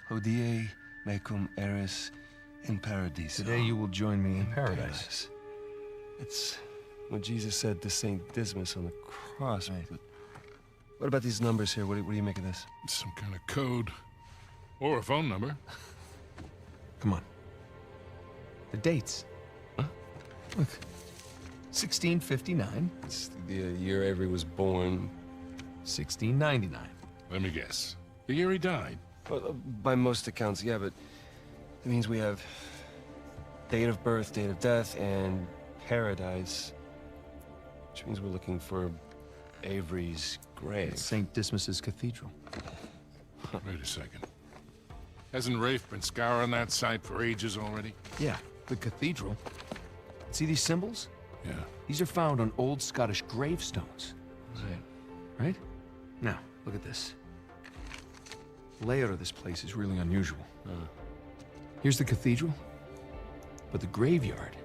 Hodie mecum eris in paradiso. Today you will join me in paradise. It's what Jesus said to Saint Dismas on the cross. Right. But what about these numbers here? What do you make of this? Some kind of code. Or a phone number. Come on. The dates. Huh? Look. 1659. It's the year Avery was born. 1699. Let me guess. The year he died. Well, by most accounts, yeah, but it means we have date of birth, date of death, and paradise. Which means we're looking for Avery's grave. It's St. Dismas's cathedral. Wait a second. Hasn't Rafe been scouring that site for ages already? Yeah, the cathedral. See these symbols? Yeah. These are found on old Scottish gravestones. Right. Right? Now, look at this. The layout of this place is really unusual. Here's the cathedral, but the graveyard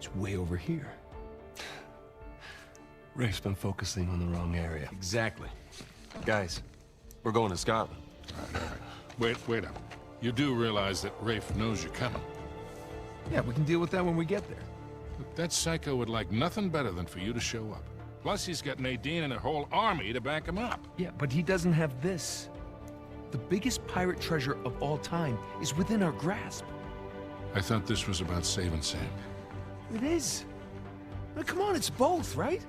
is way over here. Rafe's been focusing on the wrong area. Exactly. Guys, we're going to Scotland. All right. Wait up. You do realize that Rafe knows you're coming. Yeah, we can deal with that when we get there. Look, that psycho would like nothing better than for you to show up. Plus, he's got Nadine and a whole army to back him up. Yeah, but he doesn't have this. The biggest pirate treasure of all time is within our grasp. I thought this was about saving Sam. It is. Now, come on, it's both, right?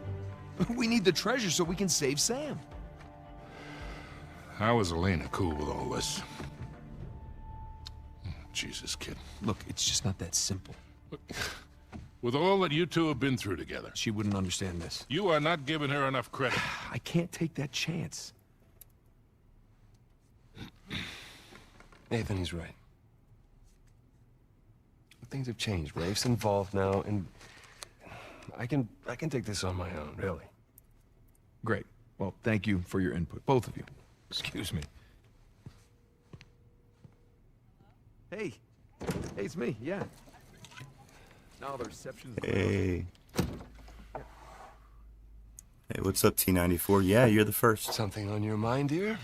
We need the treasure so we can save Sam. How is Elena cool with all this? Jesus, kid. Look, it's just not that simple. With all that you two have been through together, She wouldn't understand this. you are not giving her enough credit. I can't take that chance. Nathan, he's right. Things have changed. Rafe's involved now, and I can take this on my own, really. Great. Well, thank you for your input, both of you. Excuse me. Hey. Hey, it's me, yeah. Now the reception's... Hey. Hey, what's up, T94? Yeah, you're the first. Something on your mind, dear?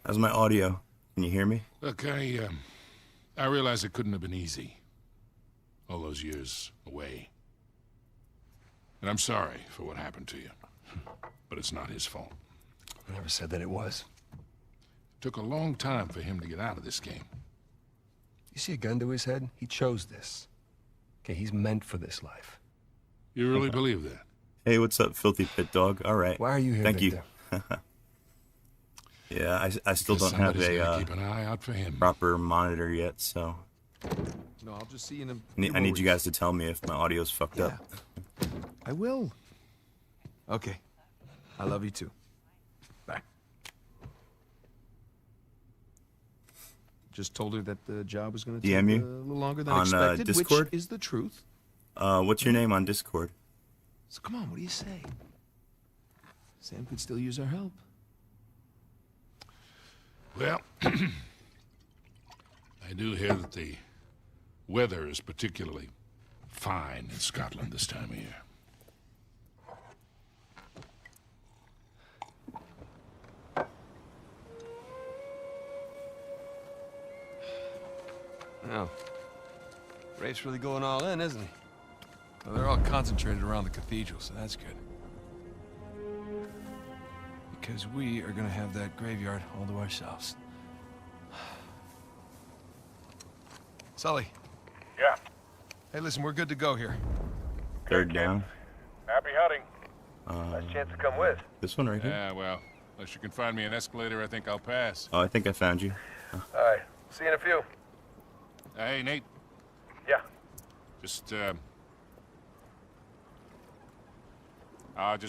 How's my audio? Can you hear me? Look, I realize it couldn't have been easy. All those years away. And I'm sorry for what happened to you. But it's not his fault. I never said that it was. It took a long time for him to get out of this game. You see a gun to his head? He chose this. Okay, he's meant for this life. You really believe that? Hey, what's up, filthy pit dog? All right. Why are you here, Thank Victor? you. Yeah, I still don't have Somebody's gotta a keep an eye out for him. proper monitor yet, so No, I'll just see you in a... I need you guys to tell me if my audio's fucked up. I will. Okay. I love you too. Bye. Just told her that the job was going to take DM you? a little longer than On, expected, Discord? which is the truth. What's your name on Discord? So come on, what do you say? Sam could still use our help. Well, I do hear that the weather is particularly fine in Scotland this time of year. Oh. Rafe's really going all in, isn't he? Well, they're all concentrated around the cathedral, so that's good. Because we are gonna have that graveyard all to ourselves. Sully. Yeah. Hey, listen, we're good to go here. Third down. Happy hunting. Nice chance to come with. This one right here. Yeah, well, unless you can find me an escalator, I think I'll pass. Oh, I think I found you. All right. See you in a few. Hey, Nate. Yeah. Just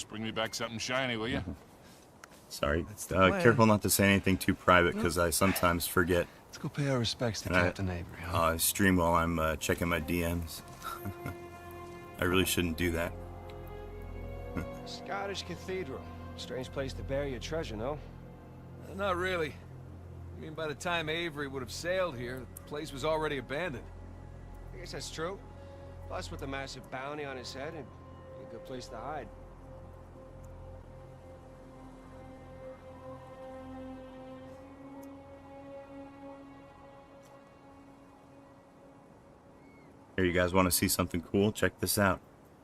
bring me back something shiny, will you? Sorry. the plan. Careful not to say anything too private, because I sometimes forget. Let's go pay our respects to And I- Captain Avery, huh? Stream while I'm checking my DMs. I really shouldn't do that. Scottish Cathedral. Strange place to bury your treasure, no? Not really. I mean, by the time Avery would have sailed here, the place was already abandoned. I guess that's true. Plus, with the massive bounty on his head, it'd be a good place to hide. Here, you guys want to see something cool? Check this out.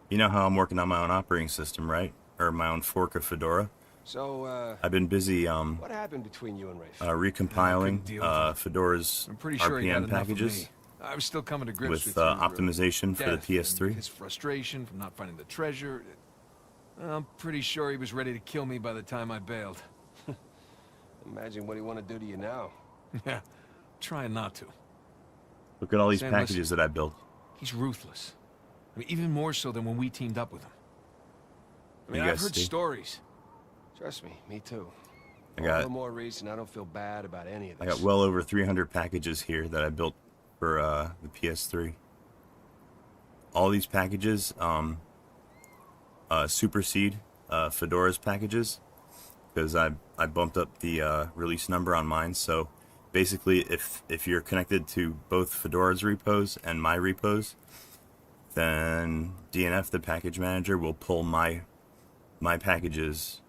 You know how I'm working on my own operating system, right? Or my own fork of Fedora? So, I've been busy what happened between you and Rafe? recompiling deal with it. Fedora's I'm pretty sure he got RPM enough of packages me. I was still coming to grips with with your, optimization for the death and PS3. his frustration from not finding the treasure. I'm pretty sure he was ready to kill me by the time I bailed. Imagine what he want to do to you now. Yeah, trying not to. Look at all these Sam, packages that I built. He's ruthless. I mean, even more so than when we teamed up with him. I mean, You I've guys heard see? stories. Trust me, me too. I All got the more reason I don't feel bad about any of this. I got well over 300 packages here that I built for the PS3. All these packages supersede Fedora's packages because I bumped up the release number on mine. So basically, if you're connected to both Fedora's repos and my repos, then DNF, the package manager, will pull my packages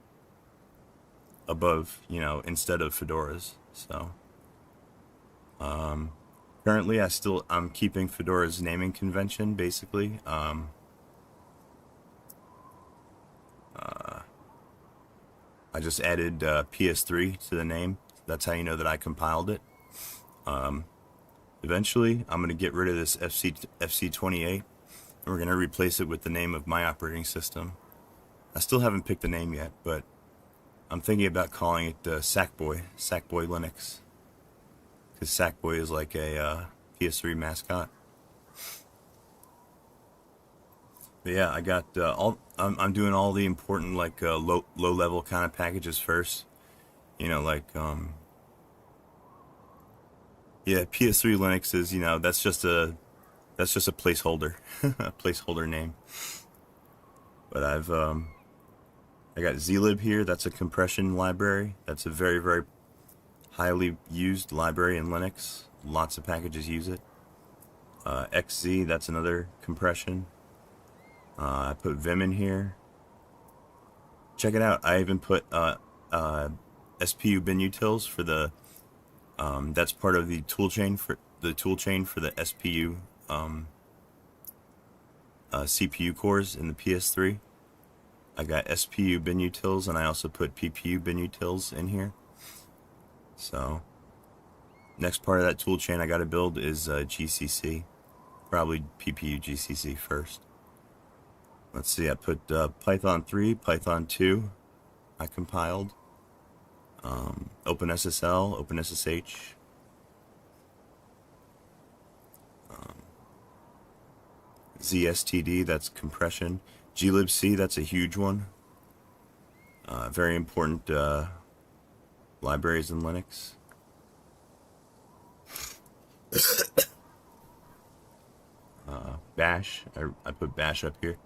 above, you know, instead of Fedora's. So currently I'm keeping Fedora's naming convention, basically. I just added PS3 to the name. That's how you know that I compiled it. Eventually I'm going to get rid of this FC28 and we're going to replace it with the name of my operating system. I still haven't picked the name yet, but I'm thinking about calling it Sackboy Linux, because Sackboy is like a PS3 mascot. But yeah, I got I'm doing all the important like low level kind of packages first. You know, like yeah, PS3 Linux is, you know, that's just a placeholder, a placeholder name. But I got zlib here. That's a compression library. That's a very, very highly used library in Linux. Lots of packages use it. XZ, that's another compression. I put Vim in here. Check it out. I even put SPU binutils for the that's part of the toolchain for the SPU CPU cores in the PS3. I got SPU binutils, and I also put PPU binutils in here. So, next part of that toolchain I got to build is GCC. Probably PPU GCC first. Let's see, I put Python 3, Python 2, I compiled. OpenSSL, OpenSSH. ZSTD, that's compression. glibc, that's a huge one. Very important libraries in Linux. Bash, I put Bash up here.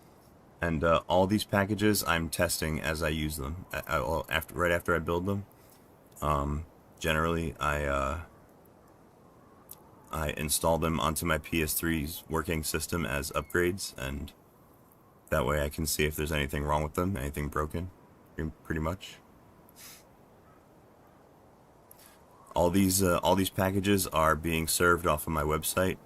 And all these packages I'm testing as I use them. Right after I build them. Generally, I install them onto my PS3's working system as upgrades, and that way I can see if there's anything wrong with them, anything broken, pretty much. All these packages are being served off of my website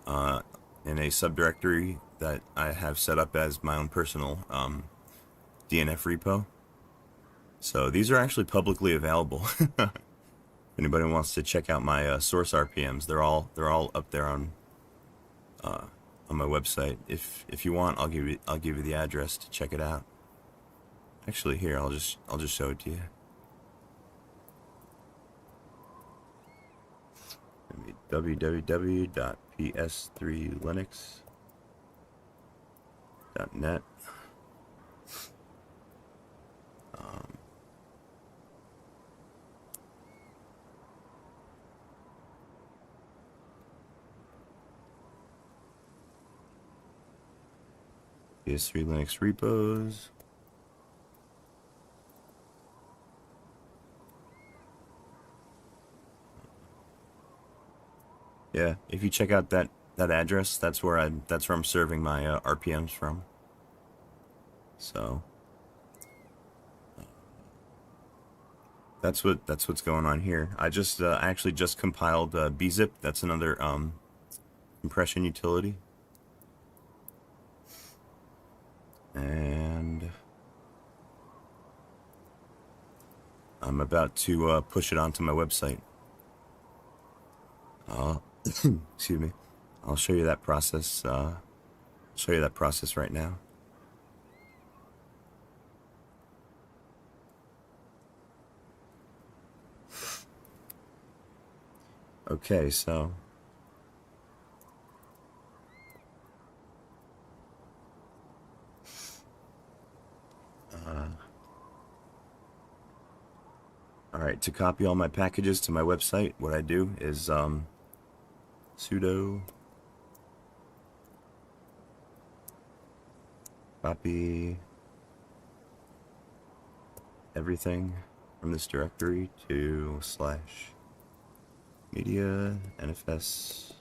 in a subdirectory that I have set up as my own personal DNF repo. So these are actually publicly available. If anybody wants to check out my source RPMs, they're all up there on my website. If you want, I'll give you the address to check it out. Actually, here I'll just show it to you. www.ps3linux.net. PS3 Linux repos. Yeah, if you check out that address, that's where I'm serving my RPMs from. So that's what's going on here. I actually just compiled bzip. That's another compression utility. And I'm about to push it onto my website. Excuse me. I'll show you that process. Show you that process right now. Okay, so all right, to copy all my packages to my website, what I do is sudo copy everything from this directory to /media nfs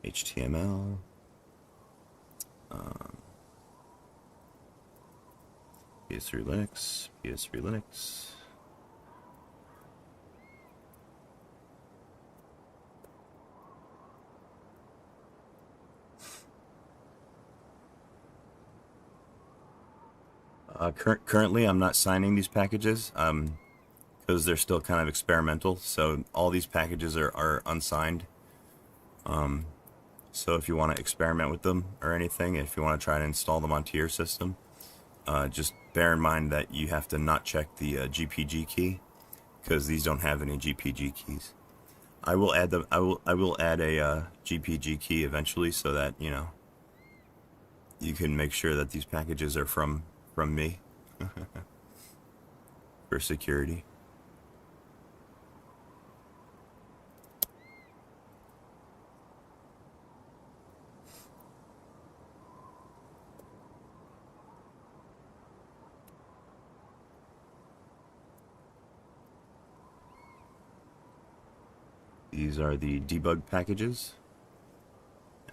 html ps3 linux currently I'm not signing these packages because they're still kind of experimental, so all these packages are unsigned. So if you want to experiment with them or anything, if you want to try to install them onto your system, just bear in mind that you have to not check the GPG key, because these don't have any GPG keys. I will add them. I will add a GPG key eventually, so that you can make sure that these packages are from me for security. These are the debug packages.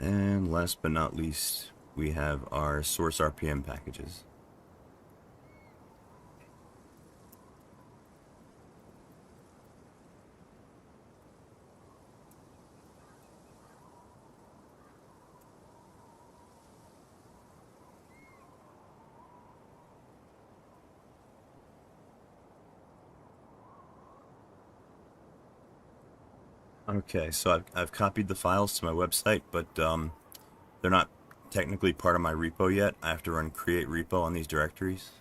And last but not least, we have our source RPM packages. Okay, so I've copied the files to my website, but they're not technically part of my repo yet. I have to run create repo on these directories.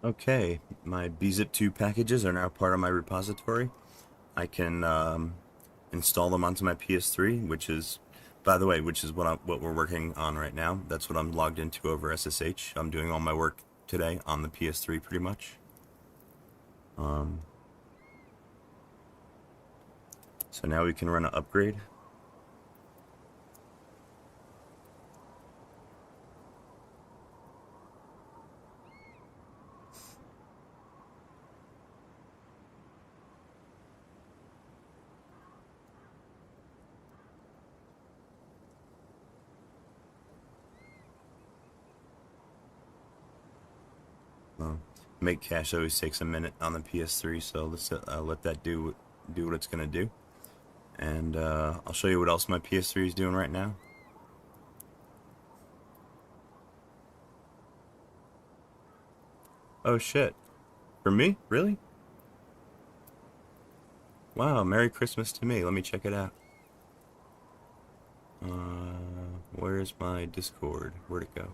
Okay, my bzip2 packages are now part of my repository. I can install them onto my PS3, which is, by the way, what we're working on right now. That's what I'm logged into over SSH. I'm doing all my work today on the PS3 pretty much. So now we can run an upgrade. Make cache always takes a minute on the PS3, so let's let that do what it's gonna do. And I'll show you what else my PS3 is doing right now. Oh shit. For me? Really? Wow, Merry Christmas to me. Let me check it out. Where's my Discord? Where'd it go?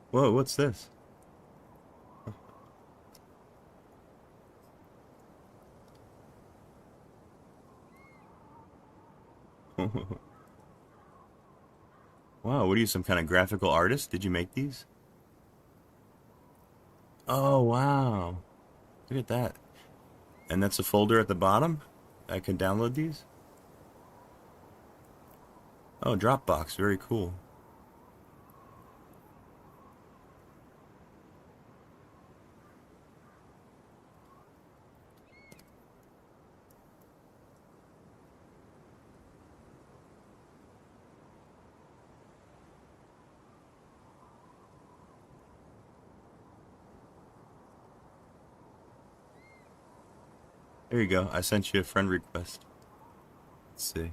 Whoa, what's this? Wow, what are you, some kind of graphical artist? Did you make these? Oh, wow. Look at that. And that's a folder at the bottom? I can download these? Oh, Dropbox. Very cool. There you go. I sent you a friend request. Let's see.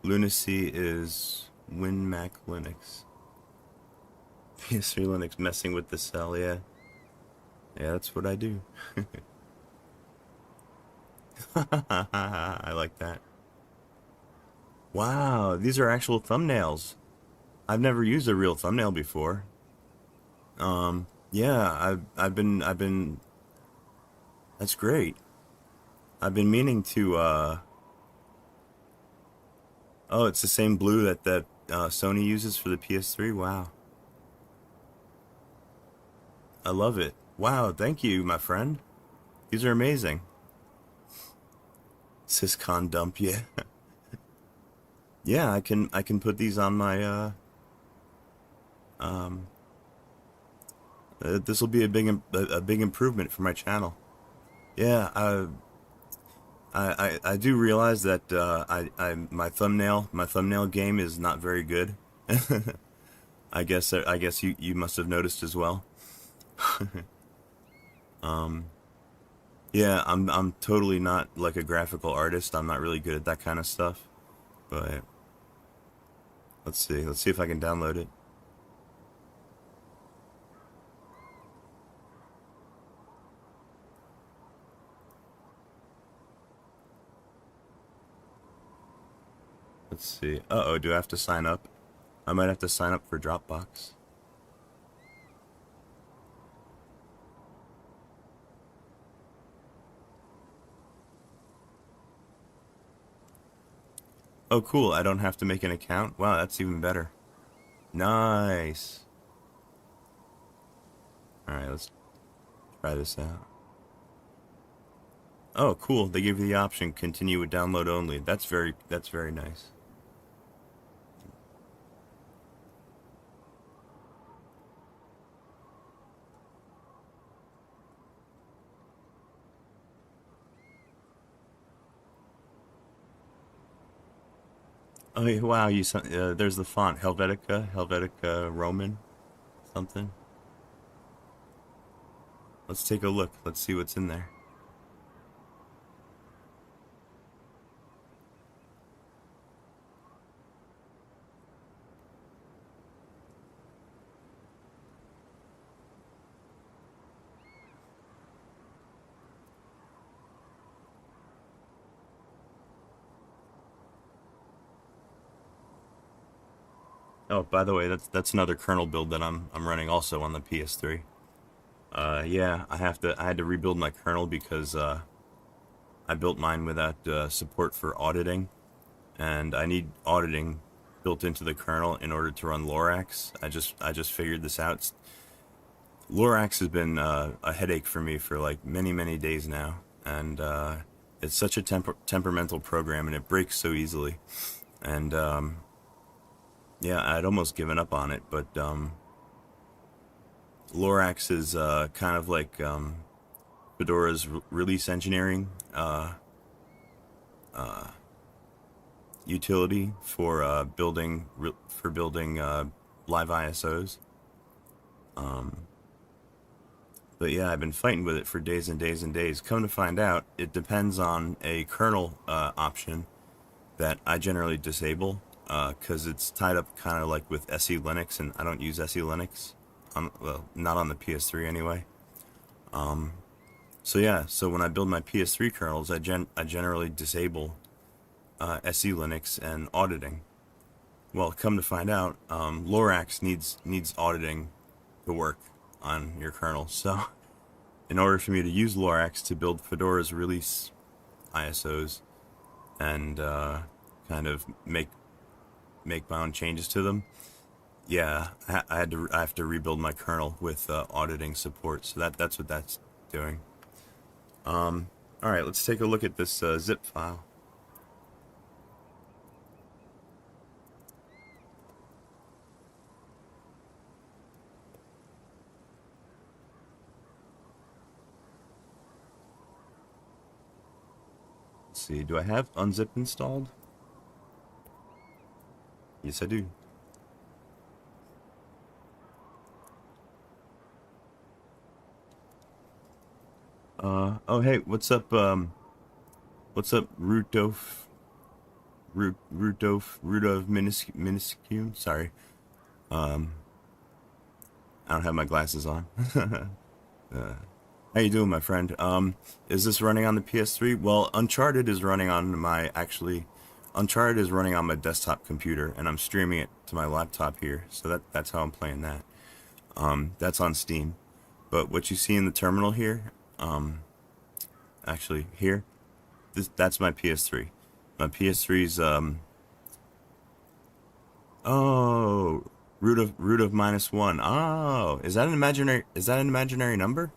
Lunacy is WinMac Linux. PS3 Linux messing with the cell, yeah. Yeah, that's what I do. I like that. Wow, these are actual thumbnails. I've never used a real thumbnail before. Yeah, I've been that's great. I've been meaning to oh, it's the same blue that Sony uses for the PS3. Wow. I love it. Wow, thank you, my friend. These are amazing. Syscon dump, yeah. Yeah, I can put these on my this will be a big improvement for my channel. Yeah, I do realize that my thumbnail game is not very good. I guess you must have noticed as well. Yeah, I'm totally not like a graphical artist. I'm not really good at that kind of stuff. But let's see if I can download it. Let's see. Uh-oh, do I have to sign up? I might have to sign up for Dropbox. Oh, cool. I don't have to make an account? Wow, that's even better. Nice. Alright, let's try this out. Oh, cool. They give you the option, continue with download only. That's very nice. Oh, yeah, wow, there's the font, Helvetica Roman, something. Let's take a look. Let's see what's in there. Oh, by the way, that's another kernel build that I'm running also on the PS3. Yeah, I had to rebuild my kernel because I built mine without support for auditing, and I need auditing built into the kernel in order to run Lorax. I just figured this out. Lorax has been a headache for me for like many days now, and it's such a temperamental program, and it breaks so easily. And yeah, I'd almost given up on it, but Lorax is kind of like Fedora's release engineering utility for building live ISOs. But yeah, I've been fighting with it for days and days and days. Come to find out, it depends on a kernel option that I generally disable, because it's tied up kind of like with SE Linux, and I don't use SE Linux, well, not on the PS3 anyway. So yeah, so when I build my PS3 kernels, I generally disable SE Linux and auditing. Well, come to find out, Lorax needs auditing to work on your kernel. So in order for me to use Lorax to build Fedora's release ISOs and kind of make my own changes to them, yeah, I have to rebuild my kernel with auditing support. So that's what that's doing. All right, let's take a look at this zip file. Let's see, do I have unzip installed? Yes, I do. Oh hey, what's up Rudolph Minuscule? Sorry. I don't have my glasses on. How you doing, my friend? Is this running on the PS3? Well, Uncharted is running on my desktop computer, and I'm streaming it to my laptop here. So that's how I'm playing that. That's on Steam. But what you see in the terminal here, actually here, that's my PS3. My PS3's oh, root of -1. Oh, is that an imaginary number?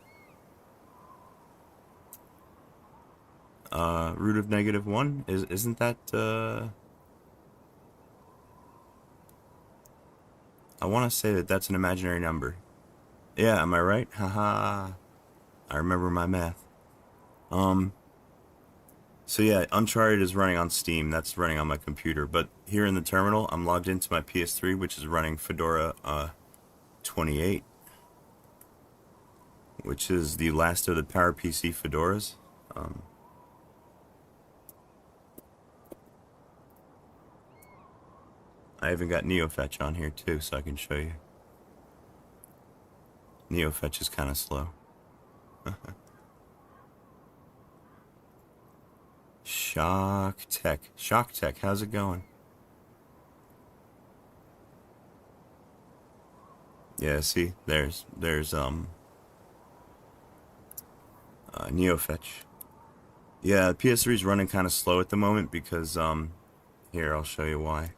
Root of -1 isn't that I want to say that that's an imaginary number. Yeah, am I right? Haha. I remember my math. So yeah, Uncharted is running on Steam. That's running on my computer. But here in the terminal, I'm logged into my PS3, which is running Fedora 28, which is the last of the PowerPC Fedoras. I even got NeoFetch on here too, so I can show you. NeoFetch is kind of slow. Shock Tech, how's it going? Yeah, see, there's NeoFetch. Yeah, the PS3 is running kind of slow at the moment because here, I'll show you why.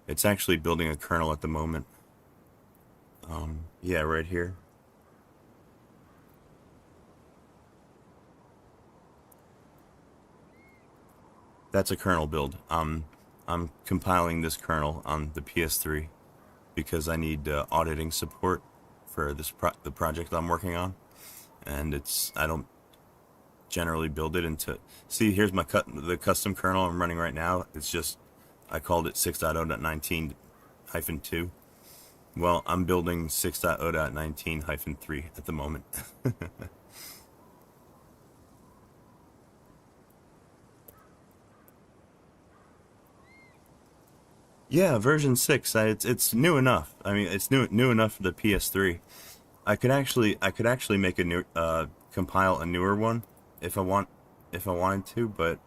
It's actually building a kernel at the moment. Yeah, right here. That's a kernel build. I'm compiling this kernel on the PS3 because I need auditing support for the project I'm working on, and I don't generally build it into. See, here's the custom kernel I'm running right now. It's just I called it 6.0.19-2. Well, I'm building 6.0.19-3 at the moment. Yeah, version 6. It's new enough. I mean, it's new enough for the PS3. I could actually make a new compile a newer one if I wanted to, but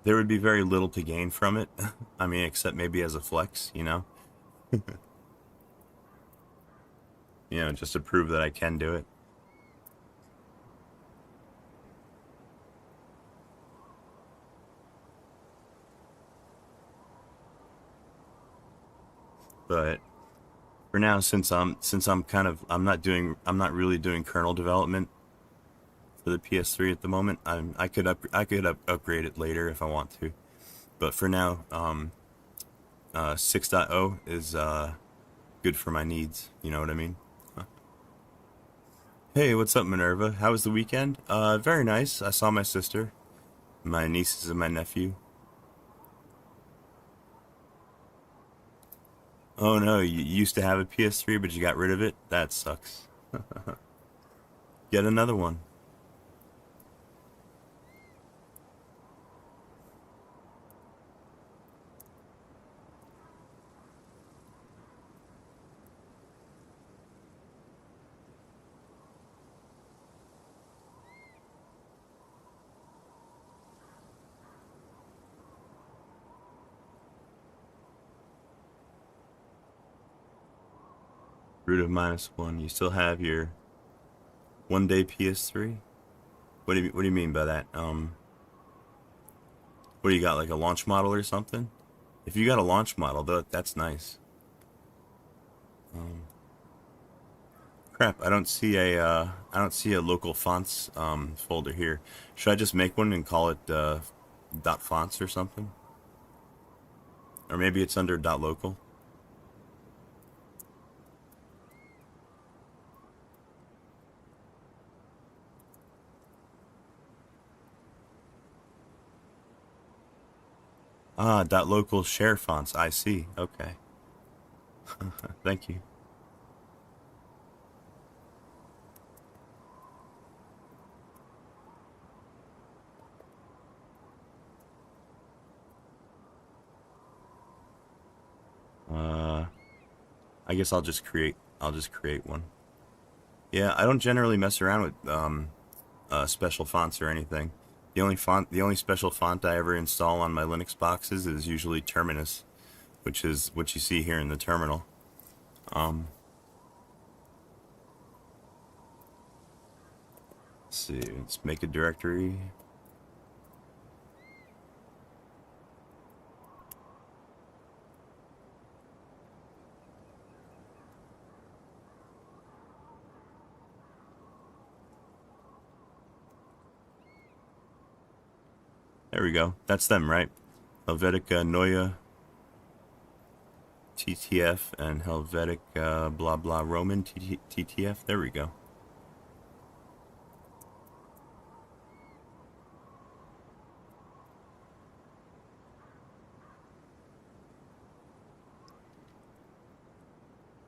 there would be very little to gain from it. I mean, except maybe as a flex, you know? You know, just to prove that I can do it. But for now, since I'm not really doing kernel development for the PS3 at the moment, I could upgrade it later if I want to. But for now, 6.0 is good for my needs. You know what I mean? Hey, what's up, Minerva? How was the weekend? Very nice. I saw my sister, my nieces, and my nephew. Oh no, you used to have a PS3, but you got rid of it? That sucks. Get another one. Root of -1. You still have your 1-day PS3? What do you mean by that? What do you got, like a launch model or something? If you got a launch model, that's nice. Crap, I don't see a local fonts folder here. Should I just make one and call it .fonts or something? Or maybe it's under .local. Ah, .local share fonts. I see. Okay. Thank you. I guess I'll just create one. Yeah, I don't generally mess around with special fonts or anything. The only special font I ever install on my Linux boxes is usually Terminus, which is what you see here in the terminal. Let's see, let's make a directory. There we go. That's them, right? Helvetica Neue TTF and Helvetica blah blah Roman TTF. There we go.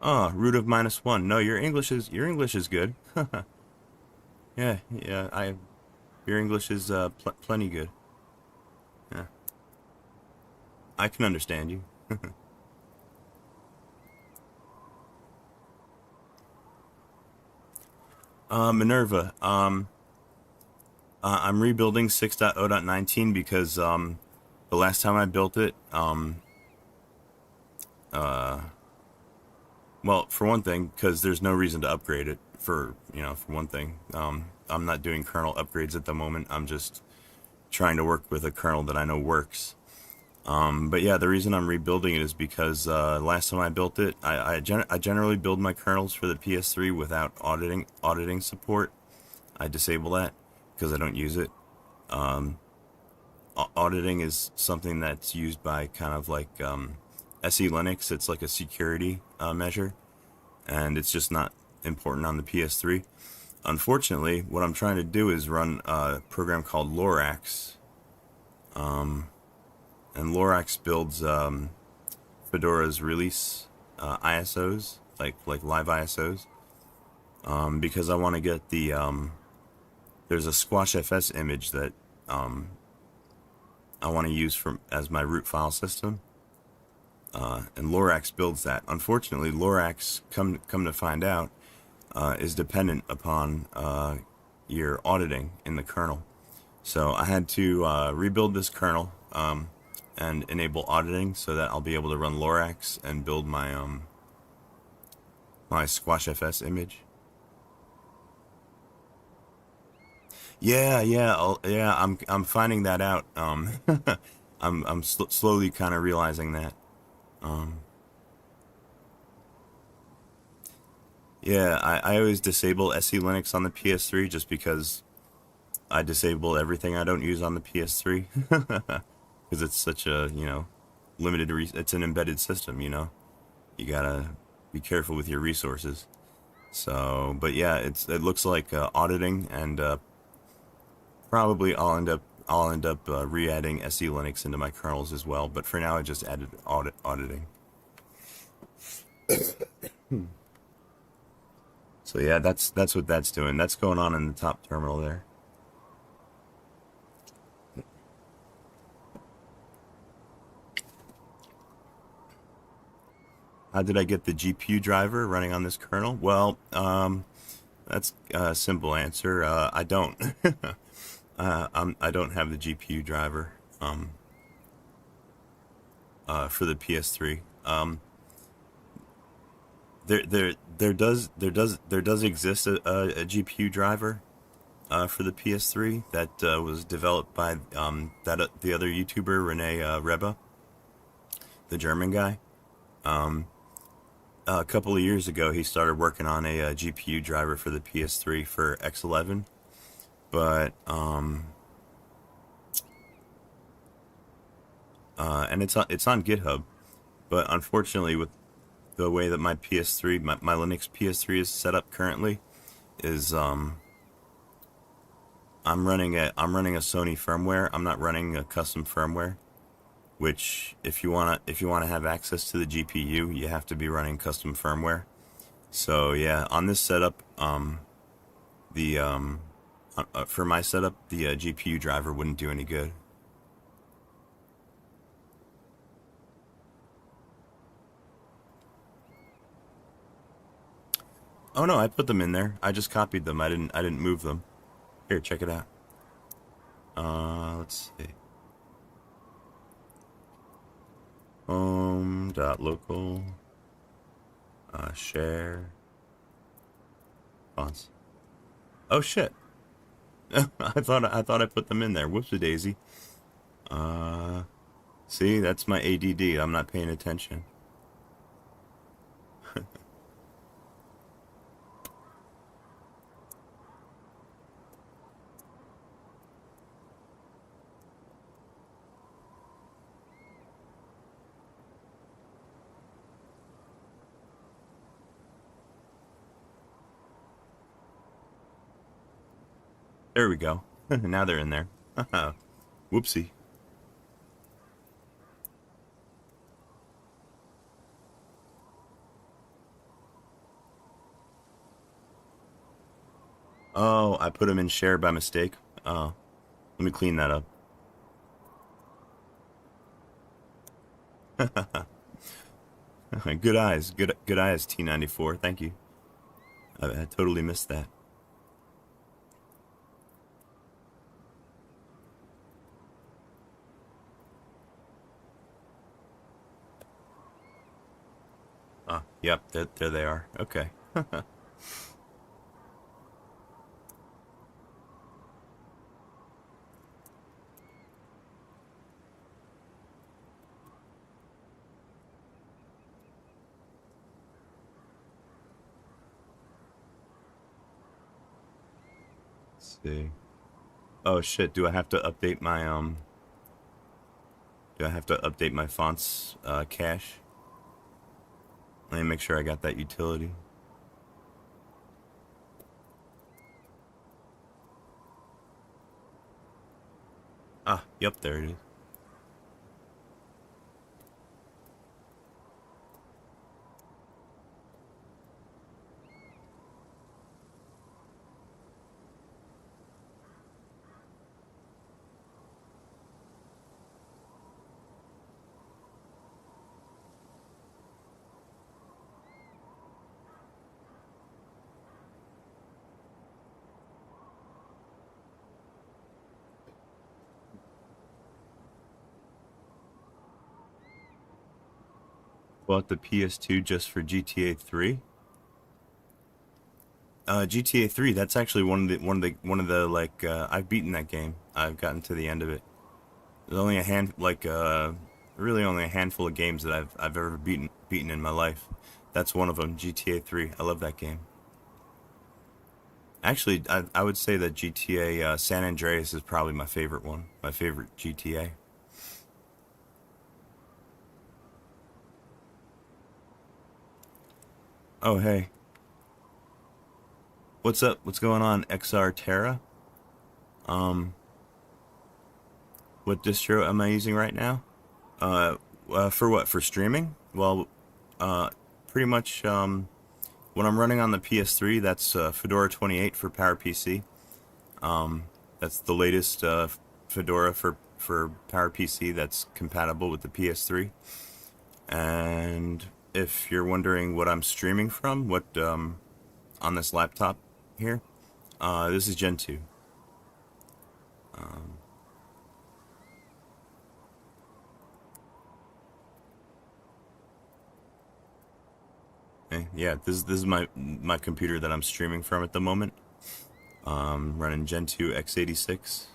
Ah, root of -1. No, your English is good. Yeah, your English is plenty good. Yeah. I can understand you. Minerva, I'm rebuilding 6.0.19 because the last time I built it, well, for one thing, because there's no reason to upgrade it. For one thing, I'm not doing kernel upgrades at the moment. I'm just trying to work with a kernel that I know works. But yeah, the reason I'm rebuilding it is because last time I built it, I generally build my kernels for the PS3 without auditing support. I disable that because I don't use it. Auditing is something that's used by kind of like SE Linux. It's like a security measure, and it's just not important on the PS3. Unfortunately, what I'm trying to do is run a program called Lorax. And Lorax builds Fedora's release ISOs, like live ISOs, because I want to get the there's a squashfs image that I want to use as my root file system, and Lorax builds that. Unfortunately, Lorax, come to find out, is dependent upon your auditing in the kernel. So I had to rebuild this kernel and enable auditing so that I'll be able to run Lorax and build my my squashfs image. Yeah, I'm finding that out. I'm slowly kind of realizing that. Yeah, I always disable SE Linux on the PS3 just because I disable everything I don't use on the PS3 because it's such a, limited, it's an embedded system, you gotta be careful with your resources. So, but yeah, it looks like auditing, and probably I'll end up re-adding SE Linux into my kernels as well, but for now I just added auditing. So yeah, that's what that's doing. That's going on in the top terminal there. How did I get the GPU driver running on this kernel? Well, that's a simple answer. I don't. I don't have the GPU driver for the PS3. There does exist a GPU driver for the PS3 that was developed by the other YouTuber Rene Reba, the German guy. A couple of years ago, he started working on a GPU driver for the PS3 for X11, but and it's on GitHub, but unfortunately, with the way that my PS3, my Linux PS3 is set up currently, is I'm running a Sony firmware. I'm not running a custom firmware. Which, if you wanna have access to the GPU, you have to be running custom firmware. So yeah, on this setup, for my setup, the GPU driver wouldn't do any good. Oh no, I put them in there. I just copied them. I didn't move them. Here, check it out. Let's see. Home.local share fonts. Oh shit. I thought I put them in there. Whoopsie daisy. See, that's my ADD. I'm not paying attention. There we go. Now they're in there. Whoopsie. Oh, I put them in share by mistake. Oh, let me clean that up. Good eyes. Good eyes, T94. Thank you. I totally missed that. Ah, yep, there they are. Okay. Let's see. Oh shit, do I have to update my fonts cache? Let me make sure I got that utility. Ah, yep, there it is. Bought the PS2 just for GTA 3. GTA 3. That's actually one of the like I've beaten that game. I've gotten to the end of it. There's only really only a handful of games that I've ever beaten in my life. That's one of them. GTA 3. I love that game. Actually, I would say that GTA San Andreas is probably my favorite one. My favorite GTA. Oh, hey. What's up? What's going on, XR Terra? What distro am I using right now? For what? For streaming? Well, pretty much when I'm running on the PS3, that's Fedora 28 for PowerPC. That's the latest Fedora for PowerPC that's compatible with the PS3. And if you're wondering what I'm streaming from, what on this laptop here, this is Gen 2. Yeah, this is my computer that I'm streaming from at the moment. Running Gen 2 x86.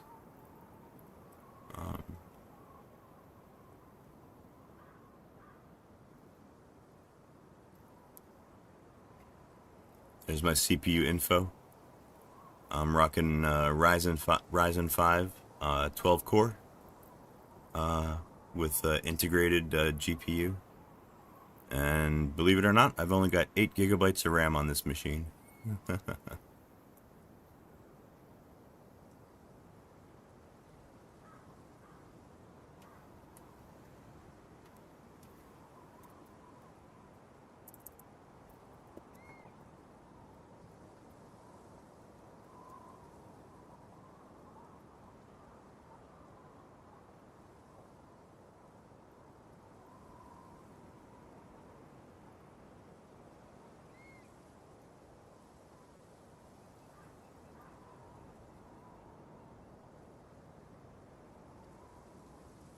There's my CPU info. I'm rocking Ryzen 5 12 core with integrated GPU. And believe it or not, I've only got 8 gigabytes of RAM on this machine.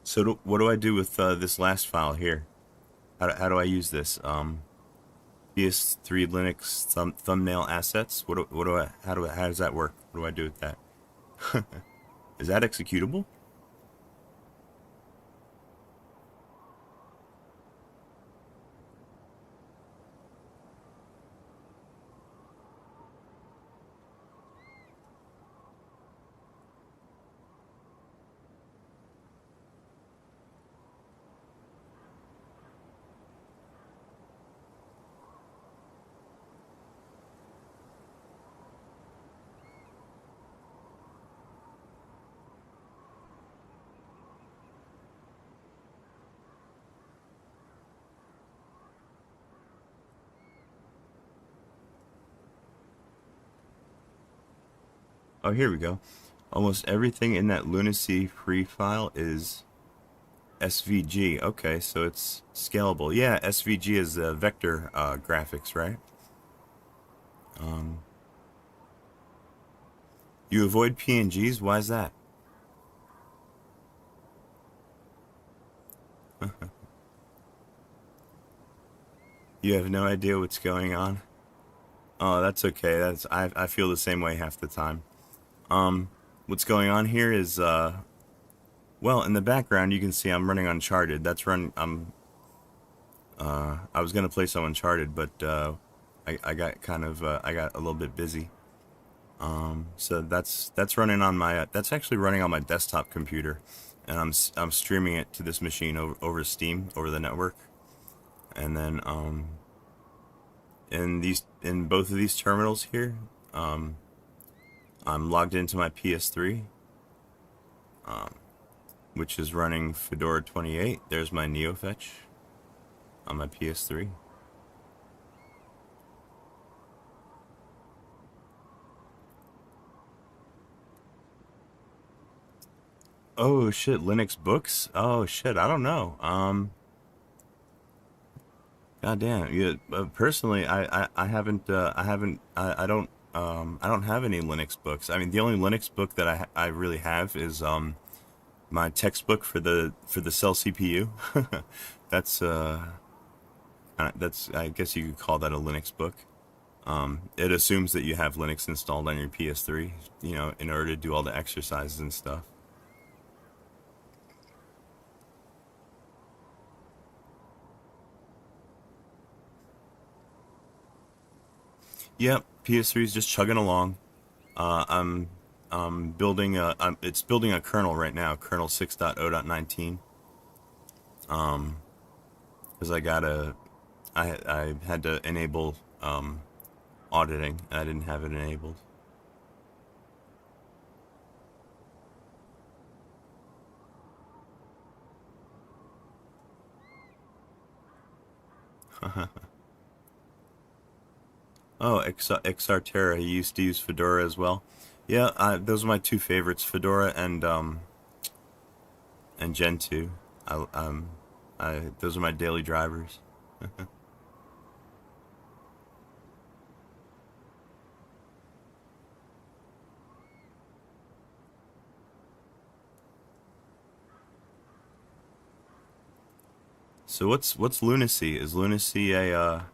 So what do I do with this last file here? How do I use this? PS3 Linux thumbnail assets. How does that work? What do I do with that? Is that executable? Oh, here we go. Almost everything in that Lunacy free file is SVG. Okay, so it's scalable. Yeah, SVG is vector graphics, right? You avoid PNGs? Why is that? You have no idea what's going on? Oh, that's okay. I feel the same way half the time. What's going on here is well, in the background you can see I'm running Uncharted. I was gonna play some Uncharted, but I got I got a little bit busy. So that's running on my that's actually running on my desktop computer, and I'm streaming it to this machine over Steam, over the network. And then in both of these terminals here, I'm logged into my PS3, which is running Fedora 28. There's my NeoFetch on my PS3. Oh shit, Linux books? Oh shit, I don't know. God damn. Yeah, personally, I don't have any Linux books. I mean, the only Linux book that I really have is my textbook for the Cell CPU. that's I guess you could call that a Linux book. It assumes that you have Linux installed on your PS3, you know, in order to do all the exercises and stuff. Yep, PS3 is just chugging along. I'm building it's building a kernel right now, kernel 6.0.19. Because I had to enable auditing. I didn't have it enabled. Oh, Xartera. He used to use Fedora as well. Yeah, those are my two favorites, Fedora and Gentoo. Those are my daily drivers. So what's Lunacy? Is Lunacy a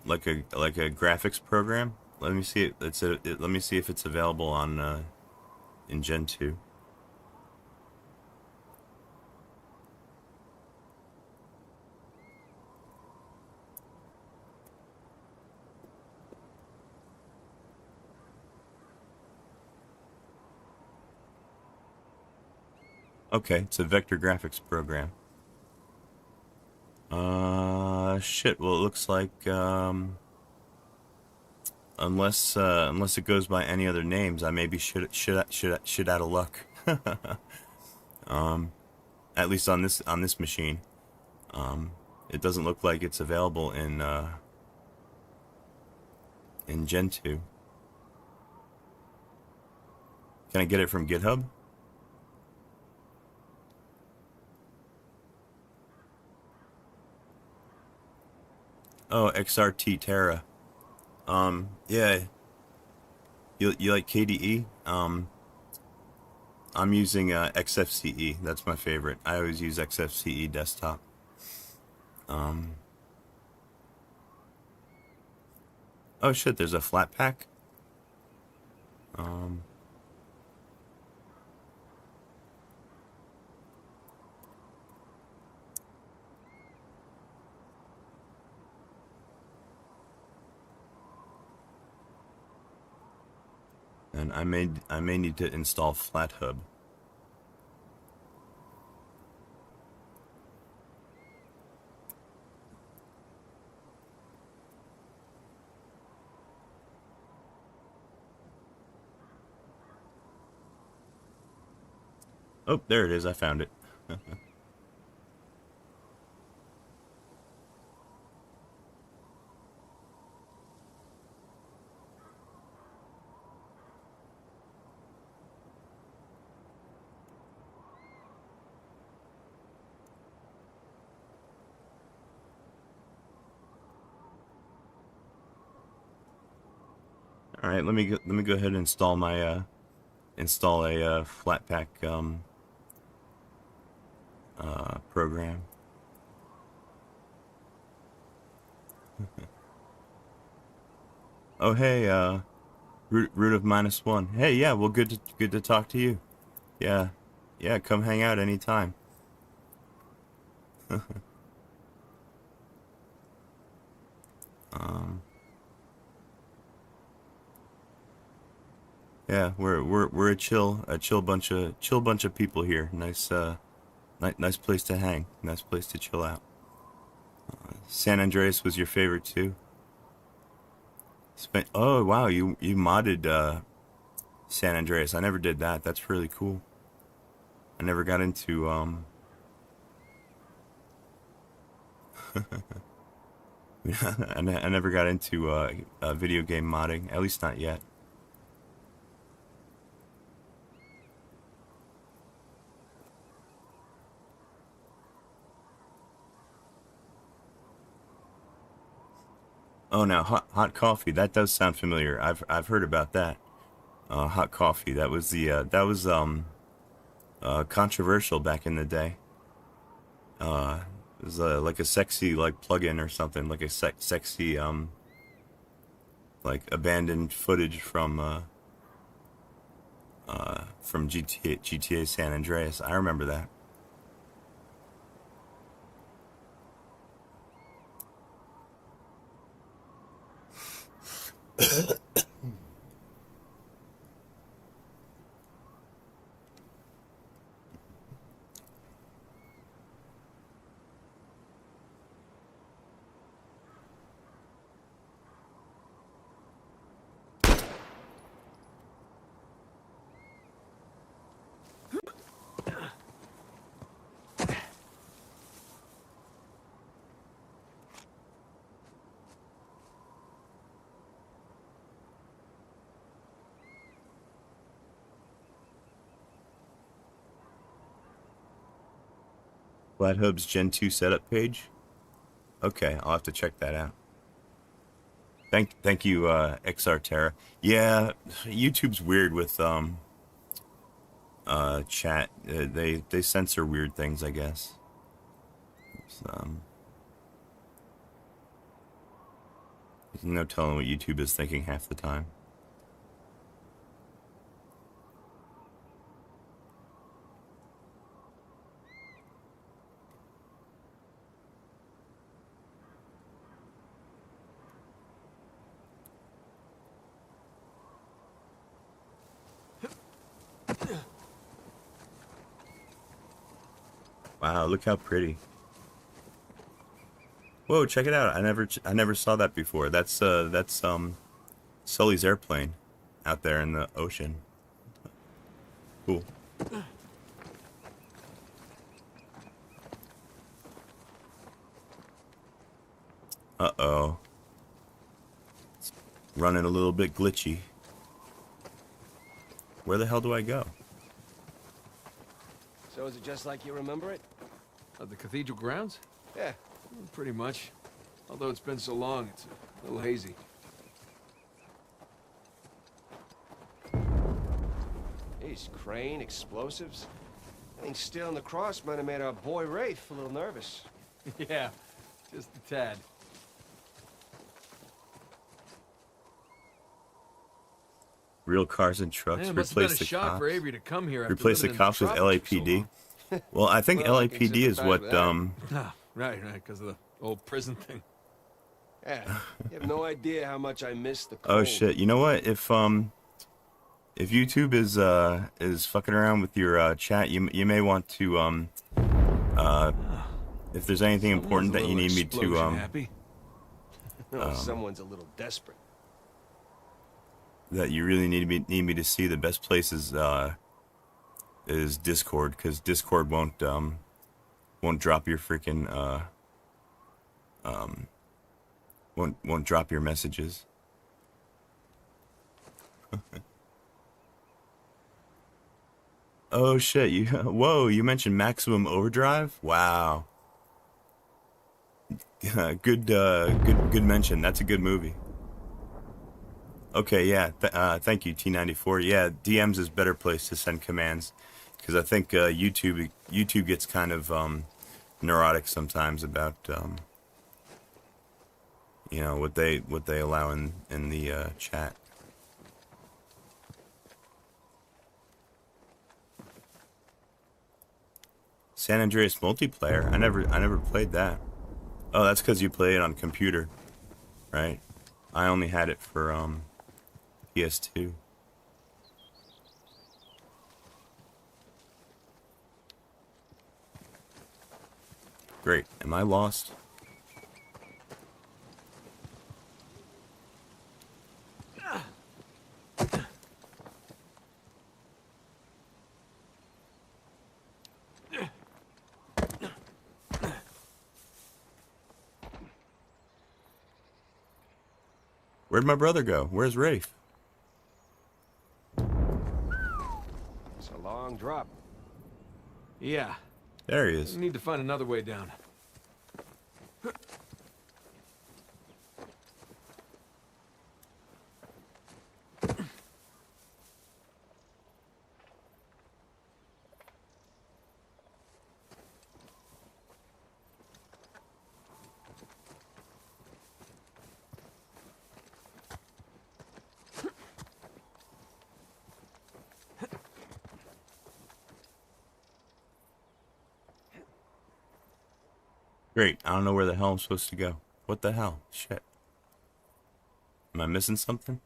like a graphics program? Let me see it. Let me see if it's available on in Gentoo. Okay, it's a vector graphics program. Shit. Well, it looks like unless it goes by any other names, I maybe should out of luck. At least on this machine. It doesn't look like it's available in Gentoo. Can I get it from GitHub? Oh, XRT Terra. Yeah. You like KDE? I'm using XFCE. That's my favorite. I always use XFCE desktop. Oh shit, there's a flat pack. And I may need to install FlatHub. Oh, there it is. I found it. All right, let me go ahead and install my install a Flatpak program. Oh hey, root of -1. Hey, yeah, well, good to talk to you. Yeah, come hang out anytime. Yeah, we're a chill bunch of people here. Nice nice place to hang. Nice place to chill out. San Andreas was your favorite too. Oh wow, you modded San Andreas. I never did that. That's really cool. I never got into I never got into video game modding. At least not yet. Oh, now hot coffee. That does sound familiar. I've heard about that. Hot coffee. That was controversial back in the day. It was like a sexy plugin or something, like a sexy like abandoned footage from GTA San Andreas. I remember that. Flat Hub's Gen 2 setup page. Okay, I'll have to check that out. Thank you, XR Terra. Yeah, YouTube's weird with chat. They censor weird things, I guess. There's no telling what YouTube is thinking half the time. Wow, look how pretty. Whoa, check it out. I never saw that before. That's Sully's airplane out there in the ocean. Cool. Uh-oh. It's running a little bit glitchy. Where the hell do I go? So is it just like you remember it? The cathedral grounds? Yeah. Pretty much. Although it's been so long, it's a little hazy. Geez, crane, explosives. I think stealing the cross might have made our boy Rafe a little nervous. Yeah, just a tad. Real cars and trucks. Man, it must have been Replace a the shock cops. for Avery to come here after Replace the living in cops with tropics for so LAPD. long. Well, I think Well, I can LAPD is sympathize what with that. Ah, right, because of the old prison thing. Yeah, you have no idea how much I miss the Oh cold. shit! You know what? If YouTube is fucking around with your chat, you may want to if there's anything important that you need me to Happy. Oh, someone's a little desperate. that you really need me to see, the best place is Discord, because Discord won't drop your freaking won't drop your messages. Oh shit! Whoa! You mentioned Maximum Overdrive. Wow. Good mention. That's a good movie. Okay, yeah. Thank you, T94. Yeah, DMs is a better place to send commands, because I think YouTube gets kind of neurotic sometimes about you know, what they allow in the chat. San Andreas multiplayer. I never played that. Oh, that's because you play it on computer, right? I only had it for PS2. Great. Am I lost? Where'd my brother go? Where's Rafe? It's a long drop. Yeah. There he We is. need to find another way down. Great. I don't know where the hell I'm supposed to go. What the hell? Shit. Am I missing something?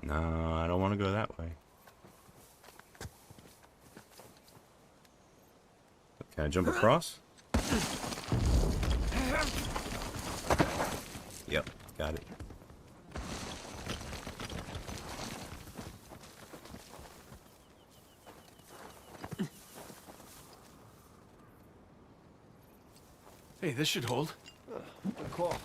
No, I don't want to go that way. Can I jump across? Yep, got it. Hey, this should hold. Good call.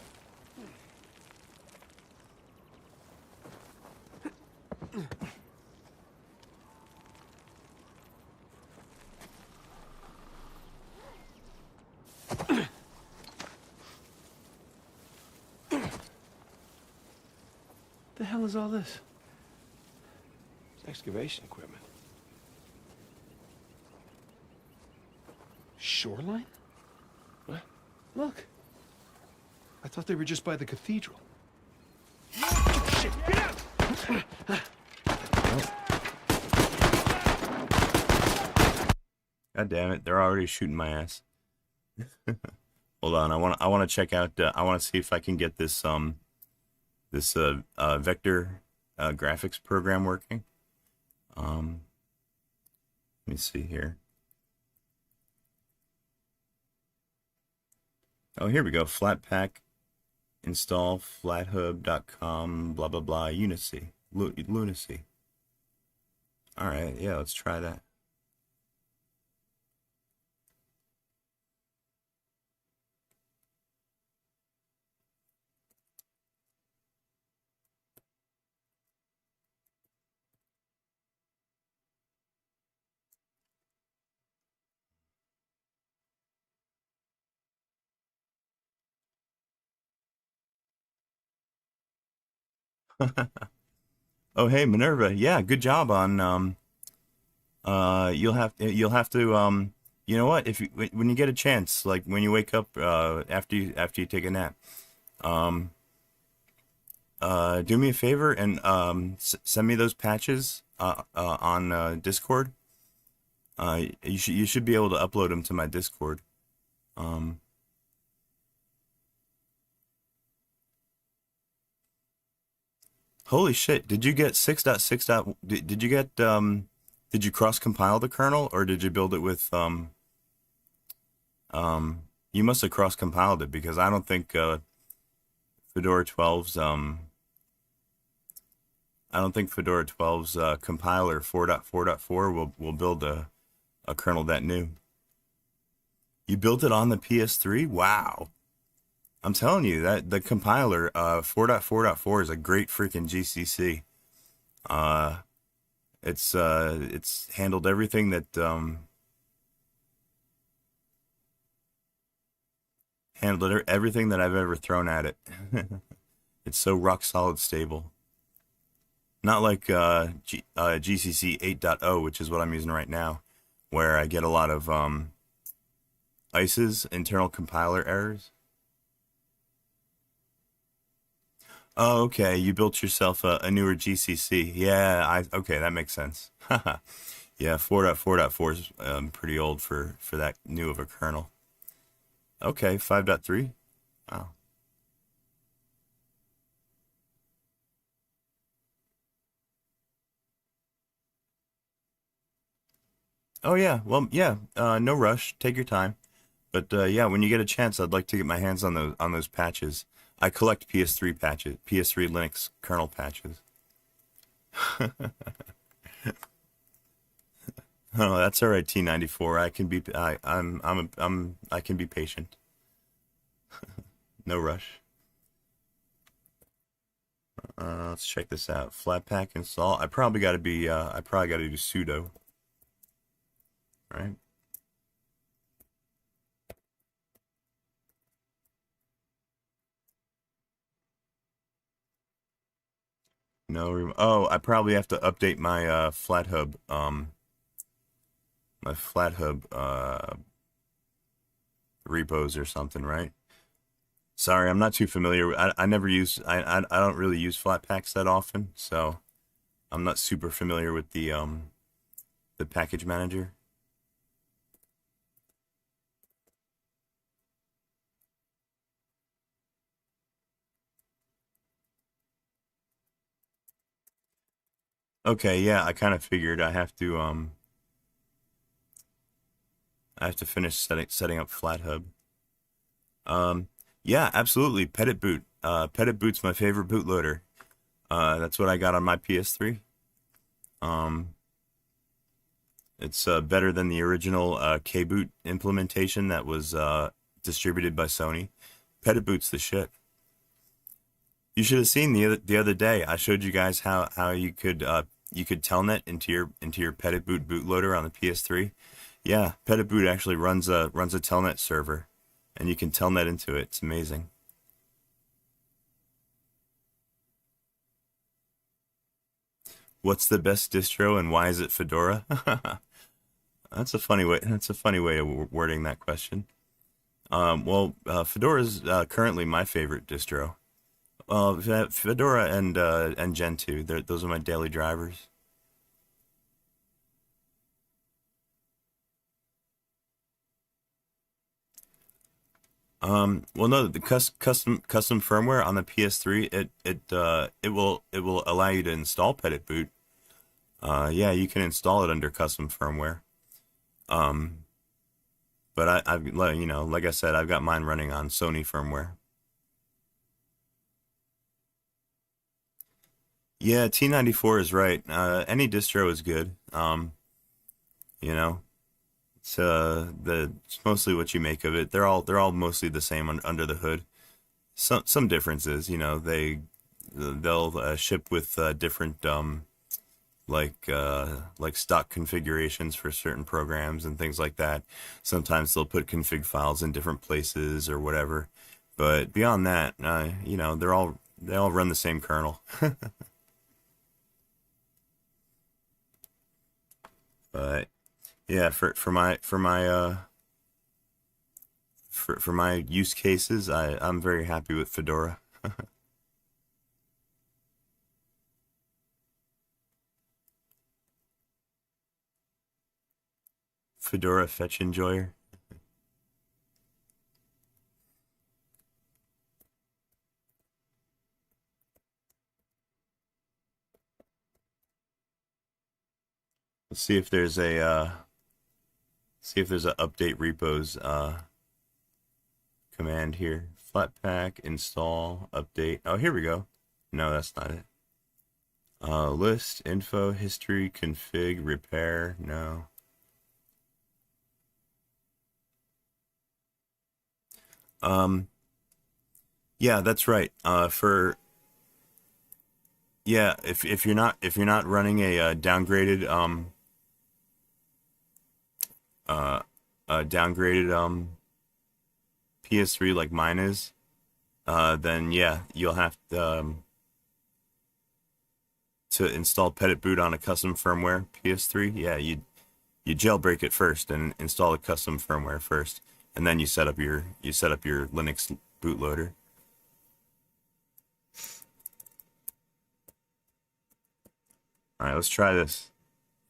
The hell is all this? It's excavation equipment. Shoreline? What? Look. I thought they were just by the cathedral. God damn it! They're already shooting my ass. Hold on, I want to check out. I want to see if I can get this vector graphics program working. Let me see here. Oh, here we go. Flatpak install flathub.com blah blah blah Lunacy. Lunacy. All right, yeah, let's try that. Oh, hey Minerva. Yeah, good job on you'll have to you know what, if you when you get a chance, like when you wake up after you take a nap, do me a favor and send me those patches on Discord. You should be able to upload them to my Discord. Holy shit, did you get 6.6. Did you get did you cross compile the kernel, or did you build it with you must have cross compiled it, because I don't think Fedora 12's I don't think Fedora 12's compiler 4.4.4 will build a kernel that new. You built it on the PS3? Wow. I'm telling you that the compiler 4.4.4 is a great freaking GCC. It's handled everything that everything that I've ever thrown at it. It's so rock solid stable. Not like GCC 8.0, which is what I'm using right now, where I get a lot of ICEs, internal compiler errors. Oh, okay. You built yourself a newer GCC. Yeah, okay, that makes sense. Yeah, 4.4.4 is pretty old for that new of a kernel. Okay, 5.3. Wow. Oh yeah, well yeah, no rush. Take your time. But yeah, when you get a chance, I'd like to get my hands on those patches. I collect PS3 patches, PS3 Linux kernel patches. Oh, that's all right, T94. I can be I can be patient. No rush. Let's check this out. Flatpak install. I probably got to do sudo. Right? No, oh, I probably have to update my FlatHub repos or something, right? Sorry, I'm not too familiar. I never use I don't really use Flatpaks that often, so I'm not super familiar with the package manager. Okay, yeah, I kind of figured I have to finish setting up FlatHub. Yeah, absolutely. Petit Boot. Petit Boot's my favorite bootloader. That's what I got on my PS3. It's better than the original K-Boot implementation that was distributed by Sony. Petaboot's the shit. You should have seen the other day. I showed you guys how you could telnet into your Petaboot bootloader on the PS3. Yeah, Petaboot actually runs a telnet server, and you can telnet into it. It's amazing. What's the best distro and why is it Fedora? That's a funny way. That's a funny way of wording that question. Well, Fedora is currently my favorite distro. Fedora and Gentoo. Those are my daily drivers. Well, no, the custom firmware on the PS3, it will allow you to install Petaboot. Yeah, you can install it under custom firmware. But I've like I said, I've got mine running on Sony firmware. Yeah, T94 is right. Any distro is good. You know, it's mostly what you make of it. They're all mostly the same under the hood. Some differences, you know, they'll ship with different like stock configurations for certain programs and things like that. Sometimes they'll put config files in different places or whatever. But beyond that, you know, they all run the same kernel. But yeah, for my use cases, I'm very happy with Fedora. Fedora fetch enjoyer. Let's see if there's a update repos command here. Flatpak install update. Oh, here we go. No, that's not it. List info history config repair. No. Yeah, that's right. If you're not running a downgraded PS3 like mine is, then yeah, you'll have to install Petaboot on a custom firmware PS3. Yeah, you jailbreak it first and install a custom firmware first, and then you set up your Linux bootloader. All right, let's try this.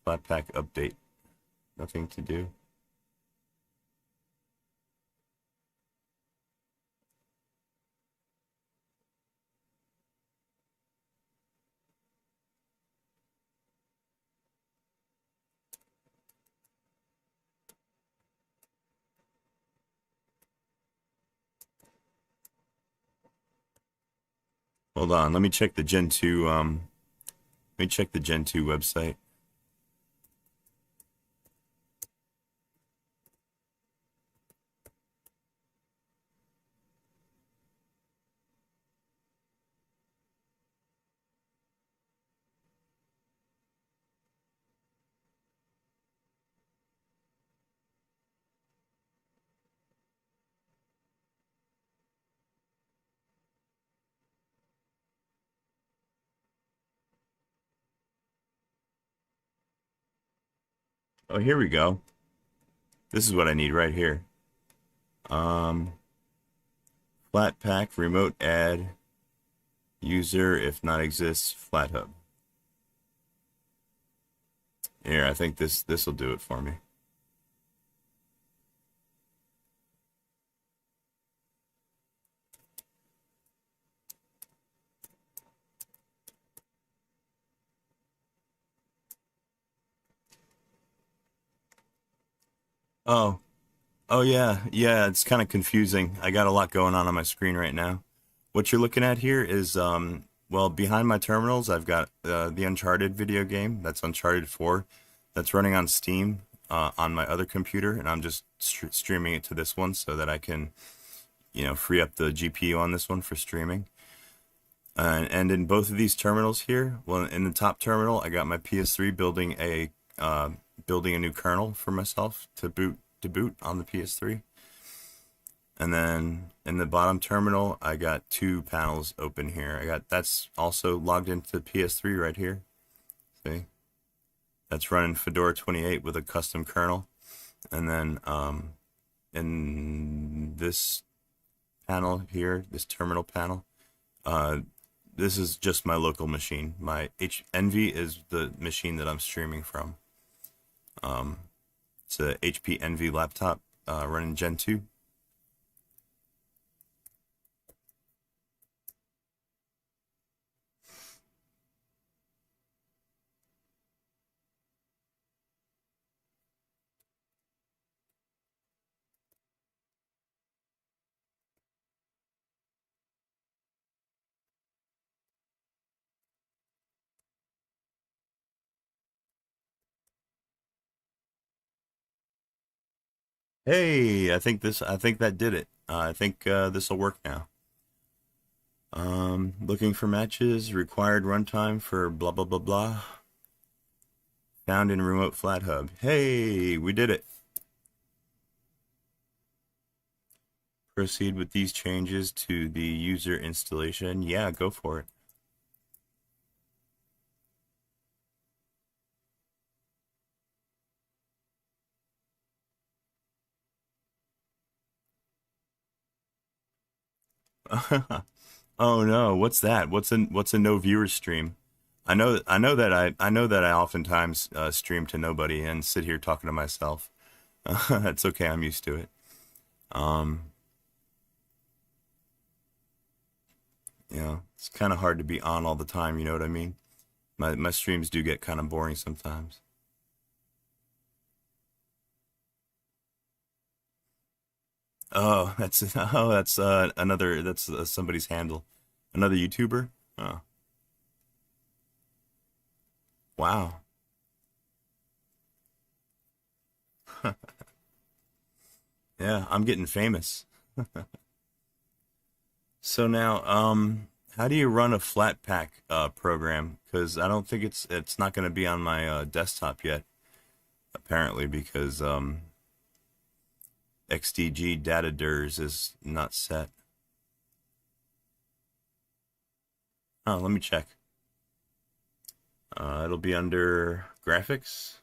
Flatpak update. Nothing to do. Hold on, let me check the Gen 2 website. Oh, here we go. This is what I need right here. Flatpak remote add user if not exists FlatHub. Here, I think this will do it for me. Oh yeah, it's kind of confusing. I got a lot going on my screen right now. What you're looking at here is, well, behind my terminals, I've got the Uncharted video game. That's Uncharted 4. That's running on Steam on my other computer, and I'm just streaming it to this one so that I can you know, free up the GPU on this one for streaming. And in both of these terminals here, well, in the top terminal, I got my PS3 building a new kernel for myself to boot on the PS3. And then in the bottom terminal, I got 2 panels open here. That's also logged into PS3 right here. See? That's running Fedora 28 with a custom kernel. And then in this panel here, this terminal panel, this is just my local machine. My Envy is the machine that I'm streaming from. It's a HP Envy laptop running Gen 2. Hey, I think that did it. I think this will work now. Looking for matches, required runtime for blah blah blah blah. Found in remote flat hub. Hey, we did it. Proceed with these changes to the user installation. Yeah, go for it. Oh no, what's that? What's a no viewer stream? I know that I oftentimes stream to nobody and sit here talking to myself. It's okay, I'm used to it. You know, it's kind of hard to be on all the time, you know what I mean? My streams do get kind of boring sometimes. Oh, that's another, that's somebody's handle. Another YouTuber? Oh. Wow. Yeah, I'm getting famous. So now, how do you run a Flatpak program? Because I don't think it's not going to be on my desktop yet, apparently, because XDG data DIRs is not set. Oh, let me check. It'll be under graphics.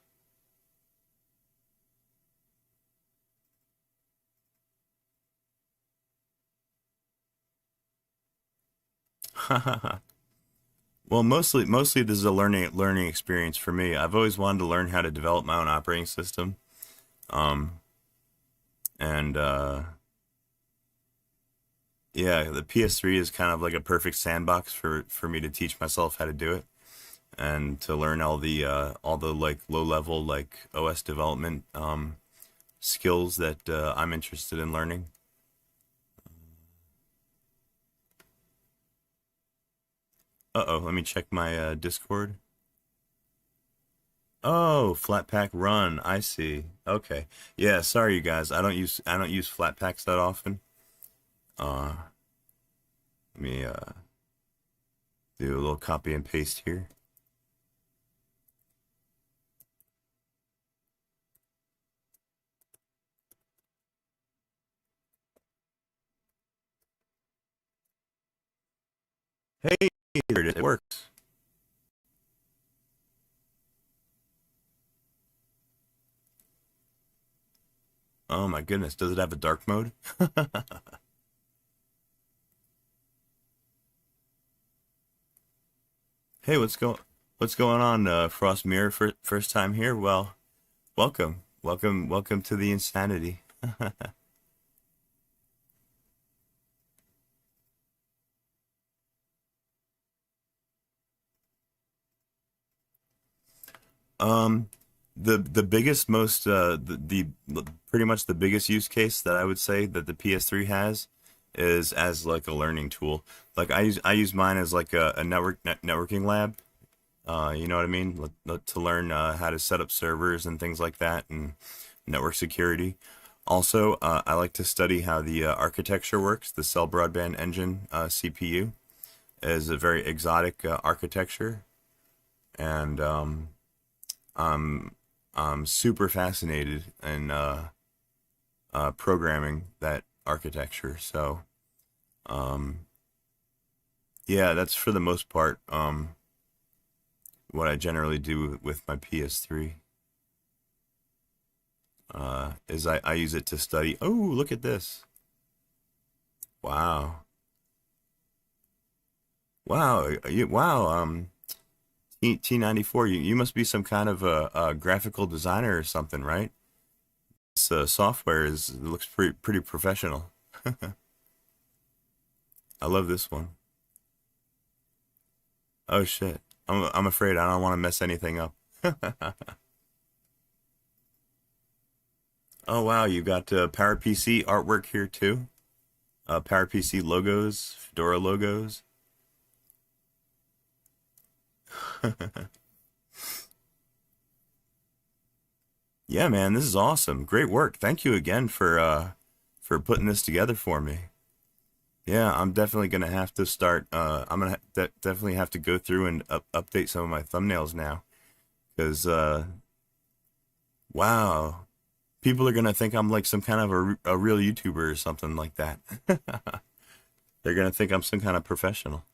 Well, mostly this is a learning experience for me. I've always wanted to learn how to develop my own operating system. And yeah, the PS3 is kind of like a perfect sandbox for me to teach myself how to do it and to learn all the like low level like OS development skills that I'm interested in learning. Uh-oh, let me check my Discord. Oh, Flatpak run. I see. Okay. Yeah, sorry you guys. I don't use Flatpaks that often. Let me do a little copy and paste here. Hey, there it is. It works. Oh my goodness, does it have a dark mode? Hey, what's going on, Frost Mirror? First time here? Well, welcome to the insanity. The biggest the pretty much the biggest use case that I would say that the PS3 has is as like a learning tool. Like I use mine as like a networking lab. You know what I mean? To learn how to set up servers and things like that and network security. Also, I like to study how the architecture works. The Cell Broadband Engine CPU is a very exotic architecture, and I'm super fascinated in programming that architecture. So, yeah, that's for the most part what I generally do with my PS3. Is I use it to study. Oh, look at this! Wow, wow. T94. You must be some kind of a graphical designer or something, right? This software looks pretty professional. I love this one. Oh shit! I'm afraid I don't want to mess anything up. Oh wow, you got PowerPC artwork here too. PowerPC logos, Fedora logos. Yeah, man, this is awesome. Great work. Thank you again for putting this together for me. Yeah, I'm definitely gonna have to start. I'm gonna definitely have to go through and update some of my thumbnails now, because wow, people are gonna think I'm like some kind of a real YouTuber or something like that. They're gonna think I'm some kind of professional.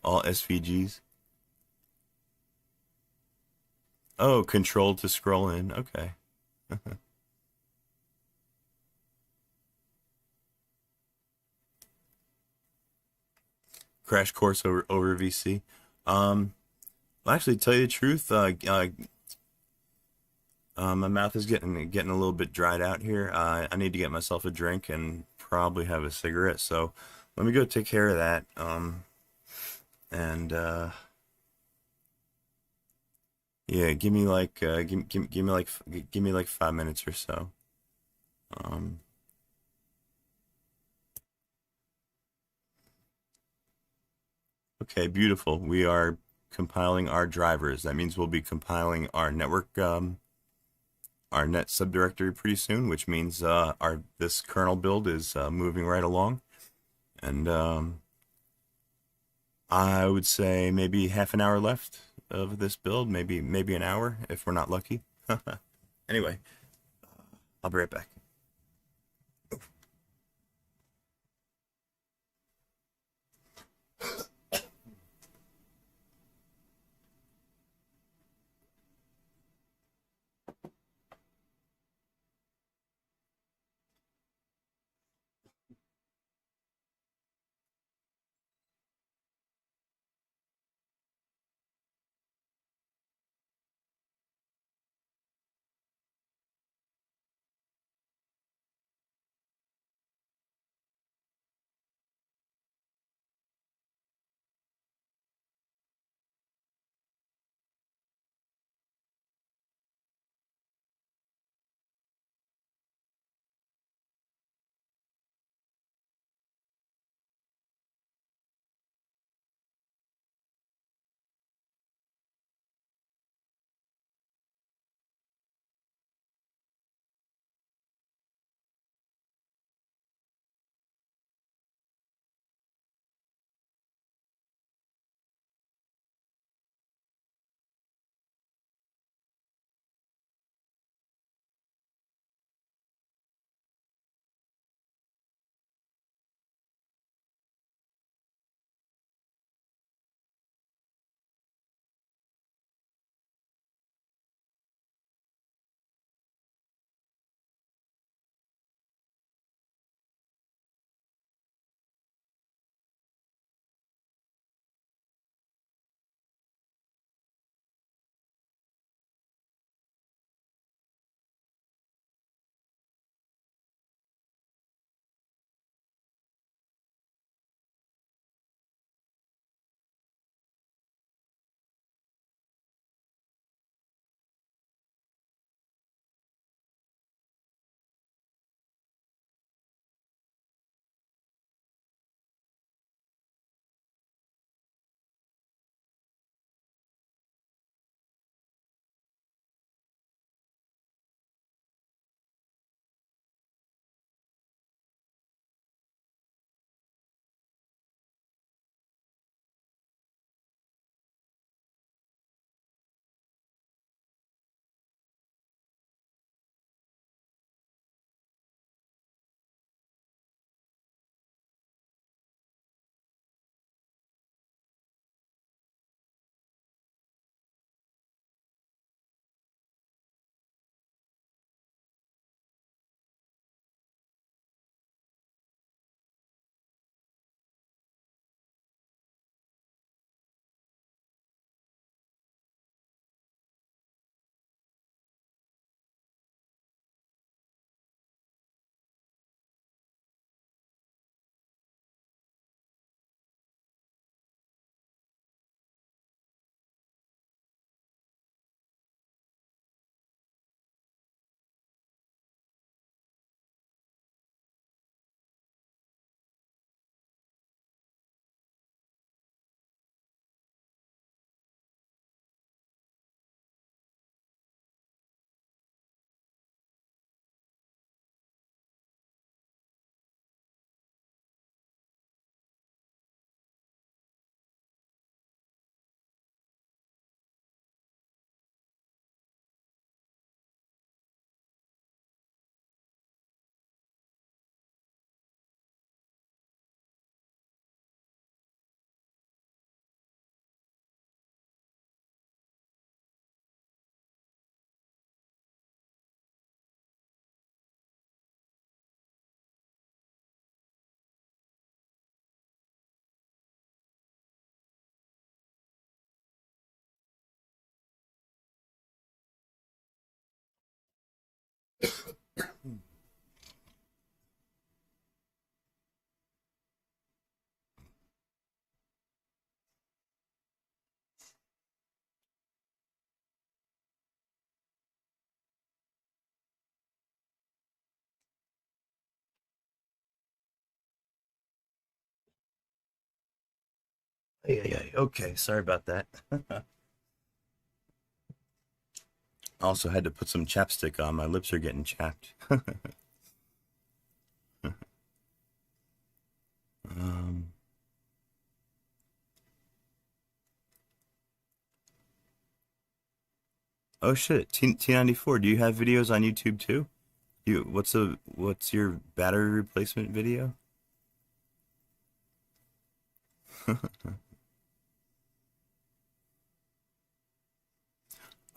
All SVGs. Oh, control to scroll in. Okay. Crash course over VC. Well, actually, tell you the truth, my mouth is getting a little bit dried out here. I need to get myself a drink and probably have a cigarette. So let me go take care of that. And yeah, give me like give me like 5 minutes or so. Um, okay, beautiful. We are compiling our drivers. That means we'll be compiling our network, our net subdirectory pretty soon, which means this kernel build is moving right along. And I would say maybe half an hour left of this build, maybe an hour if we're not lucky. Anyway, I'll be right back. Okay, sorry about that. I also had to put some chapstick on. My lips are getting chapped. um, oh shit, T94. Do you have videos on YouTube too? What's your battery replacement video?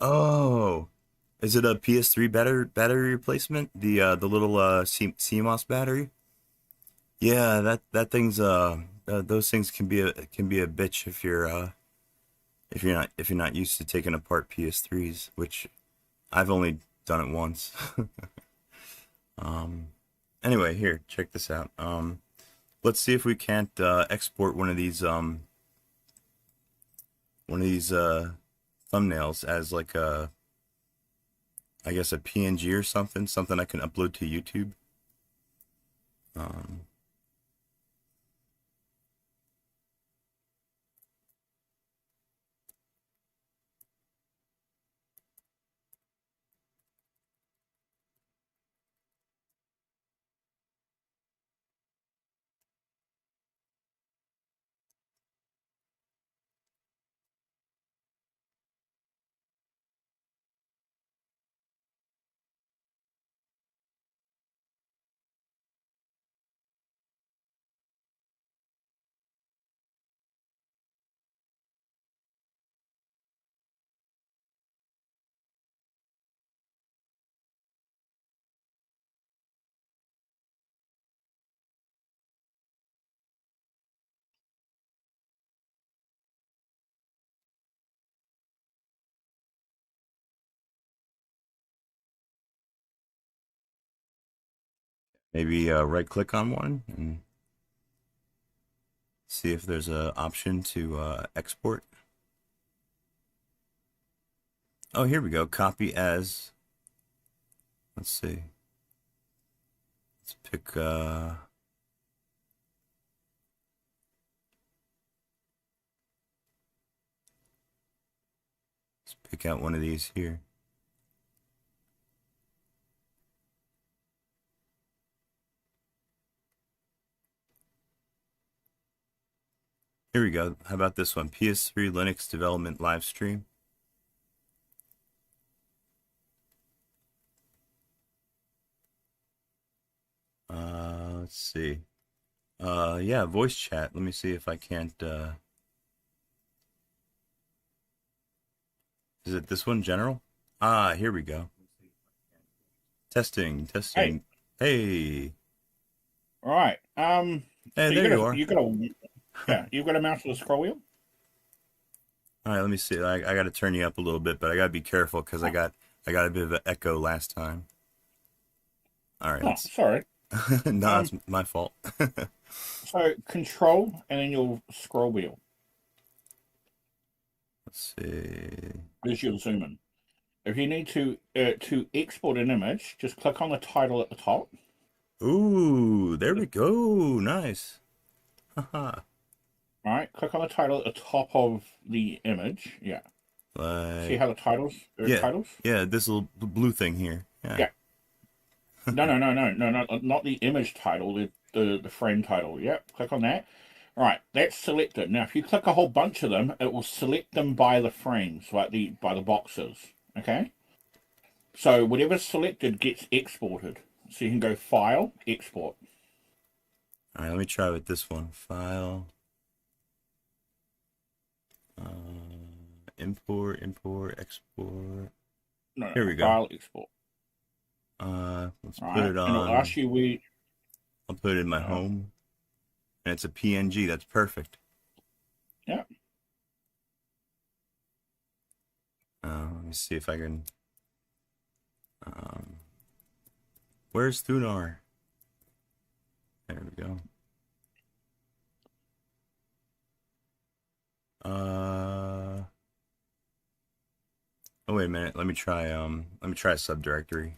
Oh, is it a PS3 battery replacement? The little CMOS battery? Yeah, that thing's those things can be a bitch if you're not used to taking apart PS3s, which I've only done it once. um anyway, here, check this out. Let's see if we can't export one of these thumbnails as like a, I guess, a PNG or something I can upload to YouTube. Um Maybe right click on one and see if there's a option to export. Oh, here we go. Copy as. Let's see. Let's pick. Let's pick out one of these here. Here we go. How about this one? PS3 Linux development live stream. Let's see. Yeah, voice chat. Let me see if I can't. Is it this one, general? Ah, here we go. Testing. Hey, Hey. all right. Hey, So there you are. you've got a mouse with a scroll wheel. All right, let me see. I got to turn you up a little bit, but I got to be careful because I got a bit of an echo last time. All right. Oh, sorry. No, it's my fault. So control and then your scroll wheel Let's see. as you'll zoom in. If you need to export an image, just click on the title at the top. Ooh, there we go. Nice. Haha. All right, click on the title at the top of the image. Yeah. See how the titles are titles? Yeah, this little blue thing here. Yeah. No, not the image title, the frame title. Yep, click on that. All right, that's selected. Now, if you click a whole bunch of them, it will select them by the frames, like by the boxes. Okay. So whatever's selected gets exported. So you can go File, Export. All right, let me try with this one. File. Import, export. No, Here we go. File, Export. Let's All put right, it on. and it'll ask you where. I'll put it in my home, and it's a PNG. That's perfect. Yeah. Let me see if I can. Where's Thunar? There we go. Oh wait a minute. Let me try a subdirectory.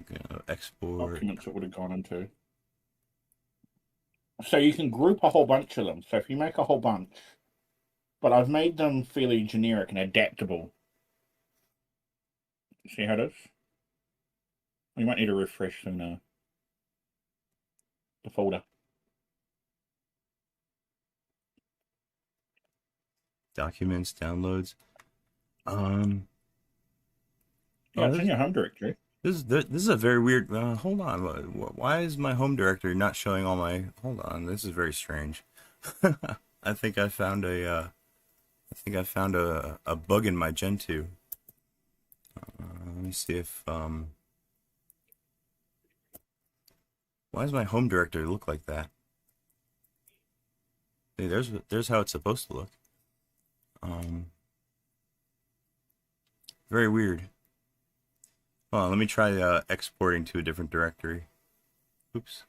Okay, export. Documents it would have gone into. So you can group a whole bunch of them. So if you make a whole bunch, but I've made them fairly generic and adaptable. See how it is? We might need to refresh the folder. Documents, downloads. Yeah, Oh, it's in your home directory. this is a very weird. Hold on. Why is my home directory not showing all my? Hold on. This is very strange. I think I found a. I think I found a bug in my Gen 2. Let me see if why does my home directory look like that? Hey, there's how it's supposed to look. Very weird. Hold on, let me try exporting to a different directory. Oops.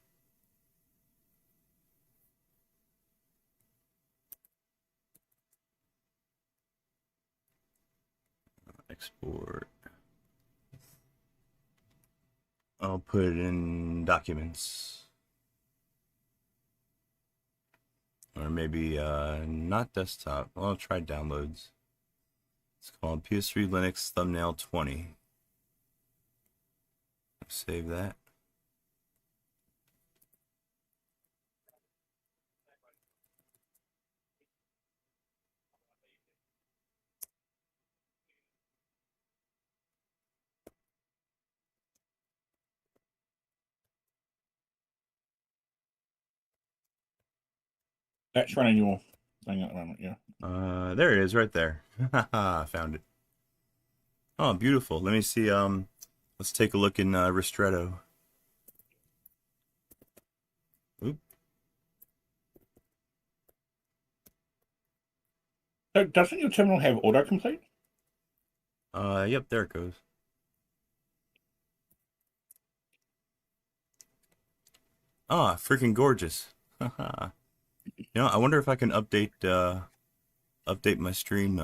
Export. I'll put it in documents. Or maybe not desktop. Well, I'll try downloads. It's called PS3 Linux Thumbnail 20. Save that. That's running your thing at the moment, yeah. There it is, right there. Haha, found it. Oh, beautiful. Let me see. Let's take a look in Ristretto. Oop. So doesn't your terminal have autocomplete? Yep, there it goes. Ah, freaking gorgeous. Haha. You know, I wonder if I can update update my stream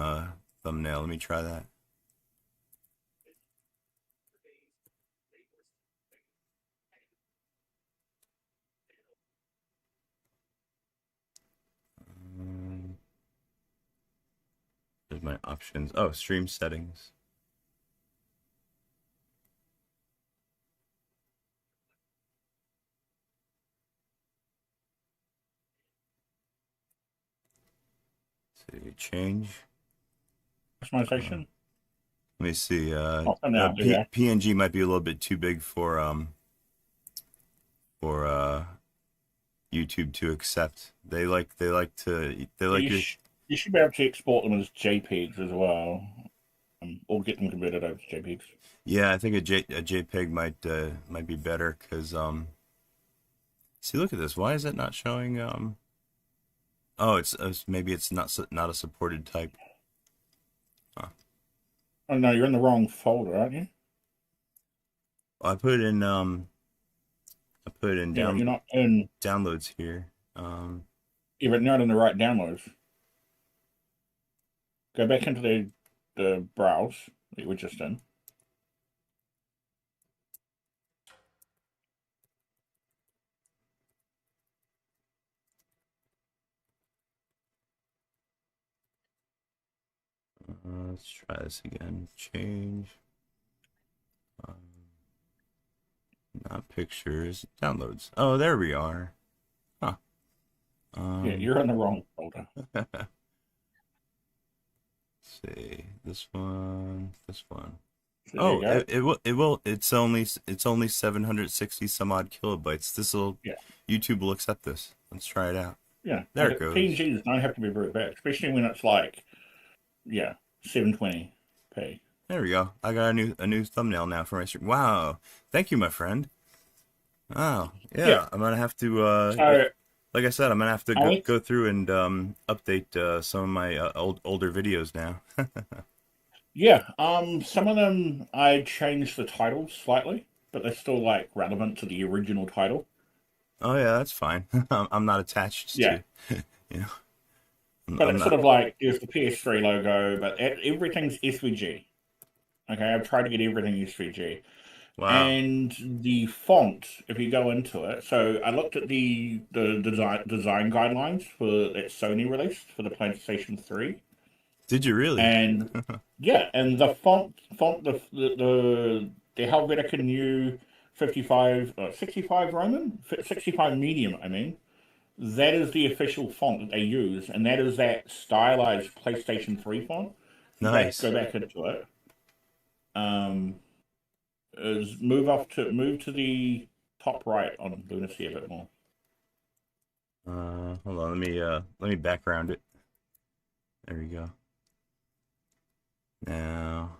thumbnail. Let me try that. There's my options. Oh, stream settings. See, change. Customization? Let me see. PNG might be a little bit too big for YouTube to accept. They like you, your. you should be able to export them as JPEGs as well, or get them converted over to JPEGs. Yeah, I think a JPEG might be better because see, look at this. Why is it not showing oh, it's maybe it's not a supported type. Huh. Oh no, you're in the wrong folder, aren't you? I put it in Yeah, you're not in downloads here. Yeah, but not in the right downloads. Go back into the browse that you were just in. Let's try this again. Change. Not pictures. Downloads. Oh, there we are. Huh. Yeah, you're in the wrong folder. Let's see. This one. This one. So Oh, it will. It's only 760 some odd kilobytes. YouTube will accept this. Let's try it out. Yeah, there it goes. PNGs don't have to be very bad, especially when it's like, yeah, 720p. There we go. I got a new thumbnail now for my stream. Wow, thank you, my friend. Wow, yeah. I'm gonna have to. Like I said, I'm gonna have to go through and update some of my older videos now. Yeah, some of them I changed the titles slightly, but they're still like relevant to the original title. Oh yeah, that's fine. I'm not attached to, you know. But it's sort of like there's the PS3 logo, but everything's SVG. Okay, I've tried to get everything SVG. Wow. And the font, if you go into it, so I looked at the design guidelines for that Sony released for the PlayStation 3, Did you really? and yeah, and the font the Helvetica New 55 65 Roman 65 medium, I mean, that is the official font that they use, and that is that stylized PlayStation 3 font. Nice. Go back into it. Um, is move to the top right on Lunacy a bit more. Hold on, let me background it. There we go. Now,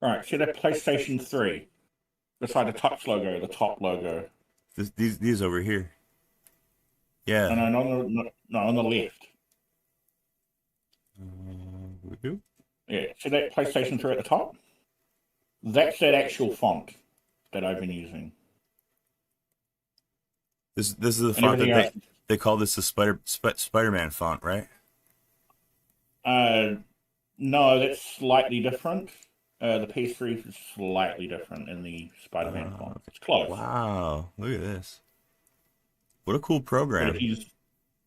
All right, see that PlayStation 3 beside the touch logo, the top logo. these over here. Yeah. No, on the left. Whoop. Yeah, see that PlayStation 3 at the top? That's that actual font that I've been using. This is the And font that everything they call this the Spider-Man font, right? No, that's slightly different. The PS3 is slightly different in the Spider-Man font. It's close. Wow, look at this. What a cool But program. if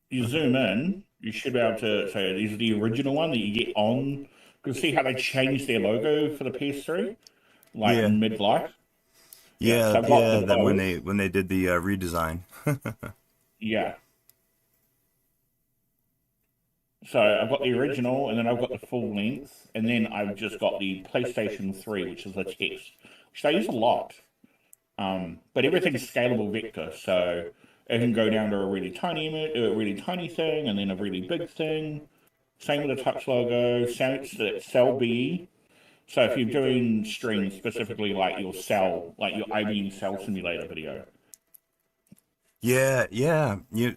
you zoom in, you should be able to say these are the original one that you get on. You can see how they changed their logo for the PS3, like Yeah. mid-life. Yeah, so I've got that when those. they did the redesign. Yeah. So I've got the original, and then I've got the full length, and then I've just got the PlayStation 3, which is the text, which they use a lot. But everything's scalable vector, so it can go down to a really tiny image, a really tiny thing, and then a really big thing. Same with the touch logo, cell BE. So if you're doing streams specifically like your IBM Cell Simulator video. Yeah.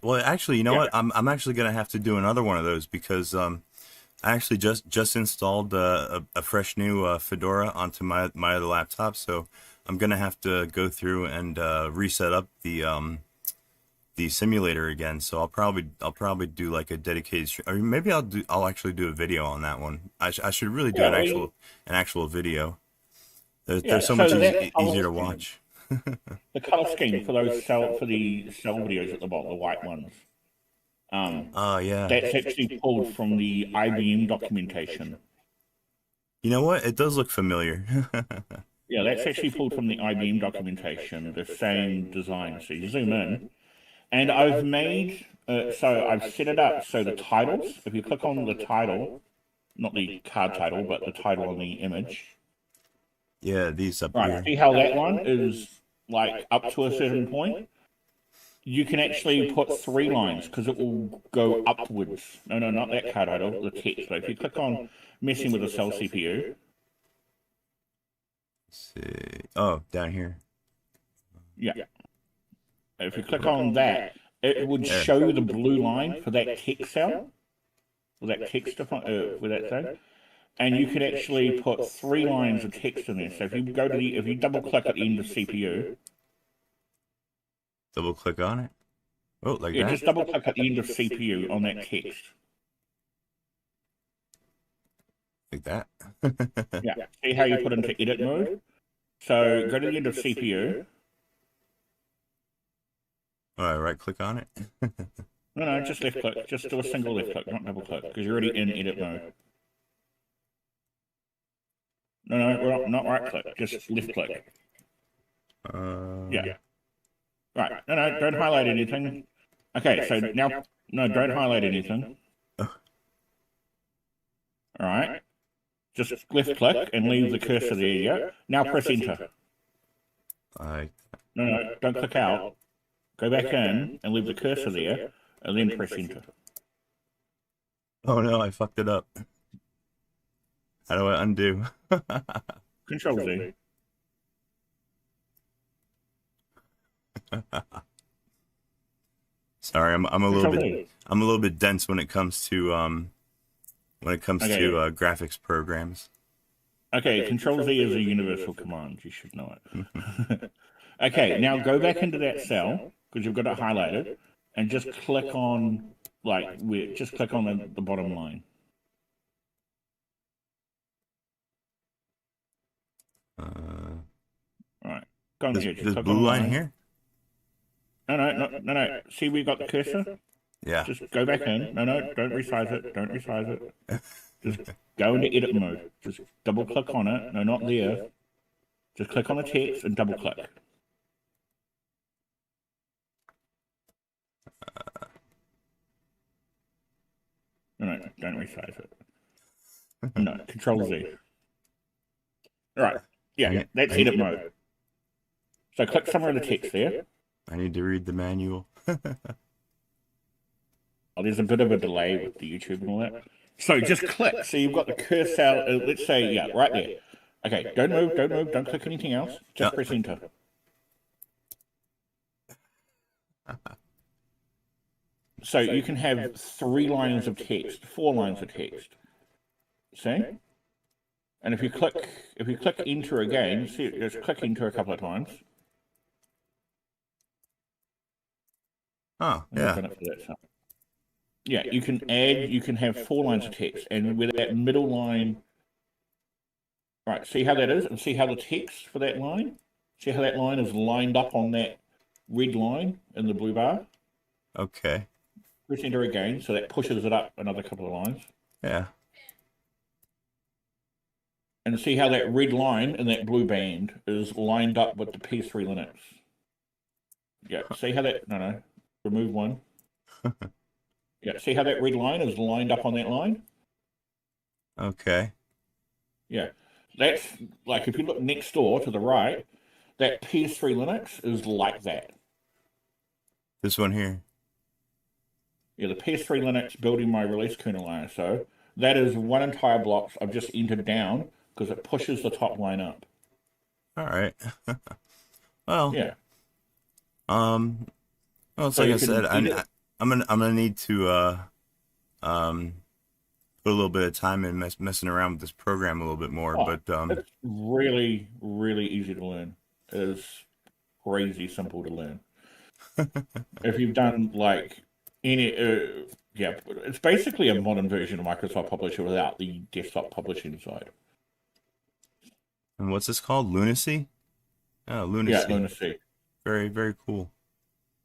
Well, actually, you know Yeah. what? I'm actually gonna have to do another one of those because I actually just installed a fresh new Fedora onto my other laptop, so I'm gonna have to go through and reset up the simulator again. So I'll probably do like a dedicated or maybe I'll actually do a video on that one. I should really do an actual video. They're so much easier to watch. The color scheme for the cell videos at the bottom, the white ones. Oh yeah. That's actually pulled from the IBM documentation. You know what? It does look familiar. Yeah, that's actually pulled from the IBM documentation, the same design. So you zoom in, and I've made, so I've set it up so the titles, if you click on the title, not the card title, but the title on the image. Yeah, these up Right, here. see how that one is like up to a certain point? You can actually put 3 lines because it will go upwards. No, not that card title, the text. But if you click on messing with the cell CPU. Let's see. Oh, down here. Yeah. If you click on that, it would show the blue line for that text cell. With that text with that thing. And you could actually put 3 lines of text in there. So if you double click at the end of CPU. Double click on it. Oh, like Yeah, that? just double click at the end of CPU on that text. Like that? Yeah. See how you put into edit mode? So go to the end of CPU. Alright, right click on it. No, just left click. Just do a single left click, not double click, because you're already in edit mode. No, not right click, just left click. Yeah. Right. No, don't highlight anything. Okay, so now, no, don't highlight anything. Alright. Just left click and leave the cursor there, yeah? Now press enter. No, don't click out. Go back in and leave the cursor there, and then press enter. Oh no, I fucked it up. How do I undo? Control Z. Sorry, I'm a little bit dense when it comes to graphics programs. Okay, Control Z is a universal command. You should know it. Okay, now go back into that cell because you've got it highlighted, and just click on the bottom line. Right. Go on here. This Click blue on line line. here? No. See, we got the cursor. Yeah. Just go back in. No, don't resize it. Don't resize it. Just go into edit mode. Just double click on it. No, not there. Just click on the text and double click. No, don't resize it. No, Control Z. Right. Yeah, that's edit mode. So click somewhere in the text there. I need to read the manual. Oh, there's a bit of a delay with the YouTube and all that. So just click. So you've got the cursor, let's say, yeah, right there. Okay, don't move, don't click anything else. Just press enter. So you can have 3 lines of text, 4 lines of text. See? And if you click enter again, see, just click enter a couple of times. Oh, yeah. Yeah, you can have 4 lines of text, and with that middle line, right, see how that is, and see how the text for that line, see how that line is lined up on that red line in the blue bar? Okay. Press enter again, so that pushes it up another couple of lines. Yeah. And see how that red line in that blue band is lined up with the PS3 Linux. Yeah, see how that, no, remove one. Yeah, see how that red line is lined up on that line? Okay. Yeah, that's, like, if you look next door to the right, that PS3 Linux is like that. This one here. Yeah, the PS3 Linux building my release kernel ISO, that is one entire block I've just entered down because it pushes the top line up. All right. Well. Yeah. Well, it's so like I said, I'm gonna need to put a little bit of time in messing around with this program a little bit more. But it's really, really easy to learn. It is crazy simple to learn. If you've done like any, yeah, it's basically a modern version of Microsoft Publisher without the desktop publishing side. And what's this called? Lunacy? Oh, Lunacy. Yeah, Lunacy. Very, very cool.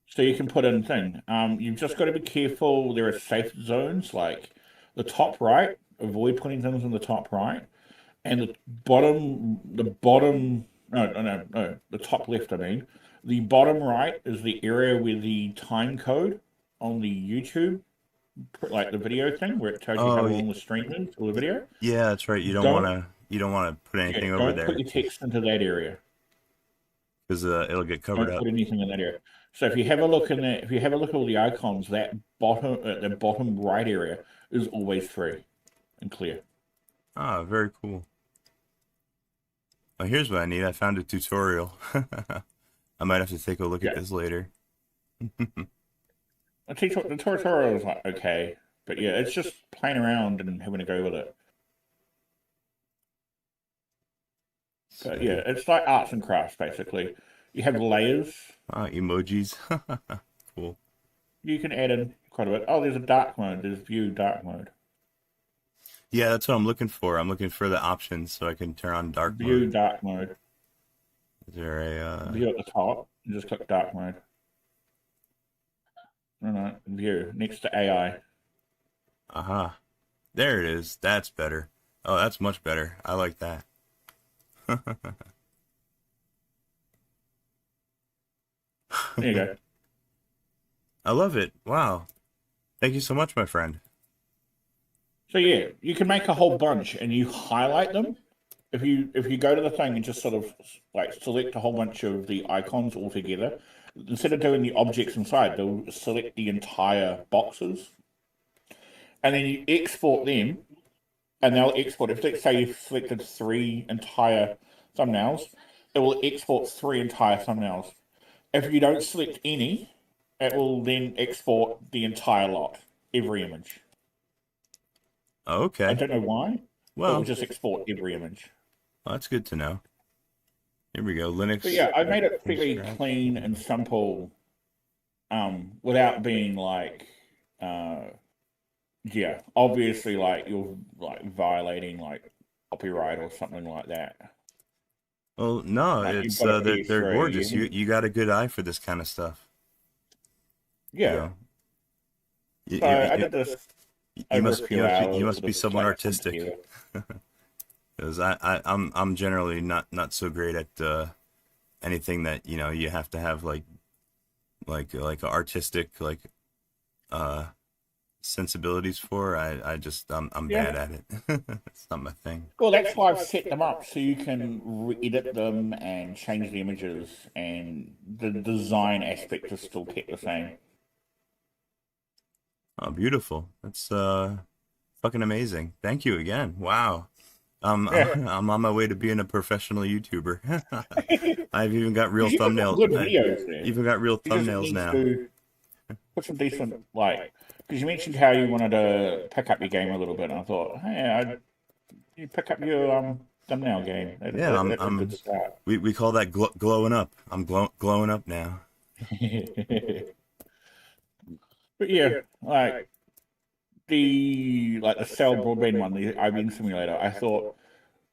So you can put in thing. You've just got to be careful. There are safe zones, like the top right. Avoid putting things in the top right, and the bottom. No. The top left. I mean, the bottom right is the area with the time code on the YouTube, like the video thing, where it tells you how long the stream is or the video. Yeah, that's right. You don't want to put anything over there. Don't put your text into that area because it'll get covered up. Don't put anything in that area. So if you have a look in there, if you have a look at all the icons, that bottom right area is always free and clear. Ah, very cool. Well, here's what I need. I found a tutorial. I might have to take a look at this later. The tutorial is like okay, but yeah, it's just playing around and having a go with it. But yeah, it's like arts and crafts basically. You have layers. Emojis. Cool. You can add in quite a bit. Oh, there's a dark mode. There's view dark mode. Yeah, that's what I'm looking for. I'm looking for the options so I can turn on dark mode. View dark mode. Is there a view at the top? You just click dark mode. No, view next to AI. Aha. There it is. That's better. Oh, that's much better. I like that. There you go. I love it. Wow. Thank you so much, my friend. So yeah, you can make a whole bunch and you highlight them. If you go to the thing and just sort of like select a whole bunch of the icons all together, instead of doing the objects inside, they'll select the entire boxes. And then you export them, and they'll export, if let's say you've selected 3 entire thumbnails, it will export 3 entire thumbnails. If you don't select any, it will then export the entire lot, every image. Okay. I don't know why. Well, it will just export every image. Well, that's good to know. Here we go, Linux. But yeah, I made it fairly clean and simple, without being like, yeah, obviously, like, you're, like, violating, like, copyright or something like that. Well, no, Like, you've it's got a they're gorgeous. PS3. You got a good eye for this kind of stuff. You Yeah. know, you, So you, I you, did this you over a must few hours. you must be Sort of somewhat slapped some artistic. together. Because I'm generally not so great at anything that you have to have like artistic uh sensibilities for. I'm Yeah. bad at it. It's not my thing. Well, that's why I've set them up so you can edit them and change the images, and the design aspect is still kept the same. Oh, beautiful. That's fucking amazing. Thank you again. Wow. Yeah. I'm on my way to being a professional YouTuber. I've even got real You've got some thumbnails. good I videos there. even got real You just thumbnails need now. to put some decent, like, because you mentioned how you wanted to pick up your game a little bit, and I thought, hey, you pick up your thumbnail game. Yeah, That's a good start. we call that glowing up. I'm glowing up now. But yeah, like the cell broadband one, the IBM simulator. I thought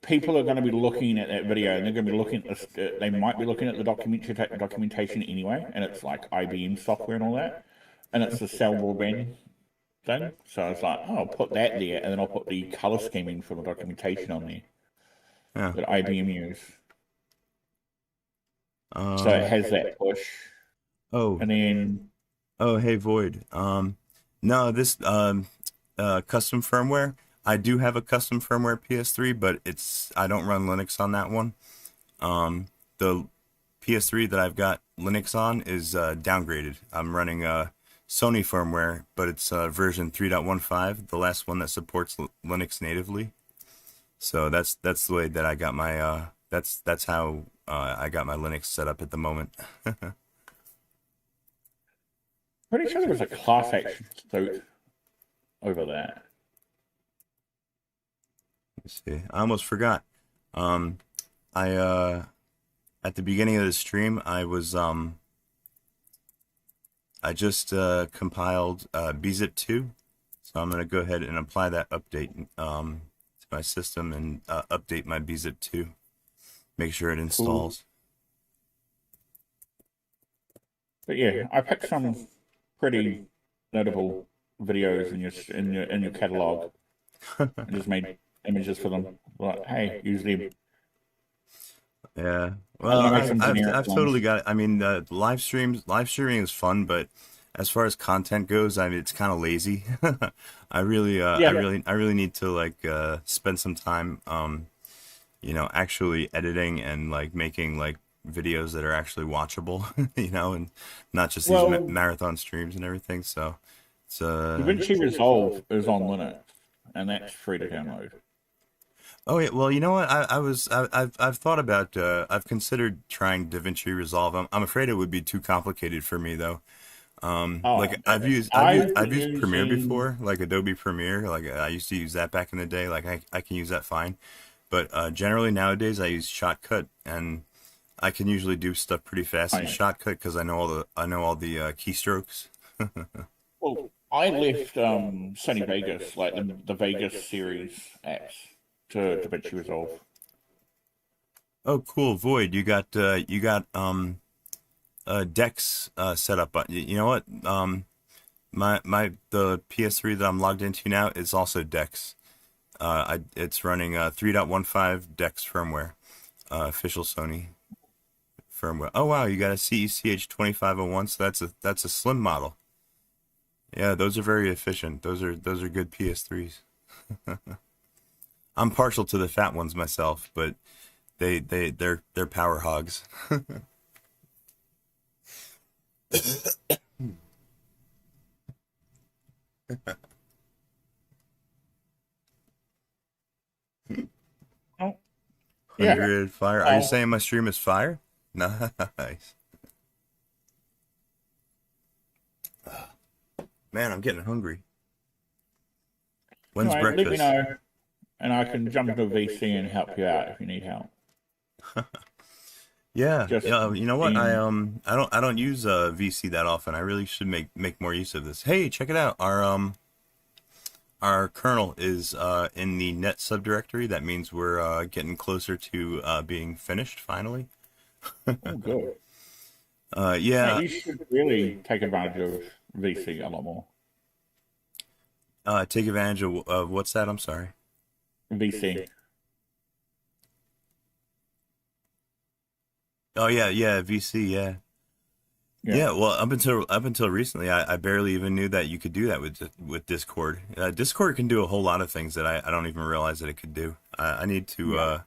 people are going to be looking at that video, and they're going to be looking at this. They might be looking at the documentation anyway, and it's like IBM software and all that, and it's the cell broadband thing. So I was like, oh, I'll put that there, and then I'll put the color scheming for the documentation on there Yeah. that IBM use. So it has that push, Oh. and then Oh, hey Void. No, this custom firmware. I do have a custom firmware PS3, but I don't run Linux on that one. The PS3 that I've got Linux on is downgraded. I'm running Sony firmware, but it's version 3.15, the last one that supports Linux natively. So that's the way that I got my that's how I got my Linux set up at the moment. pretty sure there was a class action suit over that. Let's see. I almost forgot. I at the beginning of the stream, I just compiled bzip2, so I'm gonna go ahead and apply that update to my system and update my bzip2. Make sure it installs. But yeah, I picked some pretty notable videos in your catalog. I just made images for them. Like, hey, use them. Yeah. Well, I've totally ones. got it. I mean, live streaming is fun, but as far as content goes, I mean, it's kind of lazy. I really need to like spend some time, actually editing and like making like videos that are actually watchable, and not just these marathon streams and everything. So it's DaVinci Resolve is on Linux, and that's free to download. Oh yeah, well, you know what? I've thought about I've considered trying DaVinci Resolve. I'm afraid it would be too complicated for me though. Like I've used Premiere before, like Adobe Premiere. Like I used to use that back in the day. Like I can use that fine, but generally nowadays I use Shotcut, and I can usually do stuff pretty fast in Shotcut because I know all the keystrokes. Well, I left Sony Vegas, like the Vegas series apps, to DaVinci Resolve. Oh, cool, Void. You got Dex set up. You know what? The PS3 that I'm logged into now is also Dex. It's running 3.15 Dex firmware, official Sony firmware. Oh wow, you got a CECH 2501, so that's a slim model. Yeah, those are very efficient. Those are good PS3s. I'm partial to the fat ones myself, but they're power hogs. Oh, 100 fire. Are you saying my stream is fire? Nice. Man, I'm getting hungry. When's breakfast? Let me know, and I can jump into VC and help you out if you need help. Yeah, you know what? I don't use VC that often. I really should make more use of this. Hey, check it out. Our our kernel is in the net subdirectory. That means we're getting closer to being finished finally. Oh, good. Yeah. You should really take advantage of VC a lot more. Take advantage of what's that? I'm sorry. VC. Oh yeah, VC, yeah. Yeah, well, up until recently, I barely even knew that you could do that with Discord. Discord can do a whole lot of things that I don't even realize that it could do. I need to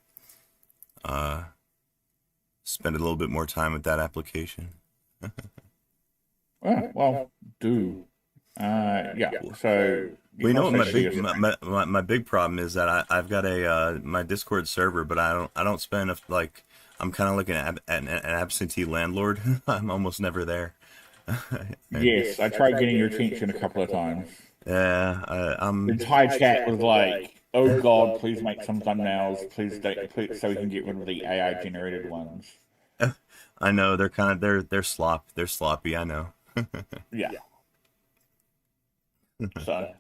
spend a little bit more time with that application. Well, do. Yeah. So Well, you know what my big problem is that I've got a my Discord server, but I don't spend enough, like, I'm kind of like an absentee landlord. I'm almost never there. Yes, I tried getting your attention a couple of times. Yeah, The entire chat was like, "Oh God, please make some thumbnails, please, so we can get rid of the AI generated ones." I know they're sloppy. I know. Yeah. So.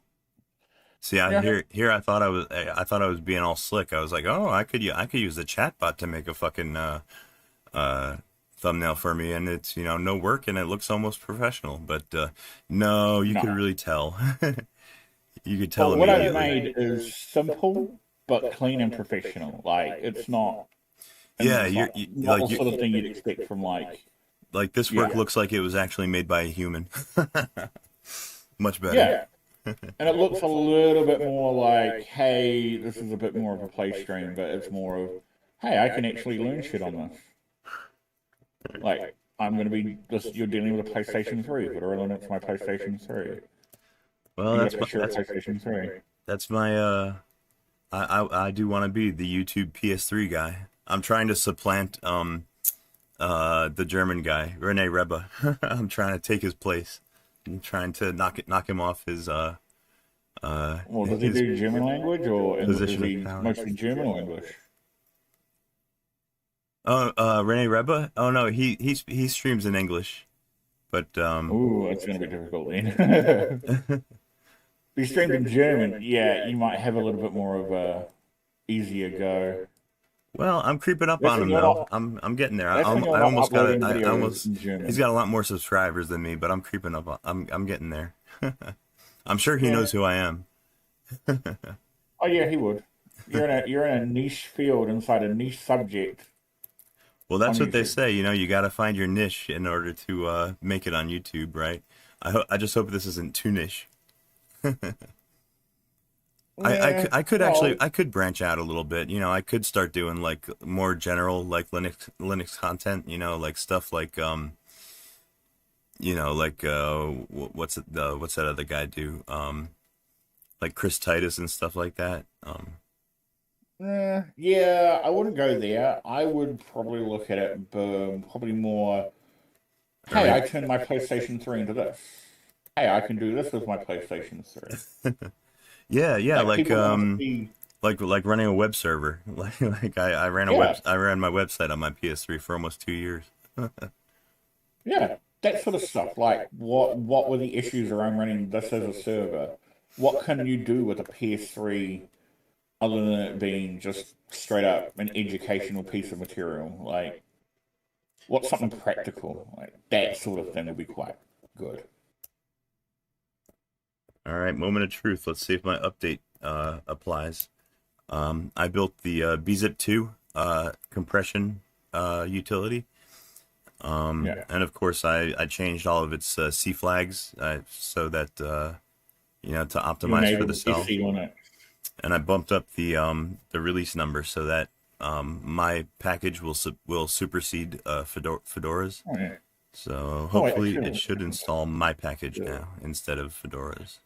See, here I thought I was being all slick. I was like, oh, I could use the chatbot to make a fucking thumbnail for me, and it's, no work, and it looks almost professional. But no, you could really tell. You could tell what immediately. I've made is simple but clean and professional. Like, it's not. Yeah, not the sort of thing you'd expect from like this work looks like it was actually made by a human. Much better. Yeah. And it looks a little bit more like, hey, this is a bit more of a play stream, but it's more of, hey, I can actually learn shit on this. Like, I'm going to be you're dealing with a PlayStation 3, but I learn it's my PlayStation 3. Well, that's PlayStation 3. That's my I do want to be the YouTube PS3 guy. I'm trying to supplant the German guy, Rene Reba. I'm trying to take his place. I'm trying to knock him off his well, does he do German language, or is he mostly German or English? Oh, Rene Reba? Oh no, he streams in English, but ooh, that's gonna be difficult then. If he streamed in German, yeah, you might have a little bit more of a easier go. Well, I'm creeping up on him though. I'm getting there. I almost got it. I almost. He's got a lot more subscribers than me, but I'm creeping up. I'm getting there. I'm sure he knows who I am. Oh yeah, he would. You're in a niche field inside a niche subject. Well, that's what they say. You got to find your niche in order to make it on YouTube, right? I just hope this isn't too niche. I could branch out a little bit. I could start doing like more general, like Linux content. Like stuff like what's that other guy do? Like Chris Titus and stuff like that. Yeah, I wouldn't go there. I would probably look at it, probably more. Hey, I turned my PlayStation 3 into this. Hey, I can do this with my PlayStation 3. Yeah, like running a web server. Like I ran my website on my PS3 for almost 2 years. Yeah, that sort of stuff. Like what were the issues around running this as a server? What can you do with a PS3 other than it being just straight up an educational piece of material? Like, what's something practical? Like that sort of thing would be quite good. All right, moment of truth. Let's see if my update applies. I built the bzip2 compression utility. And of course, I changed all of its C flags so that to optimize for the cell. And I bumped up the release number so that my package will supersede Fedora's. Oh, yeah. So hopefully it should install my package now instead of Fedora's.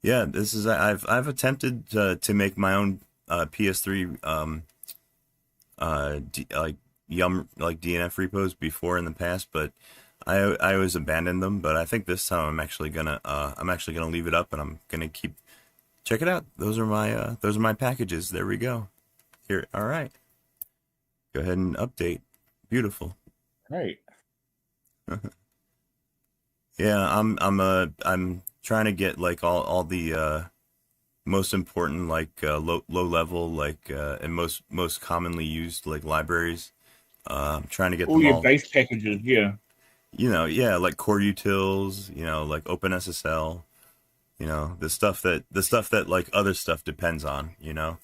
Yeah, this is I've attempted to make my own PS3 DNF repos before in the past, but I always abandoned them. But I think this time I'm actually gonna leave it up, and I'm gonna check it out. Those are my packages. There we go. Here, all right. Go ahead and update. Beautiful. Great. Yeah, I'm trying to get like all the most important like low level like and most commonly used like libraries. Trying to get All them your all. base packages, yeah. Yeah, like core utils, like OpenSSL, the stuff that like other stuff depends on, Yeah.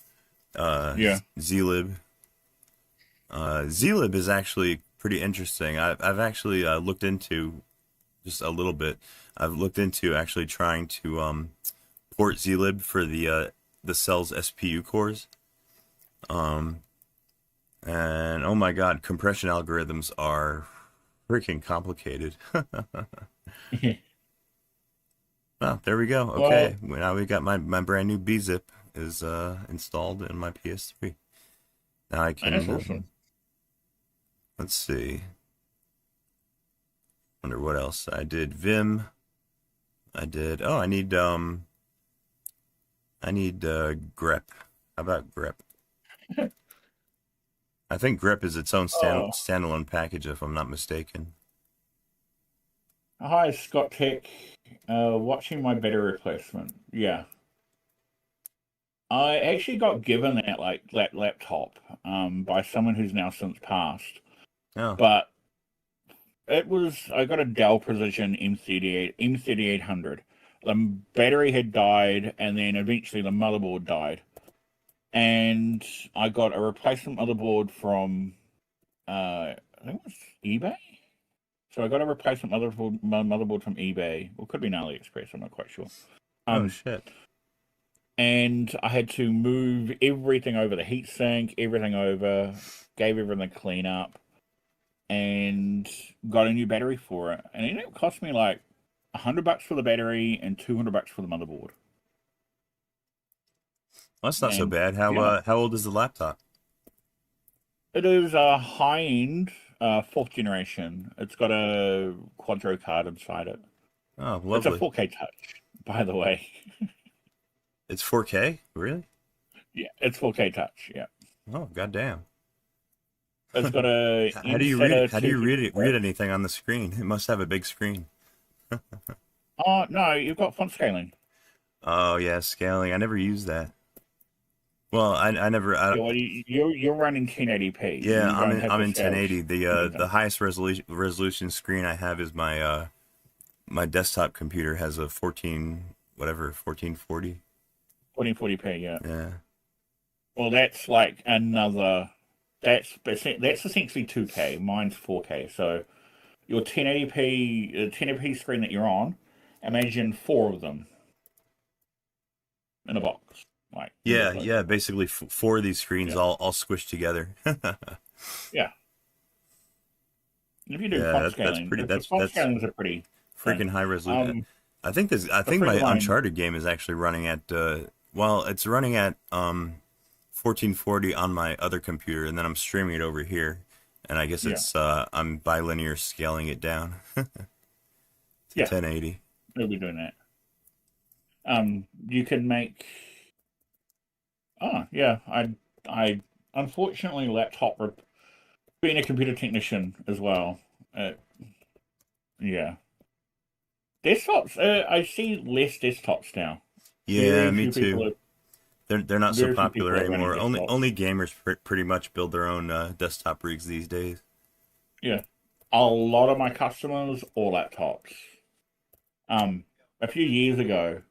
zlib. Zlib is actually pretty interesting. I've actually looked into just a little bit. I've looked into actually trying to port zlib for the cell's SPU cores. And oh my god, compression algorithms are freaking complicated. Oh, there we go. Well, Okay, now we got my brand new bzip is installed in my PS3. Now I that's can awesome. let's see. Wonder what else I did. Vim. I did. Oh, I need grep. How about grep? I think grep is its own Oh, standalone package, if I'm not mistaken. hi, Scott Tech. Watching my battery replacement. Yeah. I actually got given that laptop by someone who's now since passed. Oh, But I got a Dell Precision M3800. The battery had died, and then eventually the motherboard died. And I got a replacement motherboard from I think it was eBay. So I got a replacement motherboard from eBay, or could be an AliExpress. I'm not quite sure. oh shit. And I had to move everything over, the heatsink, everything over, gave everything a clean up, and got a new battery for it. And it ended up cost me like $100 for the battery and $200 for the motherboard. Well, that's not so And bad. yeah, How old is the laptop? it is a high end, fourth generation. It's got a Quadro card inside it. Oh, It's a lovely. 4K touch, by the way. It's 4K? Really? Yeah, it's 4K touch. Yeah, Oh, goddamn. it's got a How do you read it? MSATA How do you read 254. anything on the screen? It must have a big screen. Oh no, you've got font scaling. Oh yeah, scaling. I never used that. Well, I never. Yeah, well, you're running 1080p. Yeah, You don't have I'm to in scale 1080. The anything. highest resolution screen I have is my desktop computer has a 1440. 1440p. Yeah. Yeah. Well, that's like another. That's essentially 2K. Mine's 4K. So your 1080p screen that you're on, imagine four of them in a box. Like Yeah, ridiculous. yeah. Basically, four of these screens Yeah. all squished together. Yeah. If you do Yeah, font that's scaling, pretty. the font scalings are pretty Freaking thing. high resolution. I think The my free line. Uncharted game is actually running at it's running at 1440 on my other computer, and then I'm streaming it over here, and I guess Yeah. it's I'm bilinear scaling it down to Yeah. 1080. We'll be doing that. You can make. Oh yeah, I unfortunately being a computer technician as well. Yeah, desktops. I see less desktops now. Yeah, Very me few people too. are, They're not so very few people popular are running anymore. Only desktops. only gamers pretty much build their own desktop rigs these days. Yeah, a lot of my customers are laptops. A few years ago,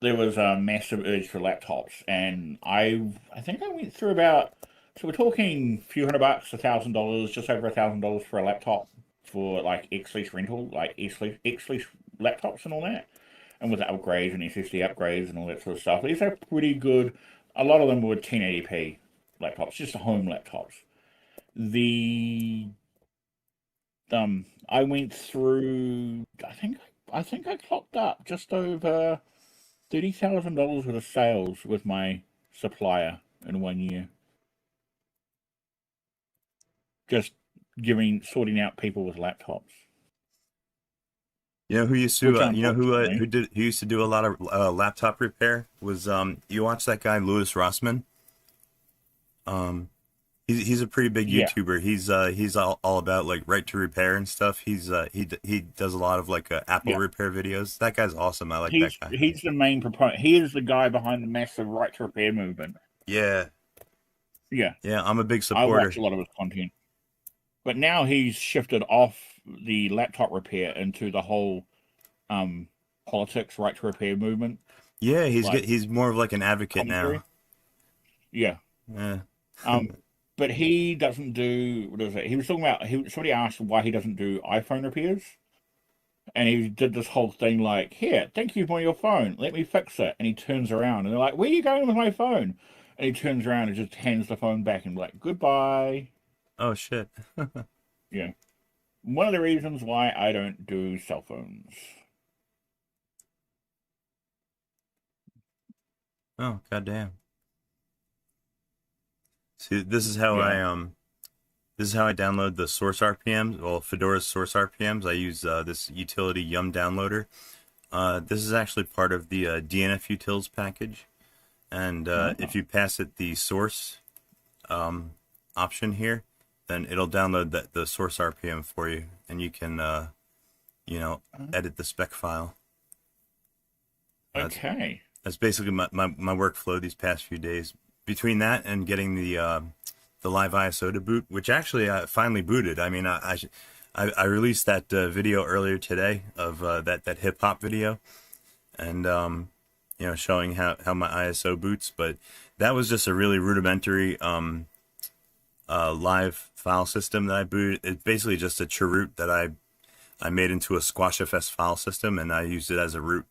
there was a massive urge for laptops, and I think I went through about. So we're talking a few $100, $1,000, just over $1,000 for a laptop for like X-Lease rental, like X-Lease laptops and all that, and with upgrades and SSD upgrades and all that sort of stuff. These are pretty good. A lot of them were 1080p laptops, just home laptops. The I went through. I think I clocked up just over $30,000 worth of sales with my supplier in 1 year. Just sorting out people with laptops. You know who used Which to unfortunately, who used to do a lot of laptop repair was you watch that guy Louis Rossmann. He's a pretty big Yeah. YouTuber. He's all about like right to repair and stuff. He does a lot of like Apple Yeah. repair videos. That guy's awesome. I like that guy. He's the main proponent. He is the guy behind the massive right to repair movement. Yeah, Yeah. yeah. I'm a big I watch supporter. a lot of his content. But now he's shifted off the laptop repair into the whole politics right to repair movement. Yeah, Like, he's more of like an advocate commentary. now. Yeah. Yeah. But he doesn't do, what is it? He was talking about, somebody asked why he doesn't do iPhone repairs. And he did this whole thing like, here, thank you for your phone. Let me fix it. And he turns around and they're like, where are you going with my phone? And he turns around and just hands the phone back and like, goodbye. Oh shit. Yeah. One of the reasons why I don't do cell phones. Oh goddamn. See, this is how Yeah. this is how I download the source RPMs. Well, Fedora's source RPMs. I use this utility Yum Downloader. This is actually part of the DNF utils package, and if you pass it the source option here, then it'll download the source RPM for you, and you can you know, edit the spec file. Okay. That's basically my workflow these past few days. Between that and getting the live ISO to boot, which actually finally booted. I mean, I released that video earlier today of that hip hop video, and you know, showing how my ISO boots. But that was just a really rudimentary live file system that I booted. It's basically just a chroot that I made into a SquashFS file system, and I used it as a root,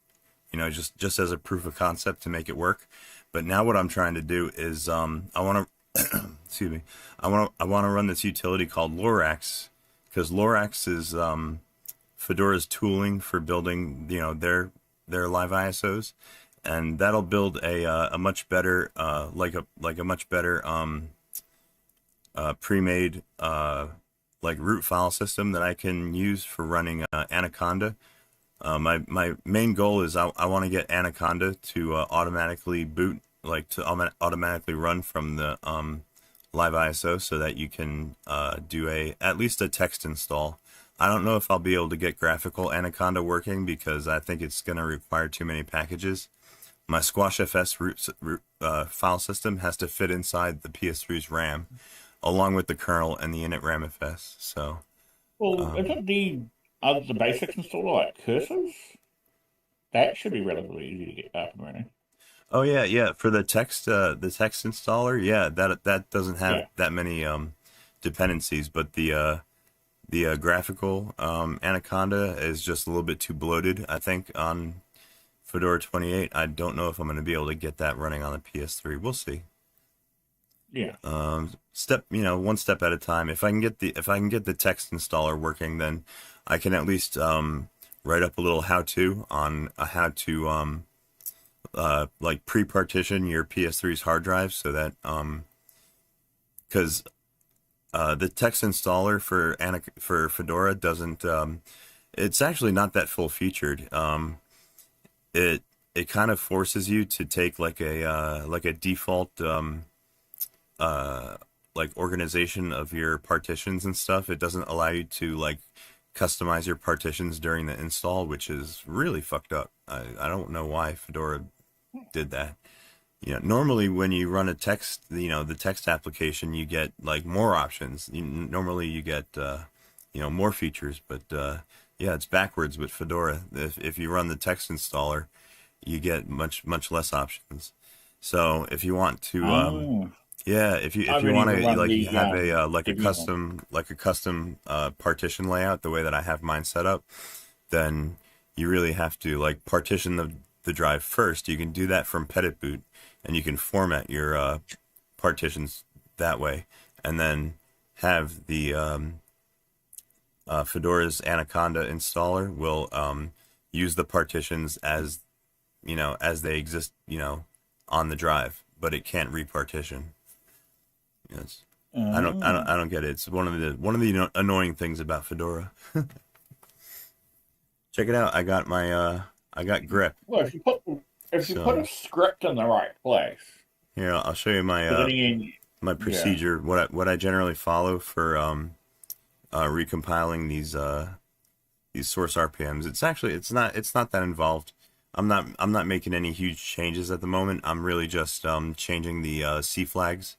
you know, just as a proof of concept to make it work. But now what I'm trying to do is I want to excuse me, I want to run this utility called Lorax, because Lorax is Fedora's tooling for building, you know, their live ISOs, and that'll build a much better like a much better pre-made like root file system that I can use for running Anaconda. My main goal is I want to get Anaconda to automatically boot, like to automatically run from the live ISO, so that you can do at least a text install. I don't know if I'll be able to get graphical Anaconda working, because I think it's going to require too many packages. My SquashFS root file system has to fit inside the PS3's RAM, along with the kernel and the init RAMFS. So, Well, isn't the basics installer like cursors? That should be relatively easy to get up and running. oh yeah, for the text installer, yeah, that doesn't have that many dependencies, but the graphical Anaconda is just a little bit too bloated, I think, on Fedora 28. I don't know if I'm going to be able to get that running on the PS3. We'll see. Yeah. One step at a time. If I can get the text installer working, then I can at least write up a little how-to on how to like pre-partition your PS3's hard drive, so that because the text installer for Fedora doesn't it's actually not that full featured. It kind of forces you to take like a default like organization of your partitions and stuff. It doesn't allow you to like customize your partitions during the install, which is really fucked up. I don't know why Fedora did that. You know, normally when you run a text, you know, the text application, you get like more options. Normally you get more features, but yeah, it's backwards with Fedora. If you run the text installer, you get much less options. So if you want to yeah, if you want to like have a custom partition layout the way that I have mine set up, then you really have to like partition the drive first. You can do that from Petit Boot, and you can format your partitions that way, and then have the Fedora's Anaconda installer will use the partitions as they exist, on the drive, but it can't repartition. Yes. I don't get it. It's one of the annoying things about Fedora. Check it out. I got grep. Well, if you put a script in the right place. Here, I'll show you my my procedure, what I generally follow for recompiling these source RPMs. It's not that involved. I'm not making any huge changes at the moment. I'm really just changing the C flags,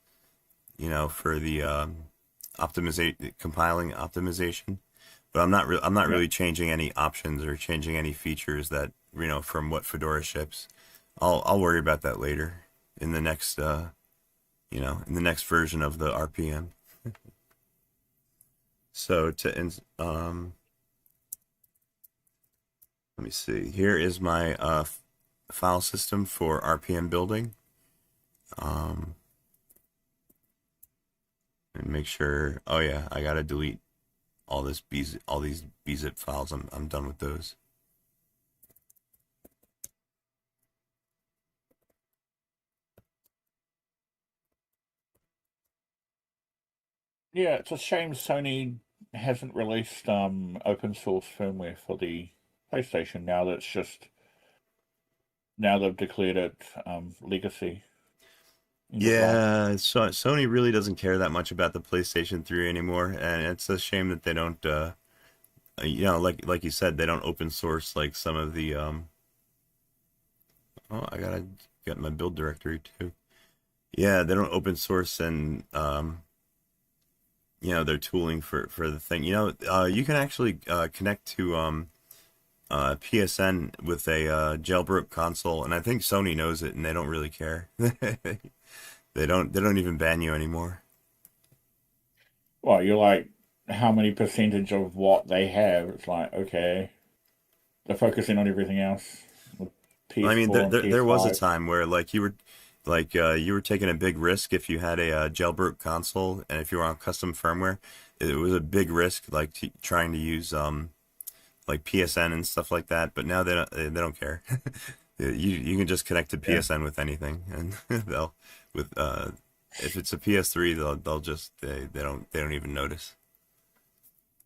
for the compiling optimization. But I'm not really changing any options or changing any features that from what Fedora ships. I'll worry about that later in the next in the next version of the RPM. So let me see. Here is my file system for RPM building. And make sure. Oh yeah, I gotta delete all these bzip files. I'm done with those. Yeah, it's a shame Sony hasn't released open source firmware for the PlayStation now they've declared it legacy. Yeah, so Sony really doesn't care that much about the PlayStation 3 anymore, and it's a shame that they don't like you said, they don't open source like some of the oh, I gotta get my build directory too. Yeah, they don't open source and their tooling for the thing. You can actually connect to PSN with a jailbroke console, and I think Sony knows it, and they don't really care. They don't even ban you anymore. Well, you're like, how many percentage of what they have? It's like, okay, they're focusing on everything else. I mean, PS4 and there was a PS5. time where you were taking a big risk if you had a jailbroke console, and if you were on custom firmware, it was a big risk, like trying to use like PSN and stuff like that. But now they don't care. You can just connect to PSN with anything, and they'll if it's a PS3, they'll just they don't even notice.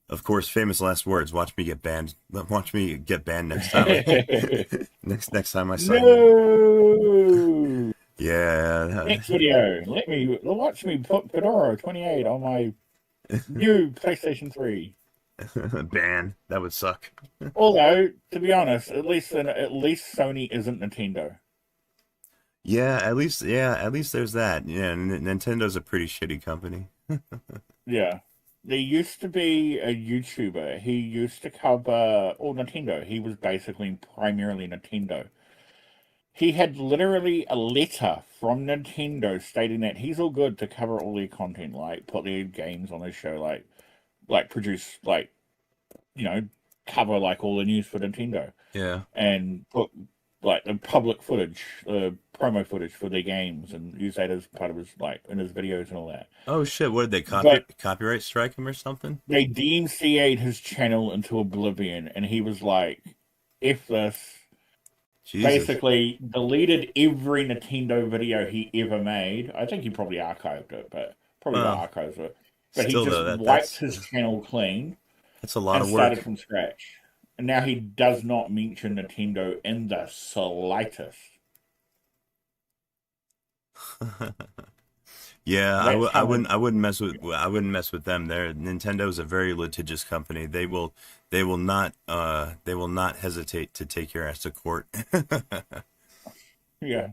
Of course, famous last words. Watch me get banned. Watch me get banned next time. next time I sign. No. Yeah. Next video. Watch me put Fedora 28 on my new PlayStation 3. Ban. That would suck. Although, to be honest, at least Sony isn't Nintendo. Yeah, at least there's that. Yeah, Nintendo's a pretty shitty company. Yeah. There used to be a YouTuber. He used to cover all Nintendo. He was basically primarily Nintendo. He had literally a letter from Nintendo stating that he's all good to cover all their content, like put their games on his show, like produce, cover like all the news for Nintendo. Yeah. And put like the public footage, promo footage for their games, and use that as part of his in his videos and all that. Oh shit! What did they copyright strike him or something? They DMCA'd his channel into oblivion, and he was like, "F this." Jesus. Basically, deleted every Nintendo video he ever made. I think he probably archived it, but probably archives it. But Still, he just wiped his channel clean. That's a lot of work. Started from scratch. And now he does not mention Nintendo in the slightest. Yeah, I wouldn't mess with them. Nintendo's a very litigious company. They will not hesitate to take your ass to court. Yeah.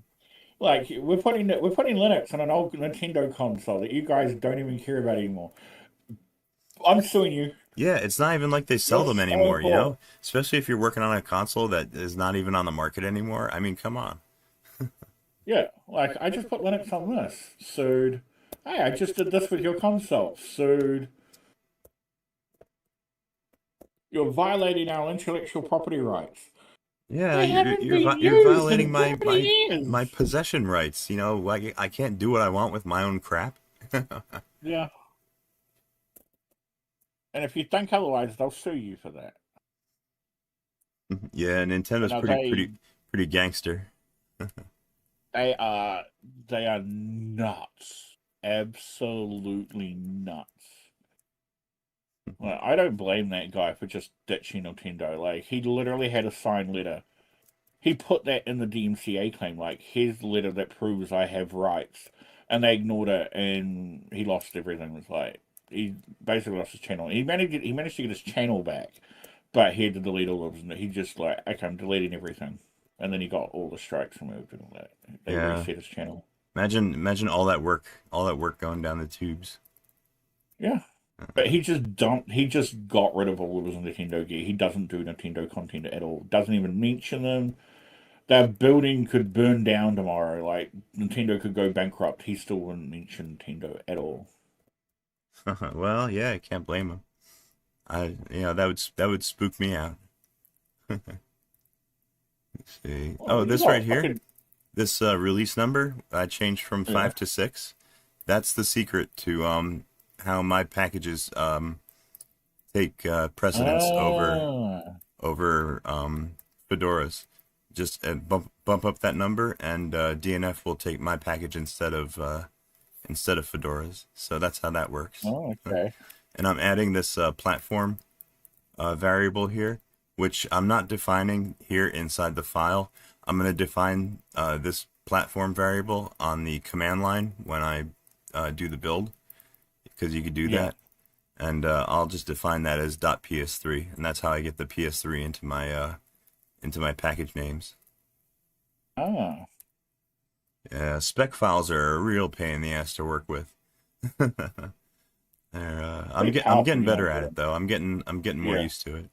Like we're putting Linux on an old Nintendo console that you guys don't even care about anymore. I'm suing you. Yeah, it's not even like they sell them anymore, Especially if you're working on a console that is not even on the market anymore. I mean, come on. Yeah, like I just put Linux on this. Sued. Hey, I just did this with your console. Sued. You're violating our intellectual property rights. Yeah, you're violating my possession rights. I can't do what I want with my own crap. Yeah. And if you think otherwise, they'll sue you for that. Yeah, Nintendo's pretty gangster. They are nuts. Absolutely nuts. Well, I don't blame that guy for just ditching Nintendo. Like, he literally had a signed letter. He put that in the DMCA claim, like, here's the letter that proves I have rights and they ignored it, and he lost everything. It was like he basically lost his channel. He managed to get his channel back, but he had to delete all of them. He just like, okay, I'm deleting everything, and then he got all the strikes removed and all that. They reset his channel. Imagine all that work going down the tubes. Yeah. But he just got rid of all of his Nintendo gear. He doesn't do Nintendo content at all. Doesn't even mention them. Their building could burn down tomorrow. Like, Nintendo could go bankrupt. He still wouldn't mention Nintendo at all. Well, yeah, I can't blame him. That would spook me out. Let's see. Well, this right here. This release number I changed from 5 to 6. That's the secret to how my packages take precedence over Fedora's. Just bump up that number, and DNF will take my package instead of Fedora's. So that's how that works. Oh, okay. And I'm adding this platform variable here, which I'm not defining here inside the file. I'm going to define this platform variable on the command line when I do the build, because you could do that. And I'll just define that as .ps3, and that's how I get the PS3 into my package names. Oh. Yeah, spec files are a real pain in the ass to work with. I'm getting better at it though. I'm getting more used to it.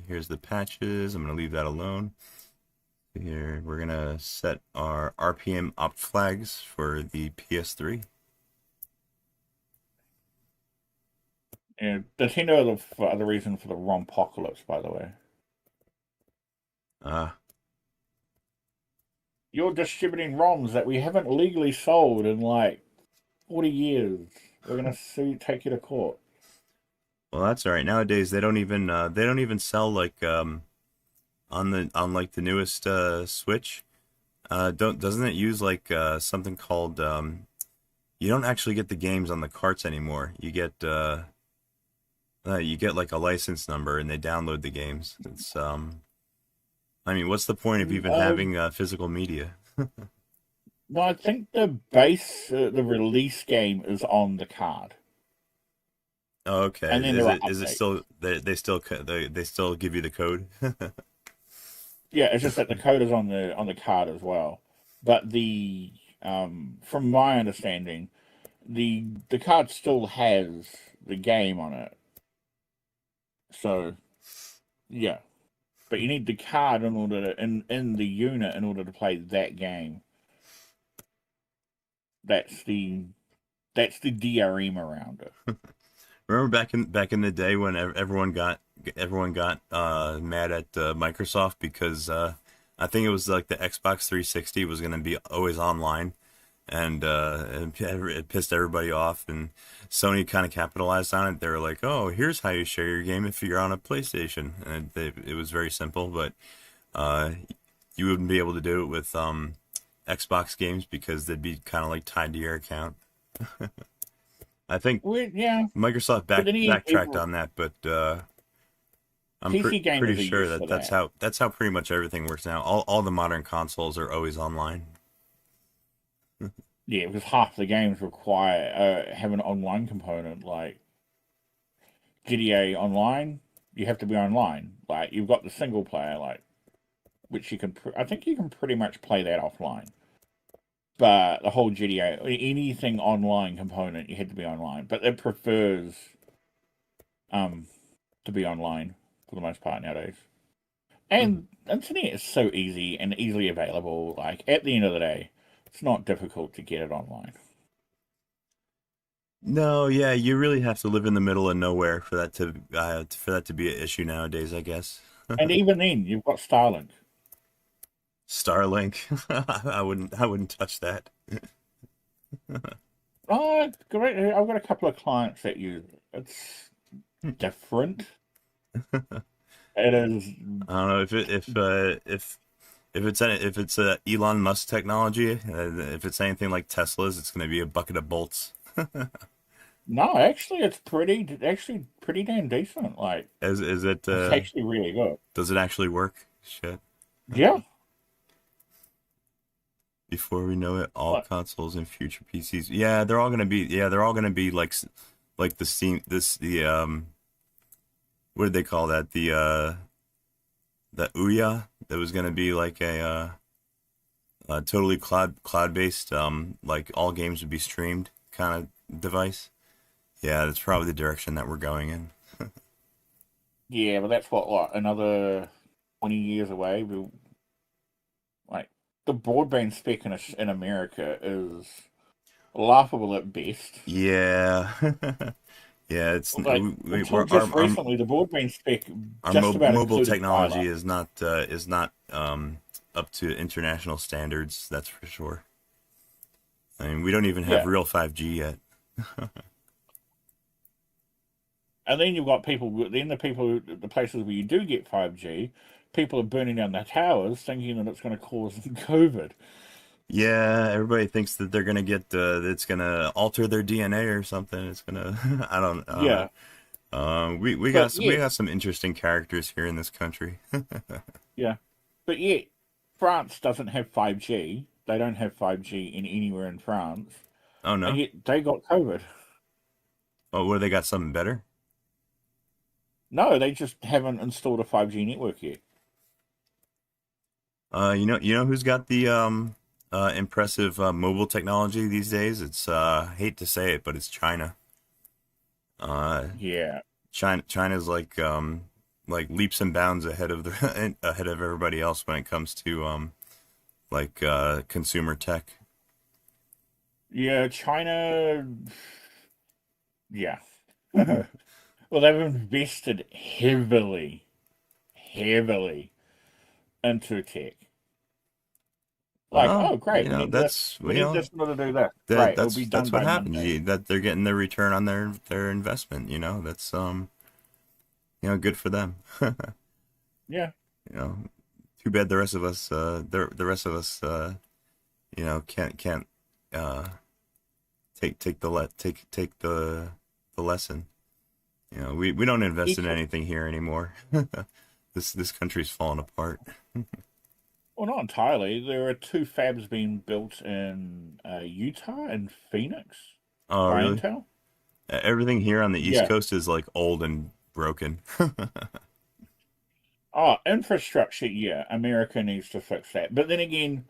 Here's the patches. I'm gonna leave that alone. Here we're gonna set our RPM opt flags for the PS3. And Nintendo are the reason for the ROMpocalypse, by the way. You're distributing ROMs that we haven't legally sold in like 40 years. We're gonna take you to court. Well, that's all right. Nowadays they don't even sell like on like the newest Switch. Doesn't it use like something called you don't actually get the games on the carts anymore. You get like a license number, and they download the games. It's I mean, what's the point of even having physical media? No, I think the base, the release game is on the card. Oh, okay. And then is it still they still give you the code? Yeah, it's just that the code is on the card as well. But the from my understanding, the card still has the game on it. So, yeah. But you need the card in order to, in the unit in order to play that game. That's the DRM around it. Remember back in the day when everyone got mad at Microsoft because I think it was like the Xbox 360 was going to be always online, and it pissed everybody off, and Sony kind of capitalized on it. They were like, "Oh, here's how you share your game if you're on a PlayStation," and it was very simple, but you wouldn't be able to do it with Xbox games because they'd be kind of like tied to your account. I think Microsoft backtracked on that, but I'm pretty sure that's how pretty much everything works now. All the modern consoles are always online. Yeah, because half the games require have an online component. Like GTA Online, you have to be online. Like you've got the single player, like which you can. I think you can pretty much play that offline. But the whole GTA, anything online component, you had to be online. But it prefers to be online for the most part nowadays. And internet is so easy and easily available. Like at the end of the day, it's not difficult to get it online. No, yeah, you really have to live in the middle of nowhere for that to be an issue nowadays, I guess. And even then, you've got Starlink. Starlink, I wouldn't touch that. Oh, great! I've got a couple of clients that use it. It's different. It is. I don't know if it's a Elon Musk technology. If it's anything like Tesla's, it's going to be a bucket of bolts. No, actually, it's pretty damn decent. Like, is it? It's actually really good. Does it actually work? Shit. Yeah. Before we know it, all What? consoles and future PCs. Yeah, they're all gonna be. Yeah, they're all gonna be like the Steam. What did they call that? The Ouya that was gonna be like a totally cloud based. Like all games would be streamed kind of device. Yeah, that's probably the direction that we're going in. Yeah, but that's what another 20 years away. Like the broadband spec in America is laughable at best. Yeah, yeah. It's Like until just recently, the broadband spec our just about mobile included technology fiber. is not up to international standards. That's for sure. I mean, we don't even have Yeah, real 5G yet. and then you've got the places where you do get 5G, people are burning down their towers, thinking that it's going to cause COVID. Yeah, everybody thinks that they're gonna get it's gonna alter their DNA or something. It's gonna I don't know. Yeah, but We yet, got some interesting characters here in this country. yeah, but yet, France doesn't have 5G. They don't have 5G in anywhere in France, Oh and no. yet they got COVID. Oh, what, they got something better? No, they just haven't installed a 5G network yet. You know who's got the impressive mobile technology these days? It's hate to say it, but it's China. Yeah, China's like leaps and bounds ahead of the ahead of everybody else when it comes to consumer tech. yeah, China. Yeah. Well, they've invested heavily into tech. Like, Well, oh, great, you we know, need this. that's We you need know this in order to do that. Great, it'll be done that's what by happens. Monday. That they're getting their return on their investment. That's good for them. Yeah. You know, too bad the rest of us can't take the lesson. We don't invest in Equal. anything here anymore. This country's falling apart. Well, not entirely. There are two fabs being built in Utah and Phoenix Oh, by really? Intel. Everything here on the East Yeah. Coast is like old and broken. Oh, infrastructure, yeah. America needs to fix that. But then again,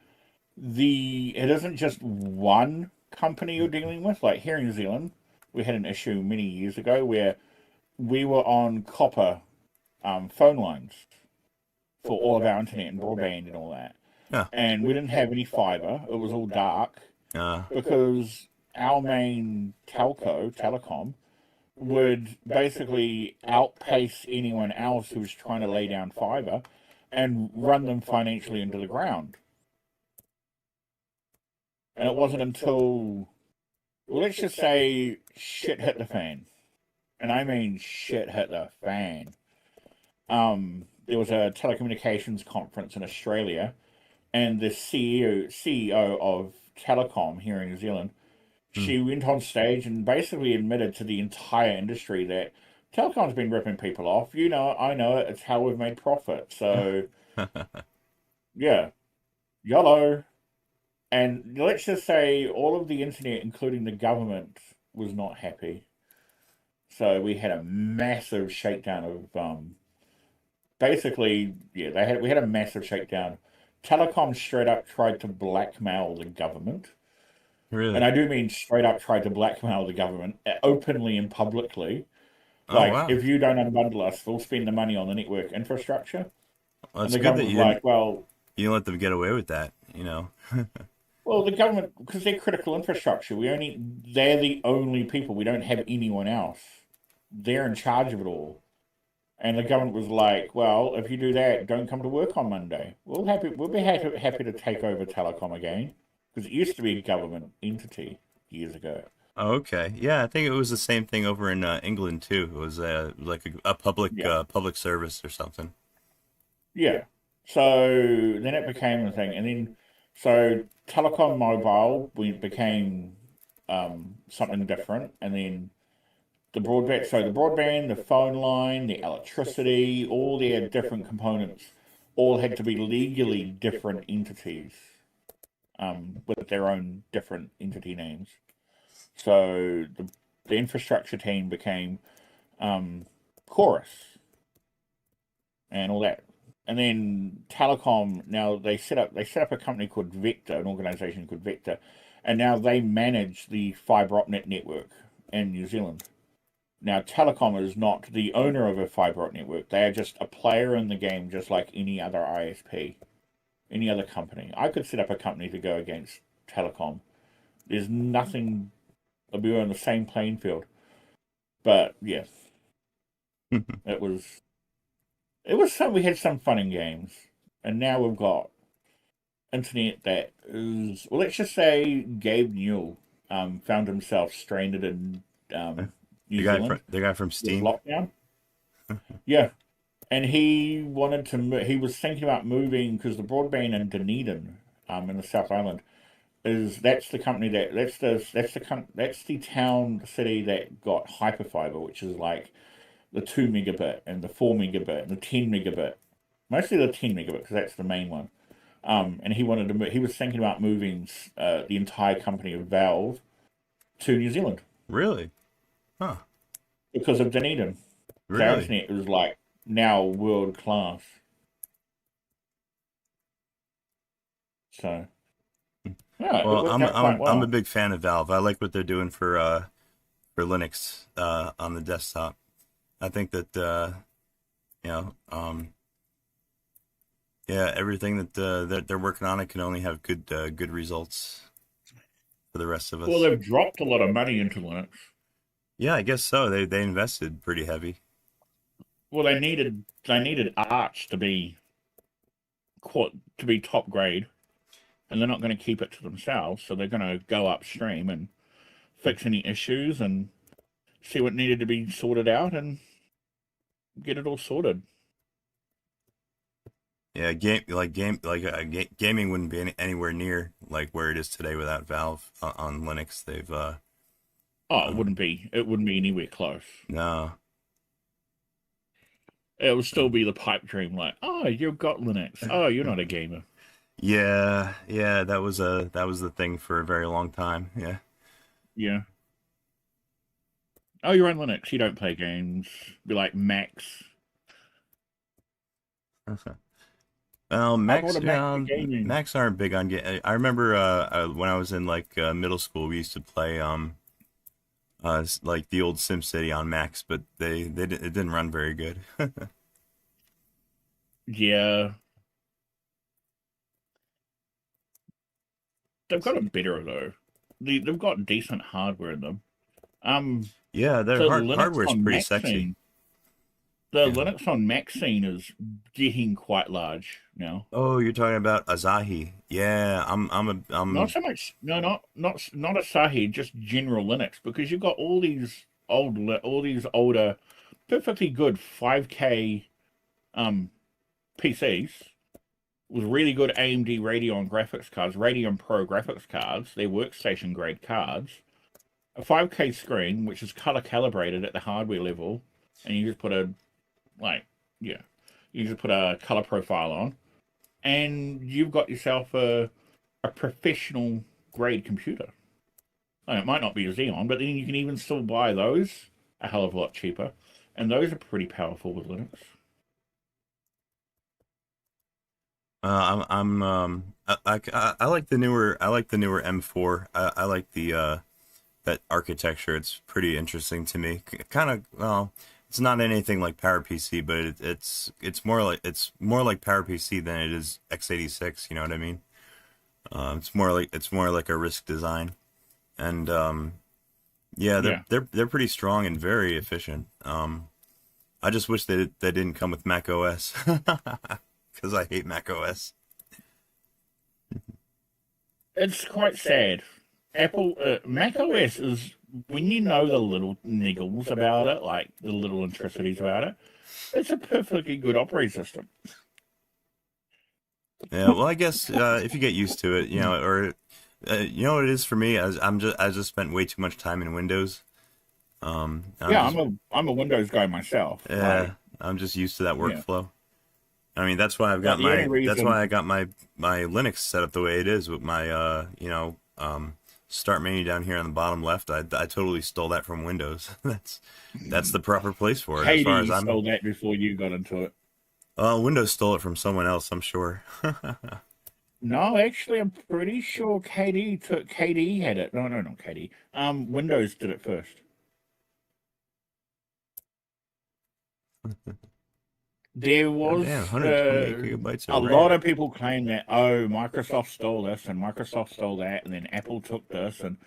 it isn't just one company you're dealing with. Like here in New Zealand, we had an issue many years ago where we were on copper phone lines for all of our internet and broadband and all that. Yeah. And we didn't have any fiber. It was all dark because our main telecom, would basically outpace anyone else who was trying to lay down fiber and run them financially into the ground. And it wasn't until, well, let's just say, shit hit the fan. And I mean shit hit the fan. There was a telecommunications conference in Australia, and the CEO of Telecom here in New Zealand, she went on stage and basically admitted to the entire industry that Telecom's been ripping people off. I know it. It's how we've made profit. So, yeah, YOLO. And let's just say all of the internet, including the government, was not happy. So we had a massive shakedown of basically, yeah, we had a massive shakedown. Telecom straight up tried to blackmail the government. Really? And I do mean straight up tried to blackmail the government openly and publicly. Oh, Like, wow. if you don't unbundle us, we'll spend the money on the network infrastructure. Well, And it's the good that government was like, well, you didn't let them get away with that. the government, because they're critical infrastructure, they're the only people. We don't have anyone else. They're in charge of it all. And the government was like, well, if you do that, don't come to work on Monday. We'll be happy to take over Telecom again. Because it used to be a government entity years ago. Oh, okay. Yeah, I think it was the same thing over in England too. It was like a public service or something. Yeah. So then it became a thing. And then, so Telecom Mobile became something different. And then the broadband, the phone line, the electricity, all their different components all had to be legally different entities. with their own different entity names. So the infrastructure team became Chorus and all that. And then Telecom, now they set up a company called Vector, an organization called Vector, and now they manage the fiber optic network in New Zealand. Now Telecom is not the owner of a fiber optic network. They are just a player in the game, just like any other ISP, any other company. I could set up a company to go against Telecom. There's nothing, we're on the same playing field. But yes, it was some, we had some fun in games, and now we've got internet that is, well, let's just say Gabe Newell found himself stranded in New Zealand. The guy from Steam. Lockdown. Yeah, and he wanted to. He was thinking about moving because the broadband in Dunedin, in the South Island, that's the company that's the town city that got hyperfiber, which is like the 2 megabit and the 4 megabit and the 10 megabit, mostly the 10 megabit because that's the main one. And he wanted to. He was thinking about moving the entire company of Valve to New Zealand. Really? Huh. Because of Dunedin. Really? The internet was like now world class. So. Yeah, well, I'm a big fan of Valve. I like what they're doing for Linux on the desktop. I think that everything that they're working on, it can only have good results for the rest of us. Well, they've dropped a lot of money into Linux. Yeah, I guess so. They invested pretty heavy. Well, they needed Arch to be top grade, and they're not going to keep it to themselves. So they're going to go upstream and fix any issues and see what needed to be sorted out and get it all sorted. Yeah, gaming wouldn't be anywhere near like where it is today without Valve on Linux. They've it wouldn't be anywhere close. No. It would still be the pipe dream, like, oh, you've got Linux. Oh, you're not a gamer. Yeah, that was the thing for a very long time. Yeah. Yeah. Oh, you're on Linux. You don't play games. Be like Macs. Well, Macs aren't big on game. I remember when I was in like middle school, we used to play like the old SimCity on Macs, but it didn't run very good. Yeah. They've got it better though. They've got decent hardware in them. Yeah, their hardware's pretty sexy. Scene, the Linux on Mac scene is getting quite large now. Oh, you're talking about Asahi? Yeah, I'm not so much. No, not Asahi. Just general Linux, because you've got all these older, perfectly good 5K PCs with really good AMD Radeon graphics cards, Radeon Pro graphics cards. They're workstation grade cards. A 5K screen, which is color calibrated at the hardware level, and you just put a color profile on, and you've got yourself a professional grade computer. And it might not be a Xeon, but then you can even still buy those a hell of a lot cheaper, and those are pretty powerful with Linux. I like the newer M4. I like the that architecture. It's pretty interesting to me. Kind of, well, it's not anything like PowerPC, but it's more like PowerPC than it is x86. You know what I mean? It's more like a RISC design, and they're pretty strong and very efficient. I just wish they didn't come with Mac OS because I hate Mac OS. It's quite sad. Apple Mac OS is, when you know the little niggles about it, like the little intricacies about it, it's a perfectly good operating system. Yeah, well, I guess if you get used to it, or you know what it is for me, I just spent way too much time in Windows. I'm a Windows guy myself. Yeah, I'm just used to that workflow. I mean, that's why I've got But the only that's reason, why I got my Linux set up the way it is with my start menu down here on the bottom left. I totally stole that from Windows. That's the proper place for it as far as Katie I'm. stole that before you got into it. Windows stole it from someone else, I'm sure. No, actually, I'm pretty sure KD had it. No, not KD. Windows did it first. There was Damn, 128 gigabytes a of lot RAM. of people claim that, oh, Microsoft stole this and Microsoft stole that, and then Apple took this, and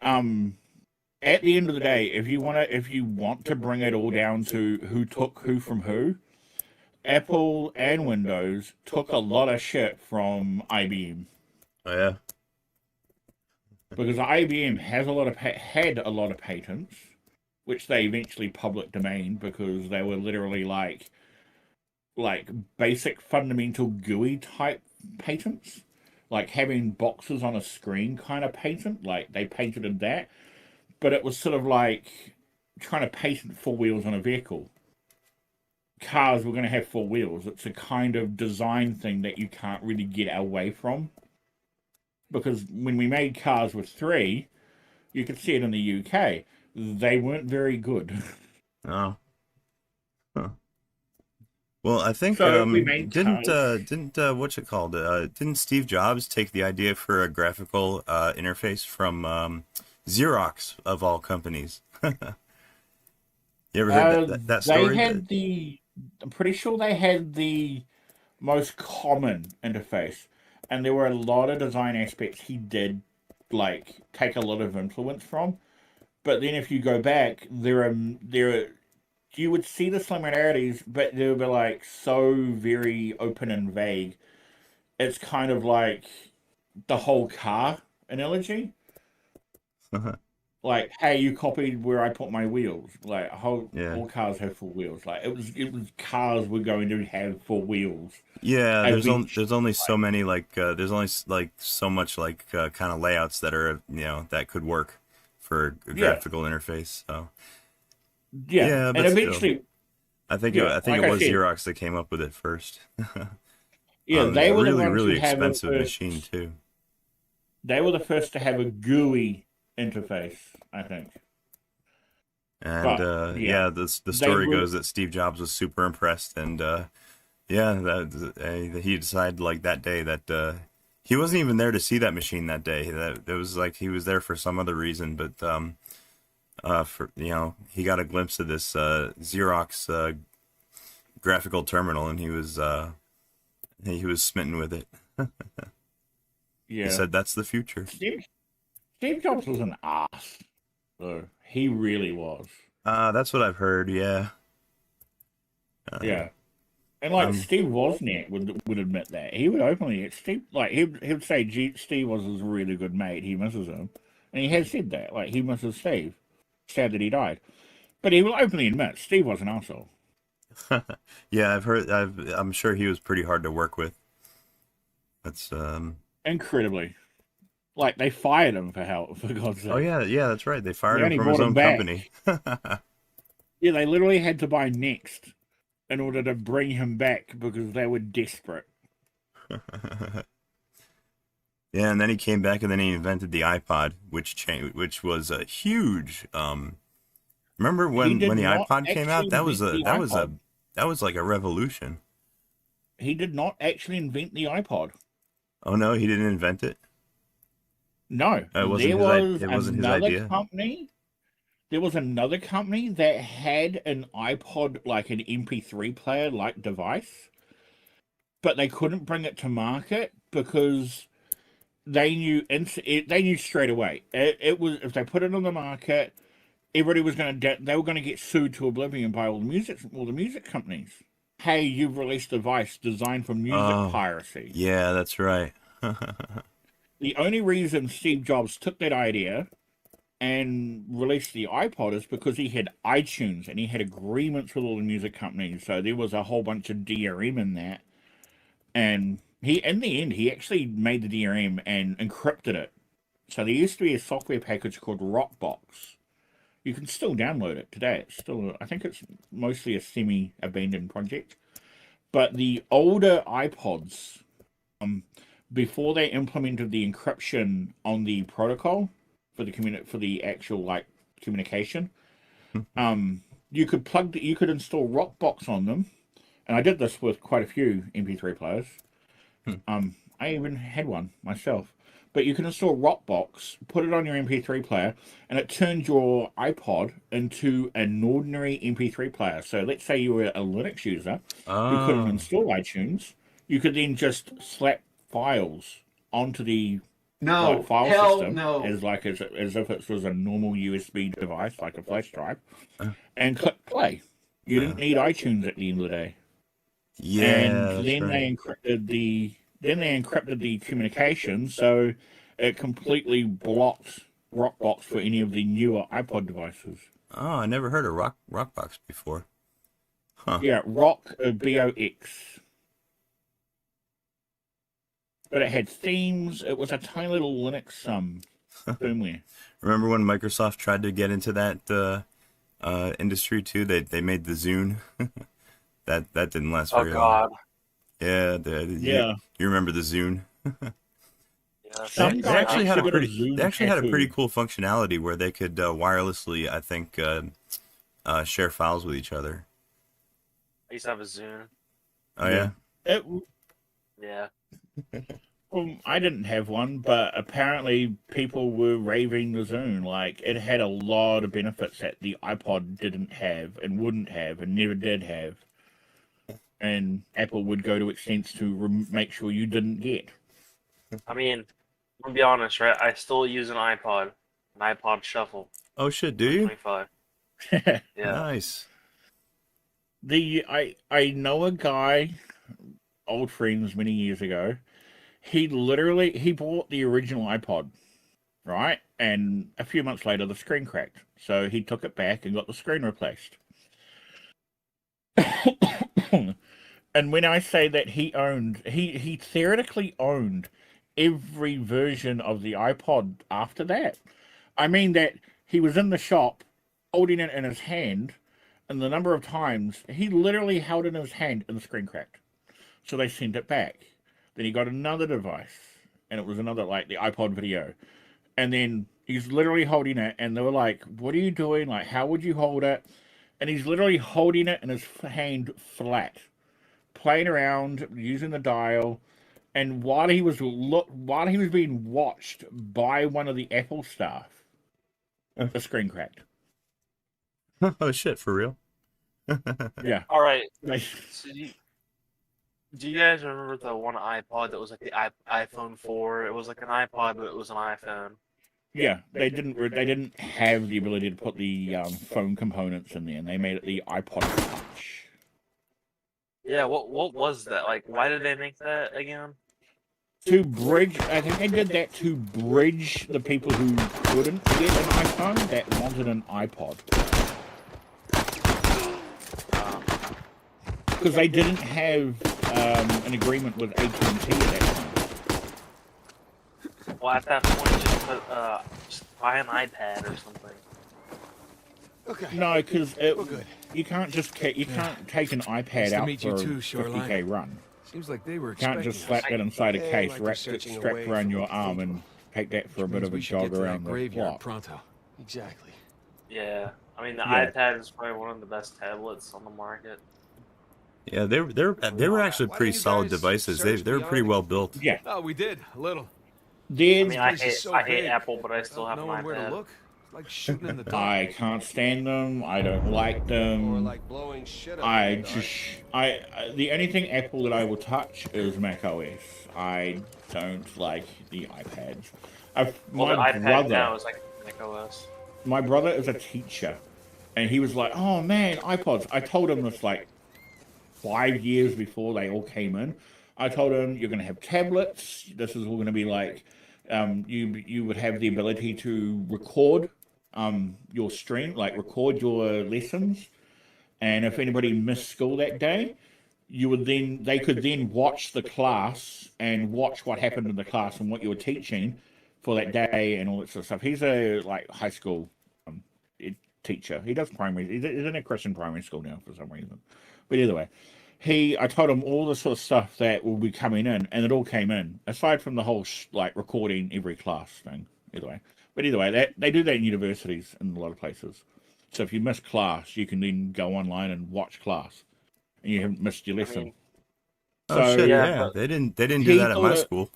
at the end of the day, if you want to bring it all down to who took who from who, Apple and Windows took a lot of shit from IBM. Oh yeah. Because IBM has had a lot of patents, which they eventually public domain because they were literally like basic fundamental GUI type patents, like having boxes on a screen kind of patent. Like they patented that, but it was sort of like trying to patent 4 wheels on a vehicle. Cars were going to have 4 wheels. It's a kind of design thing that you can't really get away from. Because when we made cars with 3, you could see it in the UK. They weren't very good. Oh. Huh. Well, I think So we made didn't cars. what's it called? Didn't Steve Jobs take the idea for a graphical interface from Xerox of all companies? You ever heard that story? I'm pretty sure they had the most common interface, and there were a lot of design aspects he did like take a lot of influence from. But then if you go back, there are you would see the similarities, but they would be like so very open and vague. It's kind of like the whole car analogy. Like, hey, you copied where I put my wheels. Like, Yeah. all cars have 4 wheels. Like, it was cars were going to have 4 wheels. Yeah, there's only so like, many there's only like so much kind of layouts that are that could work for a graphical interface. So yeah, but and still, eventually, I think yeah, I think like it I was said, Xerox that came up with it first. yeah, they were the Really ones who really have it expensive first. machine too. They were the first to have a GUI interface, I think. And But yeah, yeah, the they story were goes that Steve Jobs was super impressed, and yeah, that he decided like that day that he wasn't even there to see that machine that day. That it was like he was there for some other reason, but for he got a glimpse of this Xerox graphical terminal, and he was smitten with it. He yeah. said that's the future. Steve Jobs was an ass, though. He really was. That's what I've heard. Yeah. Yeah. And like Um, Steve Wozniak would admit that he would openly Steve like he would say Steve was his really good mate. He misses him, and he has said that like he misses Steve. Sad that he died, but he will openly admit Steve was an asshole. yeah, I'm sure he was pretty hard to work with. That's Incredibly, like they fired him for God's sake. Oh yeah, that's right. They fired They him only from his brought him own back. company. Yeah, they literally had to buy Next in order to bring him back because they were desperate. Yeah, and then he came back, and then he invented the iPod, which was a huge. Remember when the iPod came out? That was that was like a revolution. He did not actually invent the iPod. Oh no, he didn't invent it. No, It wasn't his idea. There was another company that had an iPod, like an MP3 player like device, but they couldn't bring it to market because they knew straight away it was if they put it on the market, everybody was they were going to get sued to oblivion by all the music companies. Hey, you've released a device designed for music piracy. Yeah, that's right. The only reason Steve Jobs took that idea and released the iPod is because he had iTunes and he had agreements with all the music companies. So there was a whole bunch of DRM in that. And in the end, he actually made the DRM and encrypted it. So there used to be a software package called Rockbox. You can still download it today. I think it's mostly a semi-abandoned project. But the older iPods, before they implemented the encryption on the protocol for the actual like communication, you could install Rockbox on them, and I did this with quite a few MP3 players. I even had one myself. But you can install Rockbox, put it on your MP3 player, and it turns your iPod into an ordinary MP3 player. So let's say you were a Linux user who couldn't install iTunes, you could then just slap files onto the file system as if it was a normal USB device, like a flash drive, and click play. You didn't need iTunes at the end of the day. Yeah, And that's then right. they encrypted the communication, so it completely blocked Rockbox for any of the newer iPod devices. Oh, I never heard of Rockbox before. Huh. Yeah, BOX. But it had themes. It was a tiny little Linux firmware. Remember when Microsoft tried to get into that industry too? They made the Zune. that didn't last very long. Yeah, you remember the Zune? They actually had a pretty cool functionality where they could wirelessly, I think, share files with each other. I used to have a Zune. Oh yeah. Yeah. Well, I didn't have one, but apparently people were raving the Zune. Like, it had a lot of benefits that the iPod didn't have and wouldn't have and never did have. And Apple would go to extents to make sure you didn't get. I mean, I'm gonna be honest, right? I still use an iPod Shuffle. Oh shit, do you? 25. Yeah. Nice. I know a guy, old friends many years ago. He bought the original iPod, right? And a few months later, the screen cracked. So he took it back and got the screen replaced. And when I say that he theoretically owned every version of the iPod after that, I mean that he was in the shop holding it in his hand, and the number of times he literally held it in his hand and the screen cracked. So they sent it back. Then he got another device, and it was another, like, the iPod Video. And then he's literally holding it, and they were like, what are you doing? Like, how would you hold it? And he's literally holding it in his hand flat, playing around, using the dial. And while he was being watched by one of the Apple staff, the screen cracked. Oh shit, for real? Yeah. All right. So do you guys remember the one iPod that was like the iPhone 4? It was like an iPod, but it was an iPhone. Yeah, they didn't have the ability to put the phone components in there, and they made it the iPod Touch. Yeah, what was that? Like, why did they make that again? To bridge, I think they did that to bridge the people who couldn't get an iPhone that wanted an iPod. Because they didn't have an agreement with AT&T at that time. Well, at that point, just buy an iPad or something. Okay. No, because you can't just take an iPad out for a 50k run. Seems like they were You can't just slap that inside a case, strapped around your arm, and take that for a bit of a jog around the block. Pronto. Exactly. Yeah, I mean the iPad is probably one of the best tablets on the market. Yeah, they were actually pretty solid devices. They were pretty well built. Yeah. Oh, we did a little. I mean, I hate Apple, but I still have an Knowing where to iPad. look. It's like shooting in the dark. I can't stand them. I don't like them. Or like blowing shit up. The only thing Apple that I will touch is Mac OS. I don't like the iPads. The iPad now is like Mac OS. My brother is a teacher, and he was like, "Oh man, iPods." I told him this like 5 years before they all came in. I told him, you're going to have tablets. This is all going to be like, you would have the ability to record your stream, like record your lessons. And if anybody missed school that day, they could then watch the class and watch what happened in the class and what you were teaching for that day and all that sort of stuff. He's a high school teacher. He does primary. He's in a Christian primary school now for some reason. But either way, I told him all the sort of stuff that will be coming in, and it all came in. Aside from the whole like recording every class thing. Either way, they do that in universities in a lot of places. So if you miss class, you can then go online and watch class, and you haven't missed your I lesson. mean, Oh So shit, yeah, yeah. but They didn't do he that at thought my school.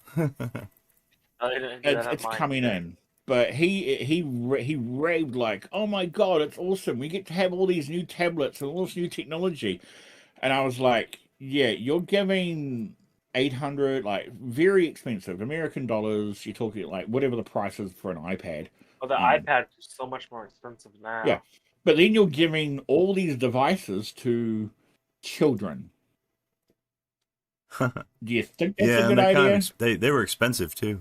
I didn't do that at it's mine coming either. in. But he raved like, "Oh my god, it's awesome! We get to have all these new tablets and all this new technology." And I was like, "Yeah, you're giving 800, like very expensive American dollars. You're talking like whatever the price is for an iPad. Well, the Um, iPad is so much more expensive yeah, now. but then you're giving all these devices to children. Do you think that's a Yeah, and good they're kind of idea? they were expensive too.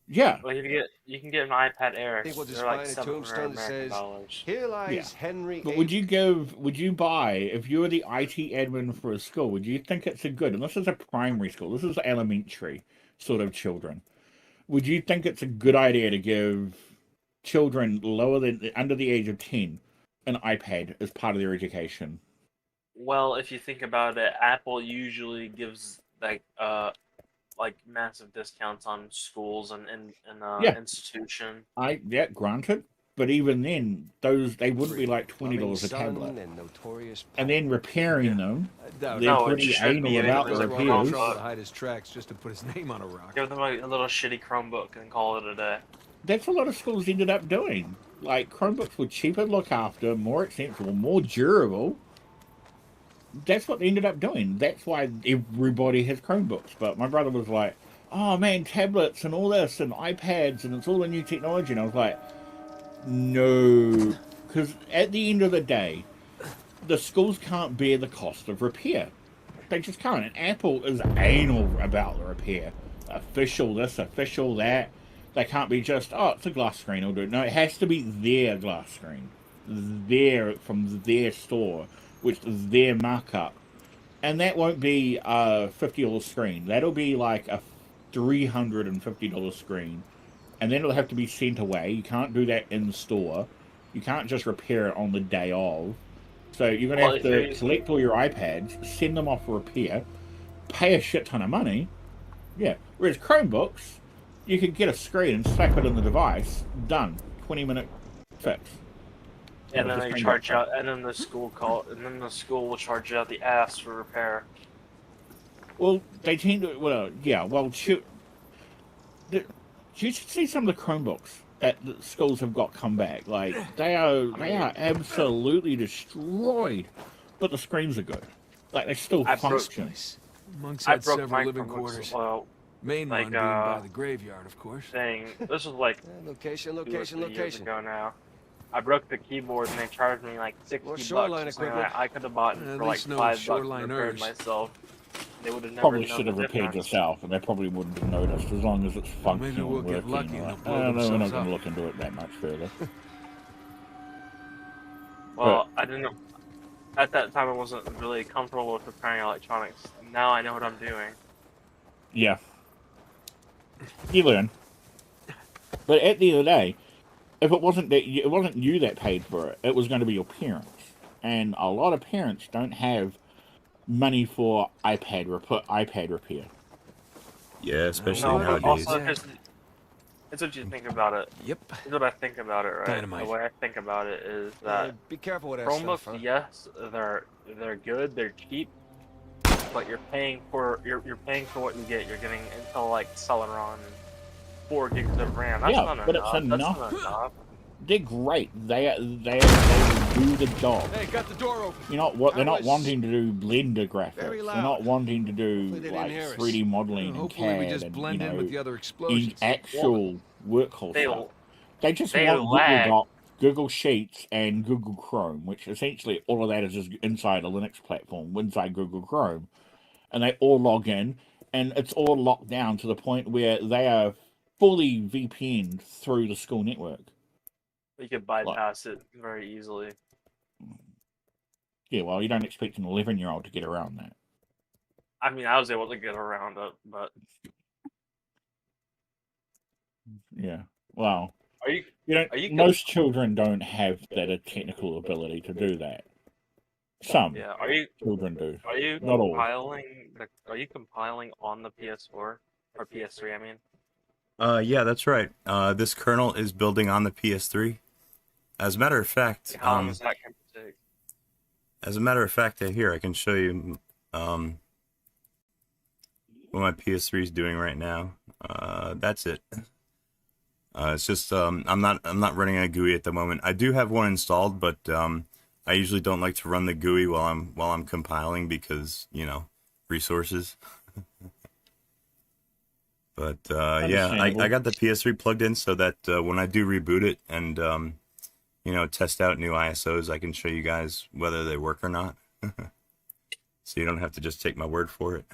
Yeah, Like you can get an iPad Air. I think we'll just They're like find a 700 tombstone that American says, dollars. "Here lies yeah. Henry But A." would you buy, if you were the IT admin for a school, would you think it's a good, and this is a primary school, this is elementary sort of children, would you think it's a good idea to give children under the age of 10 an iPad as part of their education? Well, if you think about it, Apple usually gives like massive discounts on schools and Yeah, institution. yeah, granted. But even then, they wouldn't be like Loving $20 a tablet. son and notorious And then repairing them, I doubt they're it. No, it pretty should anal be. about It the was like repairs. Trouble to hide his tracks just to put his name on a rock. Give them a little shitty Chromebook and call it a day. That's what a lot of schools ended up doing. Like, Chromebooks were cheaper to look after, more expensive, more durable. That's what they ended up doing. That's why everybody has Chromebooks. But my brother was like, "Oh man, tablets and all this and iPads and it's all the new technology." And I was like, "No." Because at the end of the day, the schools can't bear the cost of repair. They just can't. And Apple is anal about the repair. Official this, official that. They can't be just, "Oh, it's a glass screen, I'll do it." No, it has to be their glass screen. From their store, which is their markup. And that won't be a $50 screen. That'll be like a $350 screen. And then it'll have to be sent away. You can't do that in the store. You can't just repair it on the day of. So you're going to have to collect all your iPads, send them off for repair, pay a shit ton of money. Yeah. Whereas Chromebooks, you could get a screen and slap it in the device, done. 20-minute fix. And then they charge out, and then the school will charge you out the ass for repair. Well, they tend to. Well, yeah. Well, you should see some of the Chromebooks that the schools have got come back. Like they are absolutely destroyed, but the screens are good. Like they still function. Monks I had broke several mine living from quarters. well, Main like, one being by the graveyard, of course. saying this was like Location, 2 or 3 years location. ago now. I broke the keyboard and they charged me like $60 More bucks. shoreline For something equipment. that I could have bought At for like least no $5 and shoreliners. repaired myself. They would have never Probably known should have the repaired difference. yourself, and they probably wouldn't have noticed as long as it's functional. Maybe we'll get working, lucky and like, they'll blow no, we're not themselves going to up. look into it that much further. Well, I didn't know. At that time, I wasn't really comfortable with repairing electronics. Now I know what I'm doing. Yeah. You learn. But at the end of the day, if it wasn't you that paid for it, it was going to be your parents. And a lot of parents don't have money for iPad repair. Yeah, especially No, nowadays. also, it's what you think about it. Yep. It's what I think about it, right? Dynamite. The way I think about it is that Be careful with that Chromebooks, stuff, huh? yes, they're good, they're cheap, but you're paying for what you get. You're getting Intel like Celeron and 4 gigs of RAM. That's Yeah, not but enough. it's enough. That's not enough. They're great. They will do the job. Hey, got the door open. They're not was wanting to do Blender graphics. very They're loud. not wanting to do Hopefully they didn't like hear us. 3D modeling and Hopefully CAD we just and blend in with the other in explosions. actual workhorse They stuff. They just they want Google lag. Docs, Google Sheets, and Google Chrome, which essentially all of that is just inside a Linux platform, inside Google Chrome, and they all log in, and it's all locked down to the point where they are fully VPN'd through the school network. You could bypass it very easily. Yeah, well, you don't expect an 11-year-old to get around that. I mean, I was able to get around it, but Yeah, well, are you? you know, Are you most children don't have that technical ability to do that. Some Yeah. Are you children do. are you Not all. compiling on the PS4 or PS3? I mean. Yeah, that's right. This kernel is building on the PS3. As a matter of fact, How long is that going to take? Here I can show you what my PS3 is doing right now. That's it. It's just I'm not running a GUI at the moment. I do have one installed, but I usually don't like to run the GUI while I'm compiling because, you know, resources. But yeah, I got the PS3 plugged in so that when I do reboot it and you know, test out new ISOs, I can show you guys whether they work or not. So you don't have to just take my word for it.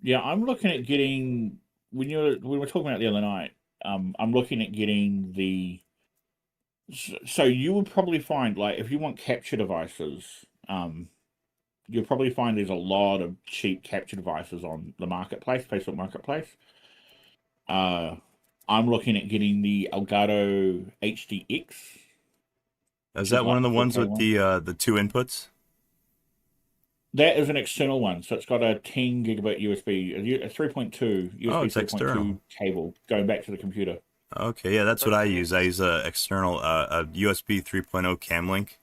Yeah, I'm looking at getting we were talking about it the other night. I'm looking at getting the. So you would probably find, like, if you want capture devices, you'll probably find there's a lot of cheap capture devices on the marketplace, Facebook Marketplace. I'm looking at getting the Elgato HDX. Is that one of the ones with the 2 inputs? That is an external one, so it's got a 10 gigabit USB, a 3.2 USB Oh, it's 3.2 external cable going back to the computer. Okay, yeah, that's what I use. I use a external a USB 3.0 cam link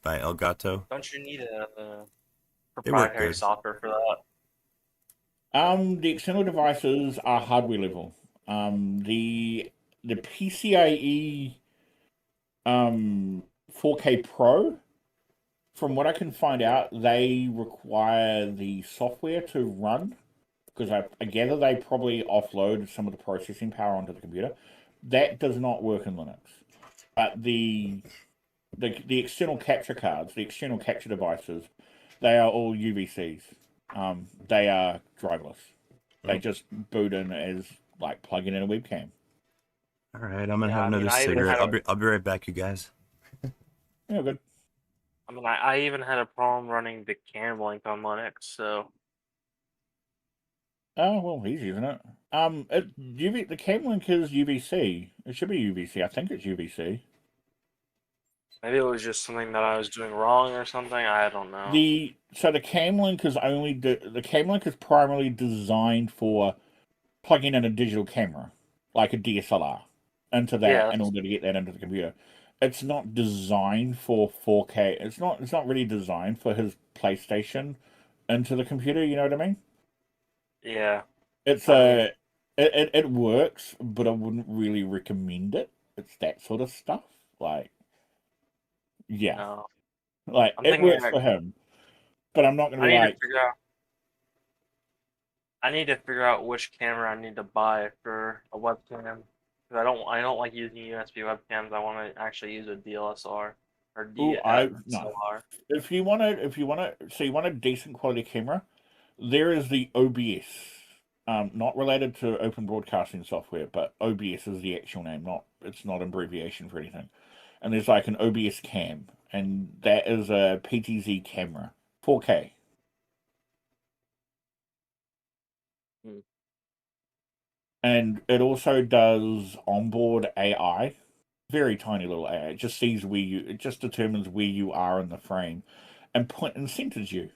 by Elgato. Don't you need a They work proprietary good. software for that? The external devices are hardware level. The PCIe 4K Pro, from what I can find out, they require the software to run, because I gather they probably offload some of the processing power onto the computer. That does not work in Linux. But the external capture cards, the external capture devices, they are all UVCs. They are driverless. They just boot in as, like, plugging in a webcam. All right, I'm gonna Yeah, have I mean, another I even cigarette. had I'll be right back, you guys. Yeah, good. I mean, I even had a problem running the cam link on Linux, so Oh, well, easy, isn't it? The cam link is UVC. It should be UVC. I think it's UVC. maybe it was just something that I was doing wrong or something. I don't know. The cam link is the cam link is primarily designed for plugging in a digital camera, like a DSLR, into that Yeah, in order to get that into the computer. It's not designed for 4K. It's not really designed for his PlayStation into the computer. You know what I mean? yeah. It's I mean, it works, but I wouldn't really recommend it. It's that sort of stuff. Like, yeah, no. like I'm it thinking works for him, but I'm not gonna I be need to like, figure out. I need to figure out which camera I need to buy for a webcam. Because I don't like using USB webcams. I want to actually use a DSLR or ooh, I no. DSLR. If you so you want a decent quality camera, there is the OBS. Not related to open broadcasting software, but OBS is the actual name. It's not an abbreviation for anything. And there's like an OBS cam, and that is a PTZ camera, 4K. Hmm. And it also does onboard AI, very tiny little AI. It just sees it just determines where you are in the frame, and centers you.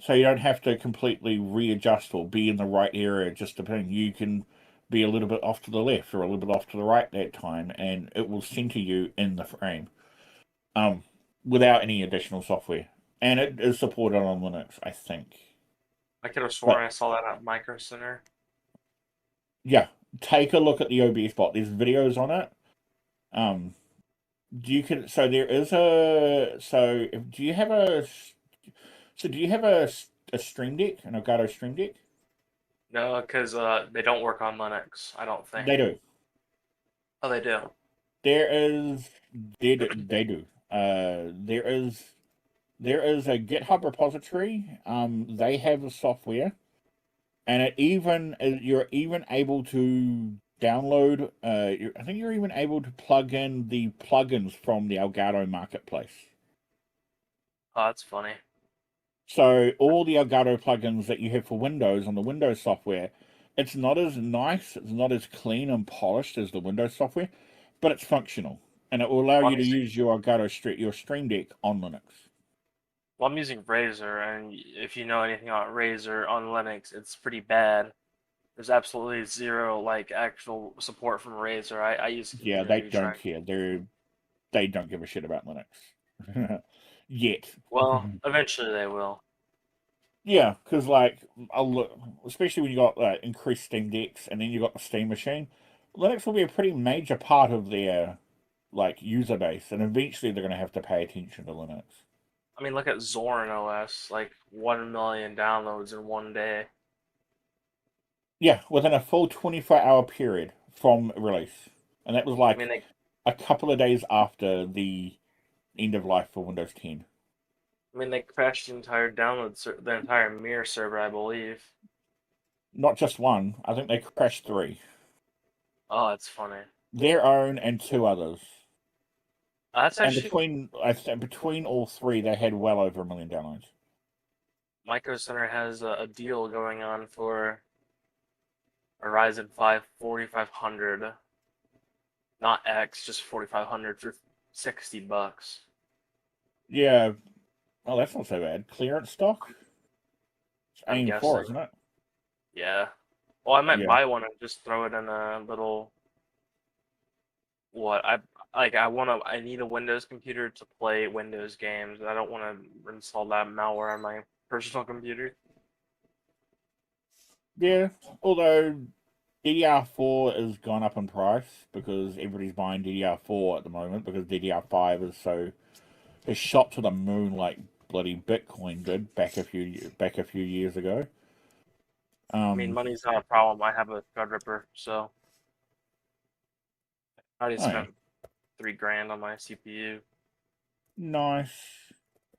So you don't have to completely readjust or be in the right area, just depending. You can be a little bit off to the left or a little bit off to the right that time, and it will center you in the frame, without any additional software. And it is supported on Linux, I think. I could have sworn But I saw that at Micro Center. yeah, take a look at the OBS bot. There's videos on it. There is a do you have a Stream Deck, an Elgato Stream Deck? No, because they don't work on Linux. I don't think. They do. Oh, they do. They do. There is a GitHub repository. They have the software, and you're even able to download. I think you're even able to plug in the plugins from the Elgato marketplace. Oh, that's funny. So all the Elgato plugins that you have for Windows on the Windows software, it's not as nice, it's not as clean and polished as the Windows software, but it's functional. And it will allow Well, you to use your your Stream Deck on Linux. Well, I'm using Razer, and if you know anything about Razer on Linux, it's pretty bad. There's absolutely zero like actual support from Razer. I use Yeah, they Community don't Track. care. They don't give a shit about Linux yet. Well, eventually they will. Yeah, because like especially when you got increased Steam Decks and then you got the Steam machine, Linux will be a pretty major part of their like user base, and eventually they're going to have to pay attention to Linux. I mean, look at Zorin OS, like 1 million downloads in one day. Yeah, within a full 24-hour period from release, and that was I like mean, a couple of days after the end of life for Windows 10. they crashed the entire the entire Mirror server, I believe. Not just one. I think they crashed 3. Oh, that's funny. Their own and 2 others. That's And actually between all 3, they had well over 1 million downloads. Micro Center has a deal going on for a Ryzen 5 4500, not X, just 4500 for $60. Yeah. Oh, that's not so bad. Clearance stock? It's I'm AIM 4, guessing. isn't it? Yeah. Well, I might Yeah. buy one and just throw it in a little. What I need a Windows computer to play Windows games. I don't want to install that malware on my personal computer. Yeah. Although DDR4 has gone up in price because everybody's buying DDR4 at the moment because DDR5 has shot to the moon like bloody Bitcoin did back a few years ago. I mean, money's not a problem. I have a Threadripper, so I already spent $3,000 on my CPU. Nice.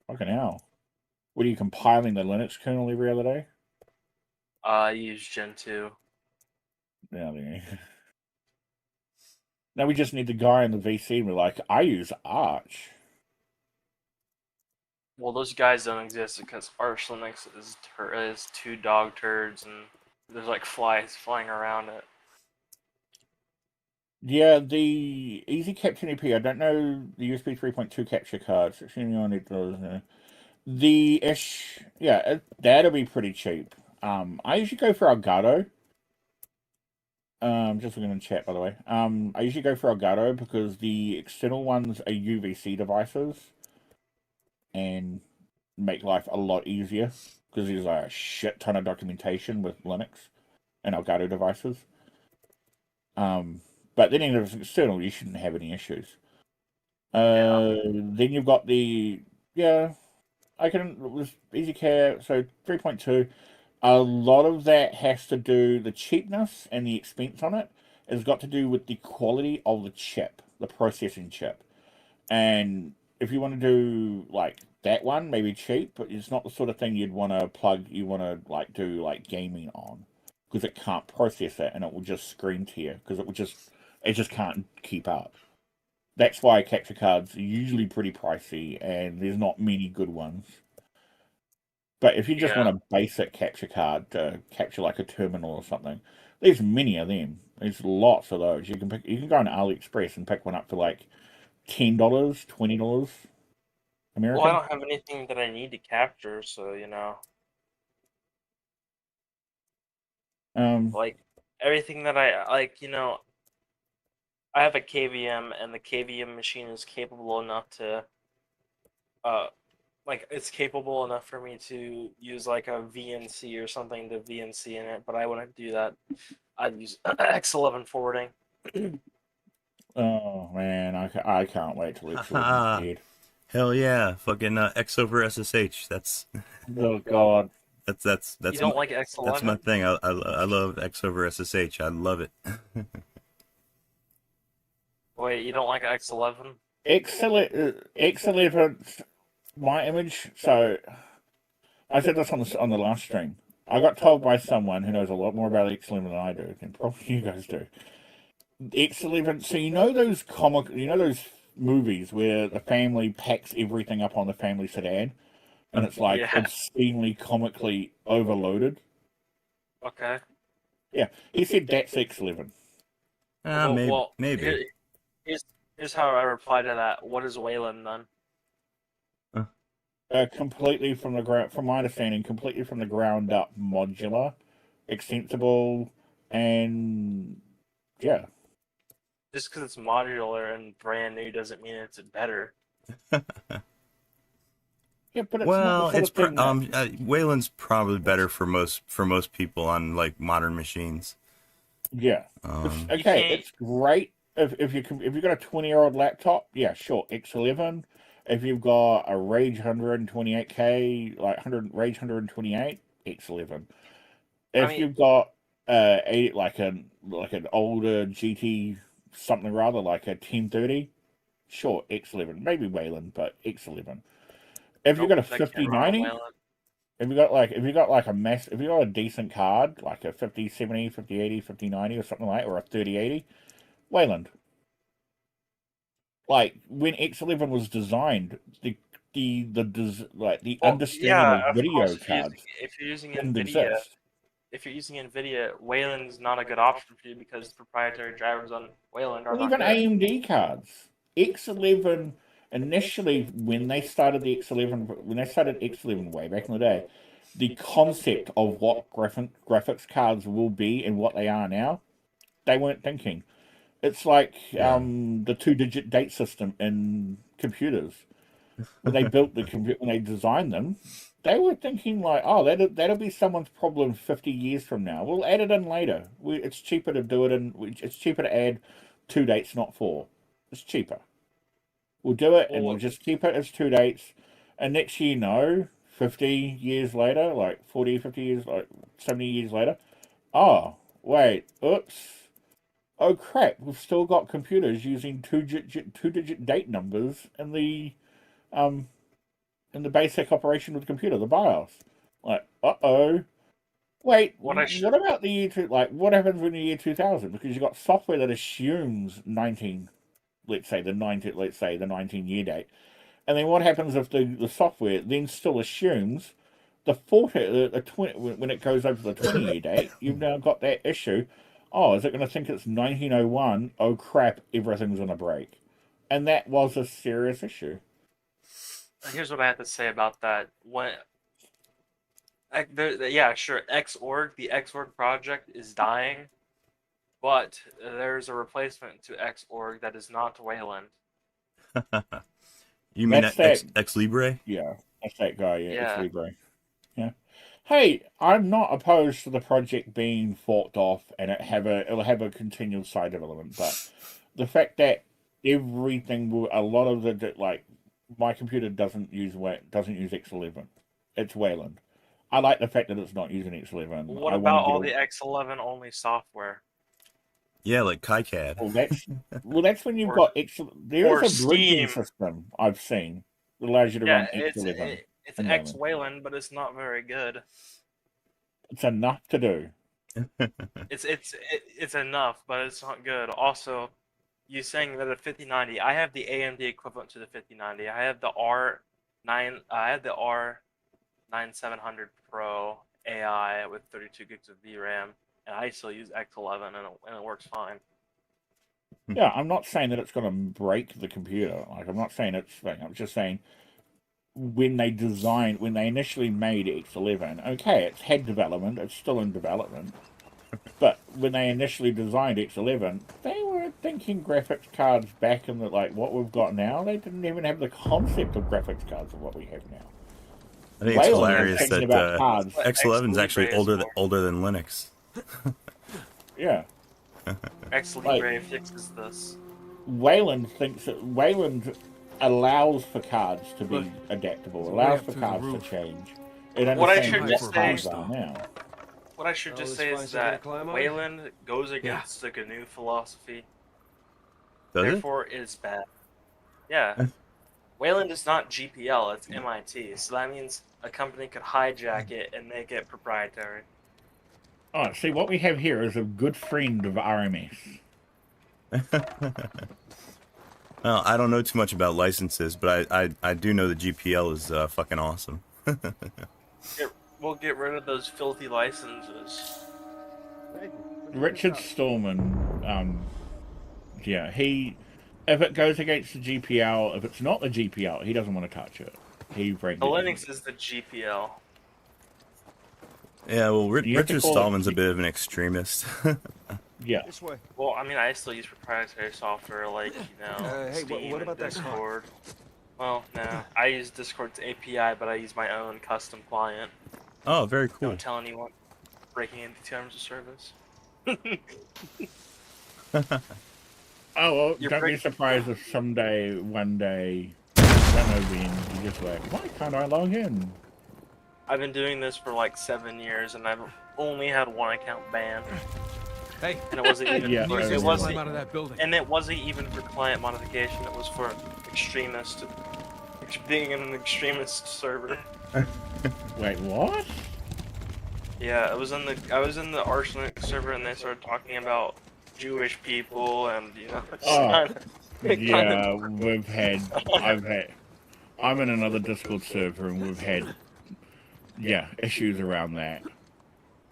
Fucking hell. What are you compiling the Linux kernel every other day? I use Gen 2. Yeah, now we just need the guy in the VC and we're like, I use Arch. Well, those guys don't exist because Arch Linux is 2 dog turds and there's like flies flying around it. Yeah, the Easy Capture EP, I don't know the USB 3.2 capture cards. The ish, yeah, that'll be pretty cheap. I usually go for Elgato. Just looking in the chat, by the way. I usually go for Elgato because the external ones are UVC devices and make life a lot easier because there's a shit ton of documentation with Linux and Elgato devices. But then if it's external, you shouldn't have any issues. Then you've got I can with Easy Care, so 3.2. A lot of that has to do the cheapness and the expense on it has got to do with the quality of the chip, the processing chip. And if you want to do like that one, maybe cheap, but it's not the sort of thing you want to like do like gaming on because it can't process it and it will just screen tear because it just can't keep up. That's why capture cards are usually pretty pricey and there's not many good ones. But if you just want a basic capture card to capture like a terminal or something, there's many of them. There's lots of those. You can go on AliExpress and pick one up for like $10, $20 American. Well, I don't have anything that I need to capture, so like everything that I like, I have a KVM, and the KVM machine is capable enough to, it's capable enough for me to use like a VNC or something to VNC in it, but I wouldn't do that. I'd use X11 forwarding. Oh man, I can't wait till X11's dead. Hell yeah, fucking X over SSH. That's oh god. That's you don't like X11? That's my thing. I love X over SSH. I love it. Wait, you don't like X11? X11, my image. So I said this on the last stream. I got told by someone who knows a lot more about X11 than I do, and probably you guys do. X11. So you know those those movies where the family packs everything up on the family sedan, and it's like obscenely comically overloaded. Okay. Yeah, he said that's X11. Maybe. Here's how I reply to that. What is Wayland then? Completely from the ground, from my understanding, completely from the ground up, modular, extensible, and yeah. Just because it's modular and brand new doesn't mean it's better. Yeah, but it's not the Well, sort it's of thing Wayland's probably better for most people on like modern machines. yeah. Okay, it's great if you've got a 20-year-old laptop. Yeah, sure, X11. If you've got a Rage 128K, like 100 Rage 128, X11. If you've got like an older GT something rather like a 1030, sure, X11, maybe Wayland, but X11. If you've got a 5090, if you got a decent card like a 5070, 5080, 5090 or something like that, or a 3080, Wayland. Like when X11 was designed, the understanding of video cards if you're using didn't NVIDIA, exist. if you're using NVIDIA, Wayland's not a good option for you because proprietary drivers on Wayland are Well, not even good. AMD cards. X11 initially, when they started X11 way back in the day, the concept of what graphics cards will be and what they are now, they weren't thinking. It's like the 2-digit date system in computers. When they built when they designed them, they were thinking like, oh, that'll be someone's problem 50 years from now. We'll add it in later. It's cheaper to do it, and it's cheaper to add 2 dates, not 4. It's cheaper. We'll do it, and we'll just keep it as 2 dates. And next year, 50 years later, like 40, 50 years, like 70 years later, oh, wait, oops. Oh crap, we've still got computers using two-digit date numbers in the basic operation of the computer, the BIOS. Like, uh-oh. Wait, what about the year what happens in the year 2000? Because you've got software that assumes 19, let's say the 19-year date. And then what happens if the software then still assumes the 20, when it goes over the 20-year date, you've now got that issue. Oh, is it going to think it's 1901? Oh crap, everything's on a break. And that was a serious issue. Here's what I have to say about that. Yeah, sure, Xorg, the Xorg project is dying, but there's a replacement to Xorg that is not Wayland. You mean X Libre? Yeah, that's that guy. Yeah, X Libre. Yeah. Hey, I'm not opposed to the project being forked off and it'll have a continual side development, but the fact that everything a lot of the my computer doesn't use X11. It's Wayland. I like the fact that it's not using X11. What about all the X11 only software? Yeah, like KiCad. That's when you've got there is a bridging system I've seen that allows you to run X11. It's X Wayland, but it's not very good. It's enough to do. It's enough, but it's not good. Also, you saying that a 5090, I have the AMD equivalent to the 5090. I have the R9700 Pro AI with 32 gigs of VRAM, and I still use X11, and it works fine. Yeah, I'm not saying that it's going to break the computer. Like, I'm not saying I'm just saying when they initially made X11, okay, it's had development, it's still in development. But when they initially designed X11, they were thinking graphics cards back in what we've got now. They didn't even have the concept of graphics cards of what we have now. I think it's hilarious that X11 is actually older than Linux. Yeah. X Libre fixes this. Wayland allows for cards to be adaptable, allows for cards to change. What I should just say is that Wayland goes against the GNU philosophy. Therefore, it is bad. Yeah. Wayland is not GPL, it's MIT. So that means a company could hijack it and make it proprietary. Oh, see, what we have here is a good friend of RMS. Well, I don't know too much about licenses, but I do know the GPL is fucking awesome. We'll get rid of those filthy licenses. Richard Stallman, if it goes against the GPL, if it's not the GPL, he doesn't want to touch it. He The frankly Linux is the GPL. Yeah, well, You have to Richard call it- Stallman's a bit of an extremist. Yeah. This way. Well, I mean, I still use proprietary software like, Hey, Steam what about and that car? Discord. Well, no. I use Discord's API, but I use my own custom client. Oh, very cool. Don't tell anyone. Breaking into terms of service. Oh, well, You're don't be break- surprised if someday, one day, I don't know when, you're just like, why can't I log in? I've been doing this for like 7 years, and I've only had one account banned. Hey, And it wasn't even Yeah, for, I it remember. wasn't, climb out of that building. and it wasn't even for client modification. It was for extremist, being in an extremist server. Wait, what? Yeah, I was in the Arsenic server, and they started talking about Jewish people, and it's Oh, kinda, Yeah, I'm in another Discord server and we've had, issues around that.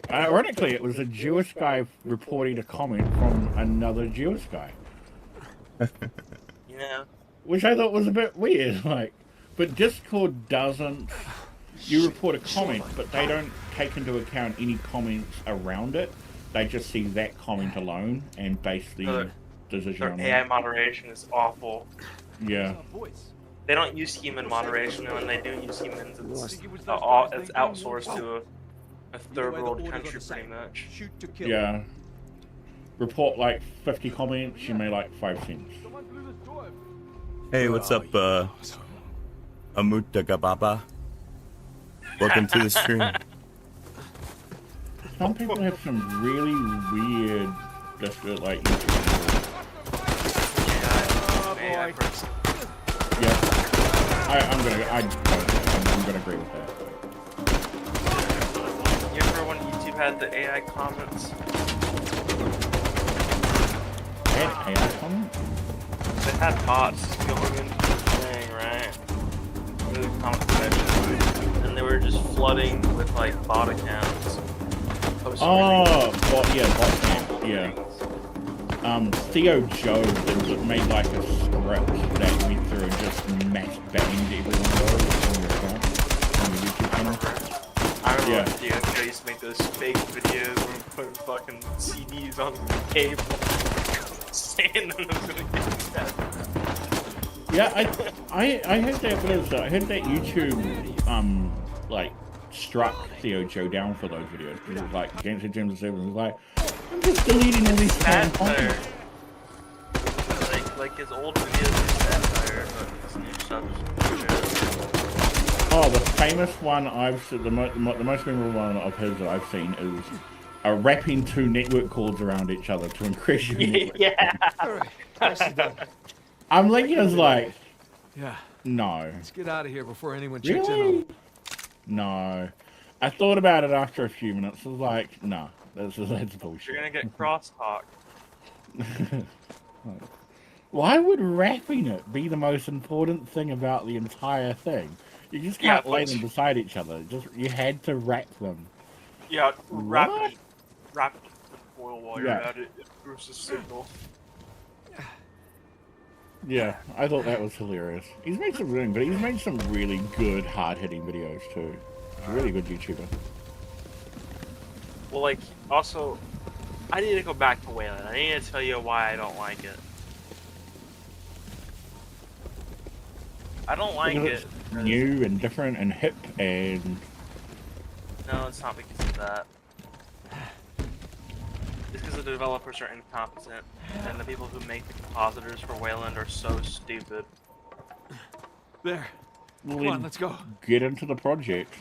Ironically, it was a Jewish guy reporting a comment from another Jewish guy, which I thought was a bit weird, but Discord doesn't, you report a comment, but they don't take into account any comments around it. They just see that comment alone and base the decision their on AI that. moderation is awful. Yeah. They don't use human moderation, and when they do use humans, it's outsourced to a third world country, pretty much. Yeah. Report like 50 comments, you may like 5 cents. Hey, what's up, Amutagababa? Welcome to the stream. Some people have some really weird, like, AI person. yeah. I'm gonna agree with that. You remember when YouTube had the AI comments? Had AI comments? They had bots going into the thing, right? Into the comment section, and they were just flooding with like bot accounts. Oh, bot, yeah. Theo Joe made like a script that went through and just mass banned everyone on the YouTube channel. I remember Yeah. when Theo used to make those fake videos where we put fucking CDs on the table, saying that it was gonna get dead. Yeah, I heard that, I heard that YouTube, like, struck Theo Joe down for those videos, because it was like, James and James was like, I'm just deleting all these spam Satire. comments. Like his old videos are satire, but his new stuff's Oh, the famous one I've seen, the most memorable one of his that I've seen is wrapping 2 network cords around each other to increase your network. Yeah. I'm looking at like, Yeah, no. let's get out of here before anyone checks in on Really? them. No. I thought about it after a few minutes. I was like, no, that's bullshit. You're gonna get crosstalk. Why would wrapping it be the most important thing about the entire thing? You just can't lay them beside each other. You had to wrap them. Yeah, wrap What? it with foil while you're Yeah. at it. It improves the signal. Yeah, I thought that was hilarious. He's made some really good, hard-hitting videos too. He's a really good YouTuber. Well, like, also, I need to go back to Wayland. I need to tell you why I don't like it. I don't like Because it. it's new and different and hip and No, it's not because of that. It's because the developers are incompetent, and the people who make the compositors for Wayland are so stupid. There. well, Come on, then let's go. get into the project.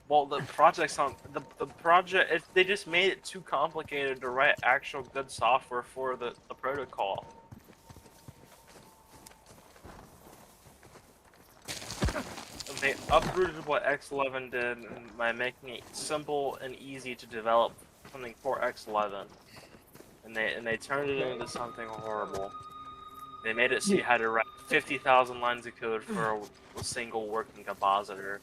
Well, the project's on the project. They just made it too complicated to write actual good software for the protocol. And they uprooted what X11 did by making it simple and easy to develop something for X11, and they turned it into something horrible. They made it so you had to write 50,000 lines of code for a single working compositor,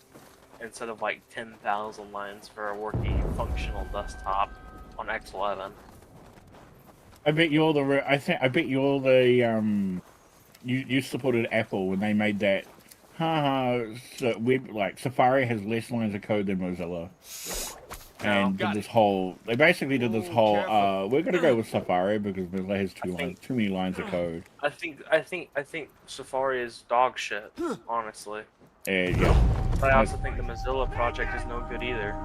instead of like 10,000 lines for a working functional desktop on X11. I bet you're the. I bet you're the. You supported Apple when they made that. So web like Safari has less lines of code than Mozilla, and did this whole. They basically did this whole. We're gonna go with Safari because Mozilla has too many lines of code. I think Safari is dog shit, honestly. Yeah. But I also think the Mozilla project is no good either.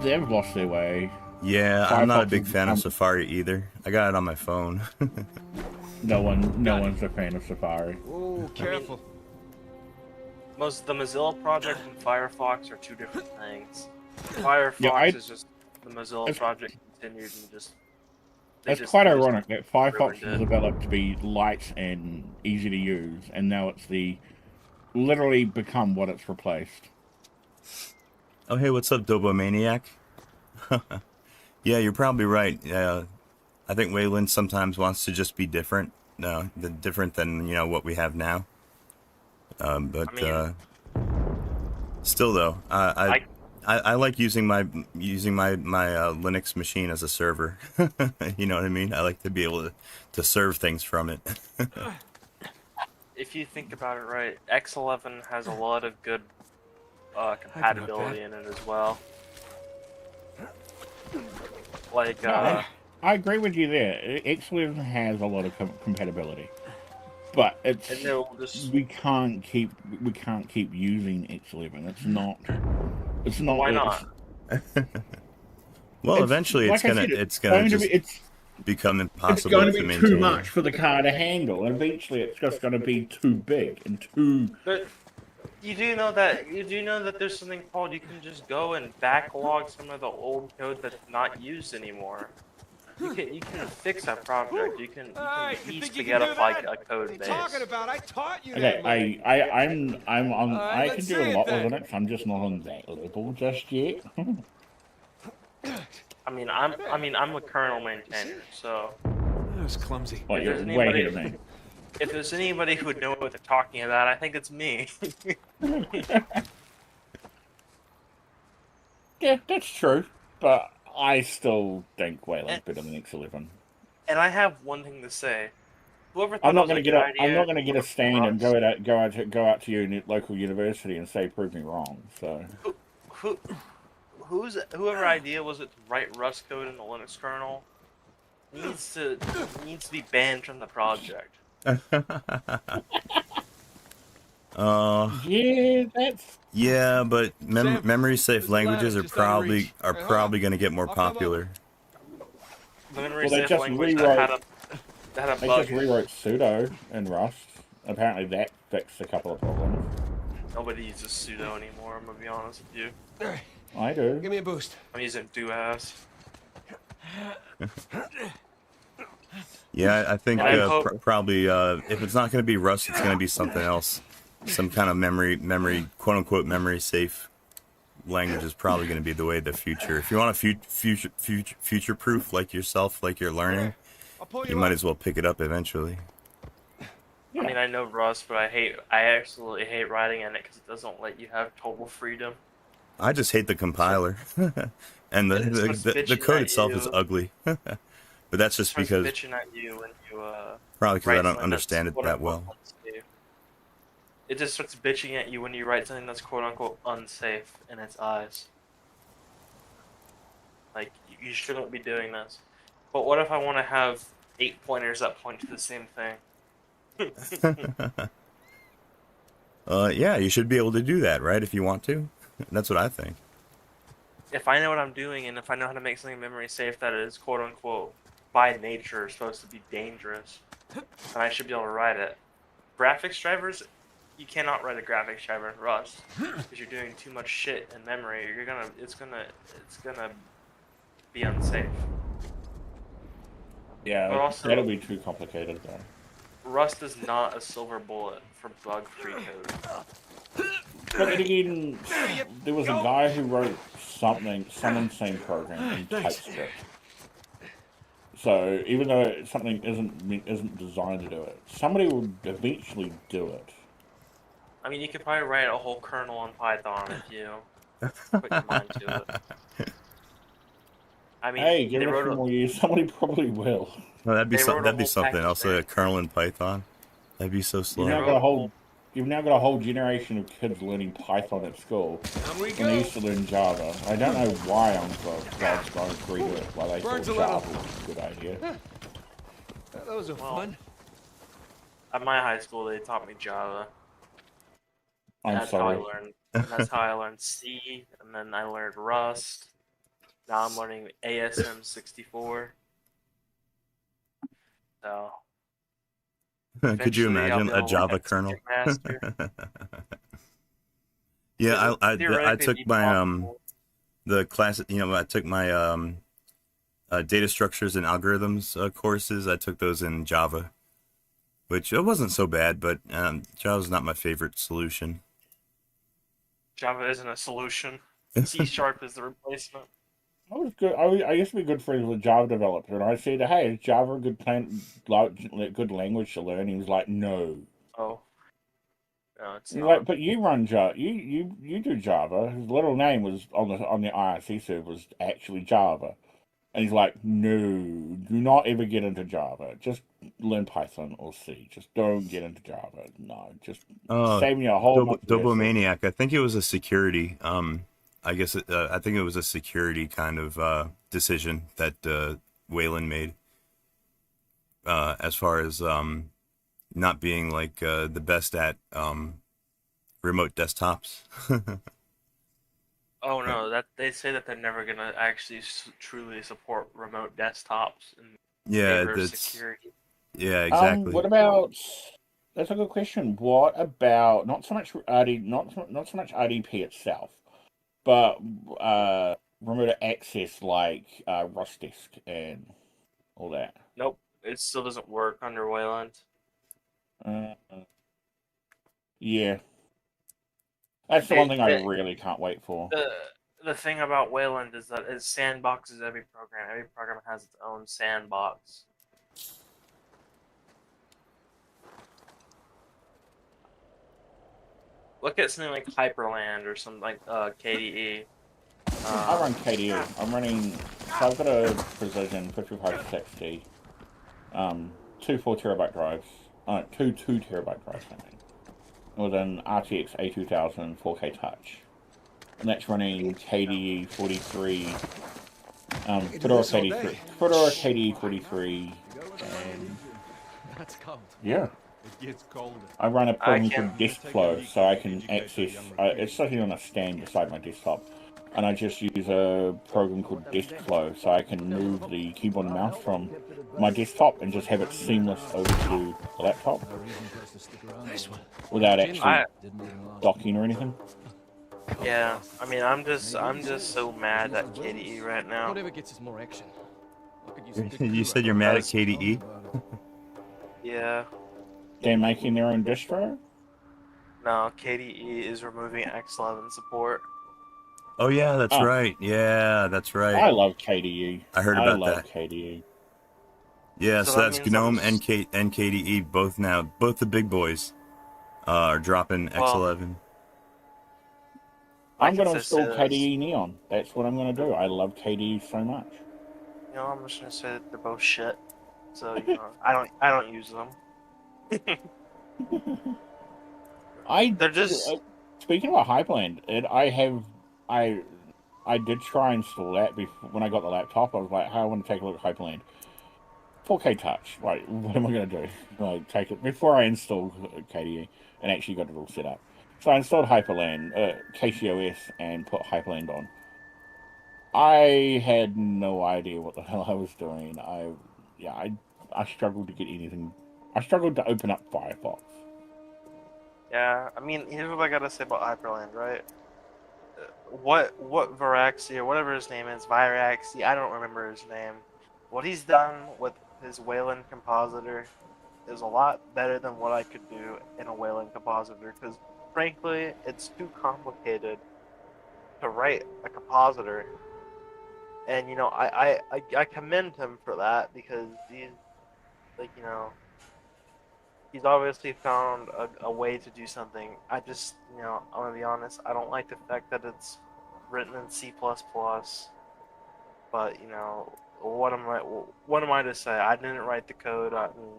They've lost their way. Yeah, I'm not a big fan of Safari either. I got it on my phone. No one's a fan of Safari. Oh, careful. The Mozilla project and Firefox are two different things. Firefox is just the Mozilla project continued and just. It's quite ironic that Firefox was developed to be light and easy to use, and now it's literally become what it's replaced. Oh, hey, what's up, Dobomaniac? Yeah, you're probably right. I think Wayland sometimes wants to just be different. Different than, what we have now. Still though, I like using my Linux machine as a server. You know what I mean? I like to be able to serve things from it. If you think about it right, X11 has a lot of good compatibility in it as well. Like, I agree with you there. X11 has a lot of compatibility, but we can't keep using X11. It's not. Why not? Well, eventually it's gonna become impossible. It's going to be too much for the car to handle, and eventually it's just going to be too big and too. But you do know that there's something called you can just go and backlog some of the old code that's not used anymore. You can fix that project. You can easily get up like a code base. Talking about? I taught you. Okay, I'm on. I can do a lot with Linux. I'm just not on that level just yet. I mean, I'm a kernel maintainer, so. That was clumsy. Well, you're way ahead of me. If there's anybody who would know what they're talking about, I think it's me. Yeah, that's true, but I still think Wayland's better than X11. And I have one thing to say. Whoever thought I'm not going to get a stand and go out to your local university and say prove me wrong. So. Whoever idea was it to write Rust code in the Linux kernel needs to be banned from the project. Yeah, but memory safe languages are probably going to get more popular. The memory safe language that had a bug. They just rewrote sudo in Rust. Apparently that fixed a couple of problems. Nobody uses sudo anymore. I'm gonna be honest with you. I do. Give me a boost. I'm using doas. Yeah, I think probably if it's not going to be Rust, it's going to be something else. Some kind of memory, quote-unquote, memory-safe language is probably going to be the way of the future. If you want a future-proof like yourself, like you're learning, you might as well pick it up eventually. I mean, I know Rust, but I absolutely hate writing in it because it doesn't let you have total freedom. I just hate the compiler, and the code itself is ugly. But that's just because bitching at you when you probably because I don't understand it that well. Unsafe. It just starts bitching at you when you write something that's quote unquote unsafe in its eyes. Like you shouldn't be doing this. But what if I want to have 8 pointers that point to the same thing? Yeah, you should be able to do that, right? If you want to. That's what I think. If I know what I'm doing and if I know how to make something memory safe that is quote unquote by nature supposed to be dangerous, then I should be able to write it. Graphics drivers, you cannot write a graphics driver in Rust because you're doing too much shit in memory. It's gonna be unsafe. Yeah, but also, that'll be too complicated though. Rust is not a silver bullet for bug-free code. But again, there was a guy who wrote some insane program in TypeScript. So even though something isn't designed to do it, somebody will eventually do it. I mean, you could probably write a whole kernel on Python if you put your mind to it. I mean, Hey, give they it a wrote few a more years. Somebody probably will. No, they wrote a that'd be whole something. package Also, a manager. kernel in Python. That'd be so You've slow. now They got a wrote a whole whole. you've now got a whole generation of kids learning Python at school Down we when they go. used to learn Java. I don't know why on God's green earth why they thought Burns a little. Java was a good idea. Those are fun. At my high school, they taught me Java. And I'm that's how I sorry. learned. And that's how I learned C, and then I learned Rust. Now I'm learning ASM64. So Could you eventually, I'll imagine be a able to look Java at kernel? Ticket Master. Yeah, I Theoretically, took be my possible. the class. I took my data structures and algorithms courses. I took those in Java, which it wasn't so bad, but Java's not my favorite solution. Java isn't a solution. C# is the replacement. I was good. I used to be good friends with a Java developer, and I said, "Hey, is Java a good language to learn?" He was like, "No." Oh, no, it's He's not. like, "But you run Java. You do Java." His little name was on the IRC server was actually Java, and he's like, "No, do not ever get into Java. Just learn Python or C. Just don't get into Java. No, just Oh, save me a whole bunch of hassle." Dobomaniac. I think it was a security. I guess I think it was a security kind of decision that Wayland made, as far as not being like the best at remote desktops. Oh no, that they say that they're never gonna actually truly support remote desktops in Yeah, favor of that's security. yeah, exactly. What about? That's a good question. What about not so much not so much RDP itself, but remote access like Rosdisk and all that. Nope, it still doesn't work under Wayland. Uh, yeah, that's the one It, thing I it, really can't wait for. the thing about Wayland is that it sandboxes every program. Every program has its own sandbox. Look at something like Hyperland or something like KDE. I run KDE. I'm running. So I've got a Precision 5560, 2 4 terabyte drives, two 2 terabyte drives. I mean, with an RTX A2000 4K touch, and that's running KDE 43. Fedora KDE 43, and That's cold. yeah, It gets colder. I run a I program can called Disk Flow, so I can access. It's sitting on a stand beside my desktop, and I just use a program called Disk Flow, so I can move the keyboard and mouse from my desktop and just have it seamless over to the laptop without actually docking or anything. Yeah, I mean, I'm just so mad at KDE right now. Whatever gets us more action. I could use a good You crew said up you're there. mad at KDE? Yeah, They're making their own distro. no, KDE is removing X11 support. Oh yeah, that's Oh. right. Yeah, that's I right. love KDE. I heard I about love that. KDE. Yeah, So so that that's means I'm GNOME and KDE both now. Both the big boys are dropping Well, X11. I'm like going to it install says, KDE Neon. That's what I'm going to do. I love KDE so much. you know, I'm just gonna say that they're both shit. So you know, I don't use them. They're just Speaking about Hyperland, I did try and install that before when I got the laptop. I was like, "Hey, I want to take a look at Hyperland." 4K touch. Right, what am I going to do? Like, take it before I install KDE and actually got it all set up. So I installed Hyperland, KCOS, and put Hyperland on. I had no idea what the hell I was doing. I struggled to get anything. I struggled to open up Firefox. yeah. I mean, here's what I gotta say about Hyperland, right? What Viraxi or whatever his name is, Viraxi, I don't remember his name. What he's done with his Wayland compositor is a lot better than what I could do in a Wayland compositor because frankly, it's too complicated to write a compositor. And you know, I commend him for that because he's like, you know, he's obviously found a way to do something. I just, you know, I'm gonna be honest, I don't like the fact that it's written in C++. But you know, what am I to say? I didn't write the code. I mean,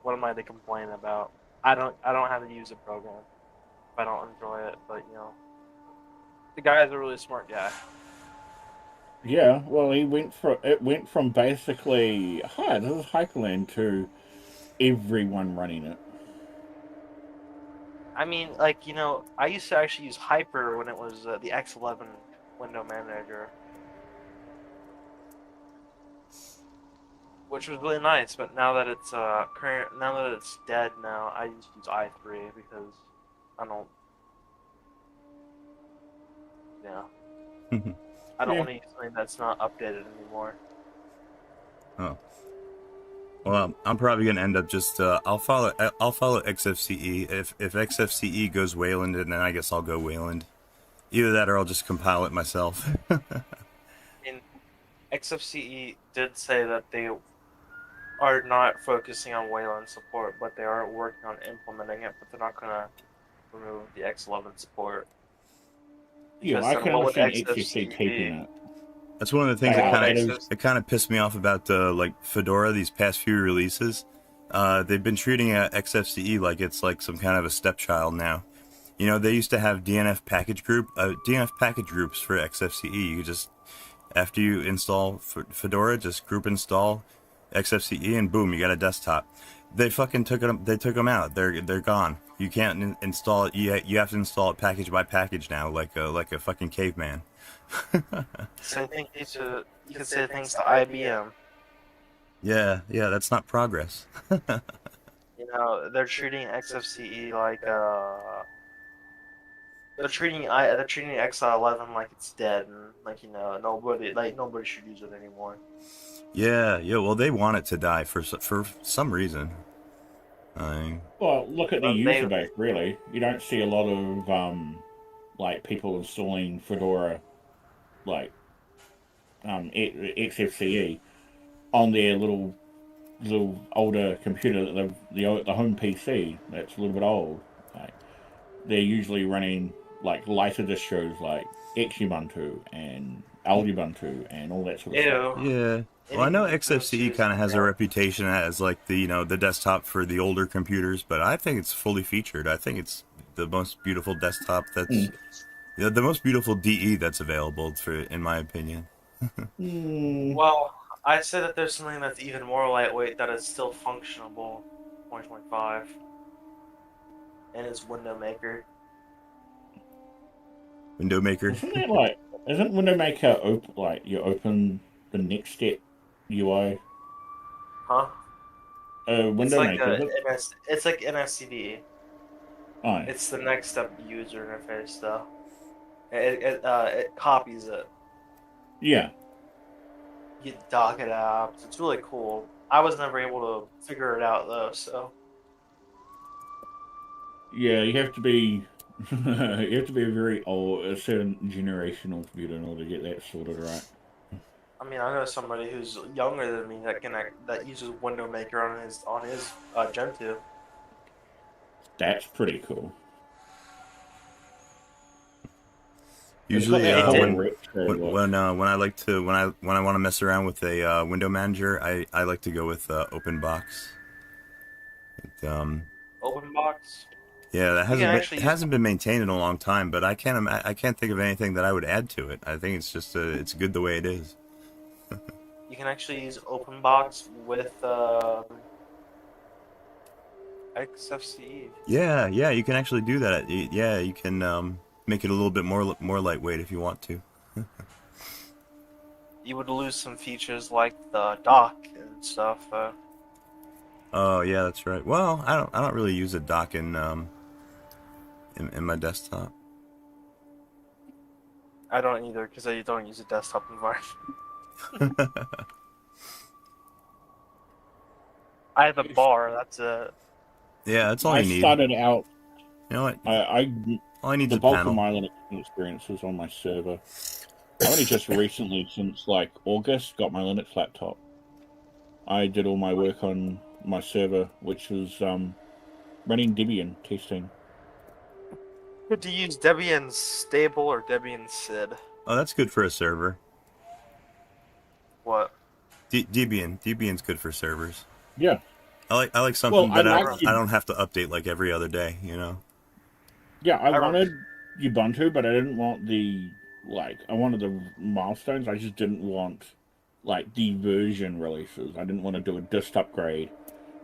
what am I to complain about? I don't have to use a program if I don't enjoy it. But you know, the guy is a really smart guy. Yeah, well, it went from basically, hi, this is Hyperland, to everyone running it. I mean, like, you know, I used to actually use Hyper when it was the X11 window manager, which was really nice. But now that it's now that it's dead, now I just use i3 because I don't, yeah, I don't Yeah. want to use something that's not updated anymore. Oh. Well, I'm probably gonna end up just I'll follow XFCE. If XFCE goes Wayland, then I guess I'll go Wayland. Either that or I'll just compile it myself. And XFCE did say that they are not focusing on Wayland support, but they are working on implementing it. But they're not gonna remove the X11 support. Yeah, Because I then can what would understand XFC XFCE keeping be? it. That's one of the things Like, that what would kind of XFCE pissed me off about like Fedora these past few releases. They've been treating XFCE like it's like some kind of a stepchild now. You know, they used to have DNF package groups for XFCE. You could just, after you install Fedora, just group install XFCE and boom, you got a desktop. They fucking took them. They took them out. They're gone. You can't install it. You have to install it package by package now, like a fucking caveman. Same thing you could say things to IBM. Yeah, that's not progress. You know, they're treating XFCE like they're treating X11 like it's dead and like you know nobody should use it anymore. Yeah. Well, they want it to die for some reason. Well, look at the They user base, really. You don't see a lot of, like, people installing Fedora, like, XFCE on their little older computer, the home PC that's a little bit old. Like, they're usually running like lighter distros like Xubuntu and Ubuntu and all that sort of stuff. Ew. Yeah. Well, I know XFCE kind of has a reputation as like the desktop for the older computers, but I think it's fully featured. I think it's the most beautiful desktop the most beautiful DE that's available in my opinion. Well, I say that there's something that's even more lightweight that is still functionable, 2025, and it's Window Maker. Window Maker. Isn't Window Maker you open the next step UI? Huh? Window Maker. It's like NSCDE. Oh. It's the next step user interface, though. It copies it. Yeah. You dock it apps. It's really cool. I was never able to figure it out though, so. Yeah, you have to be a very old, a certain generational computer in order to get that sorted right. I mean, I know somebody who's younger than me that uses Window Maker on his Gen 2. That's pretty cool. Usually, when I want to mess around with a window manager, I like to go with OpenBox. OpenBox. Yeah, that hasn't been maintained in a long time, but I can't think of anything that I would add to it. I think it's just it's good the way it is. You can actually use OpenBox with XFCE. Yeah, you can actually do that. Yeah, you can make it a little bit more lightweight if you want to. You would lose some features like the dock and stuff. Oh yeah, that's right. Well, I don't really use a dock in my desktop. I don't either because I don't use a desktop environment. I have a bar. That's it. Yeah, that's all you need. I started out. You know what? All I need the bulk of my Linux experience was on my server. I only just recently, since like August, got my Linux laptop. I did all my work on my server, which was running Debian testing. Good to use Debian stable or Debian SID. Oh, that's good for a server. Debian's good for servers. Yeah. I like something Well, I that I like don't have to update like every other day. You know. Yeah, I I rem- wanted Ubuntu, but I didn't want I wanted the milestones. I just didn't want like the version releases. I didn't want to do a dist upgrade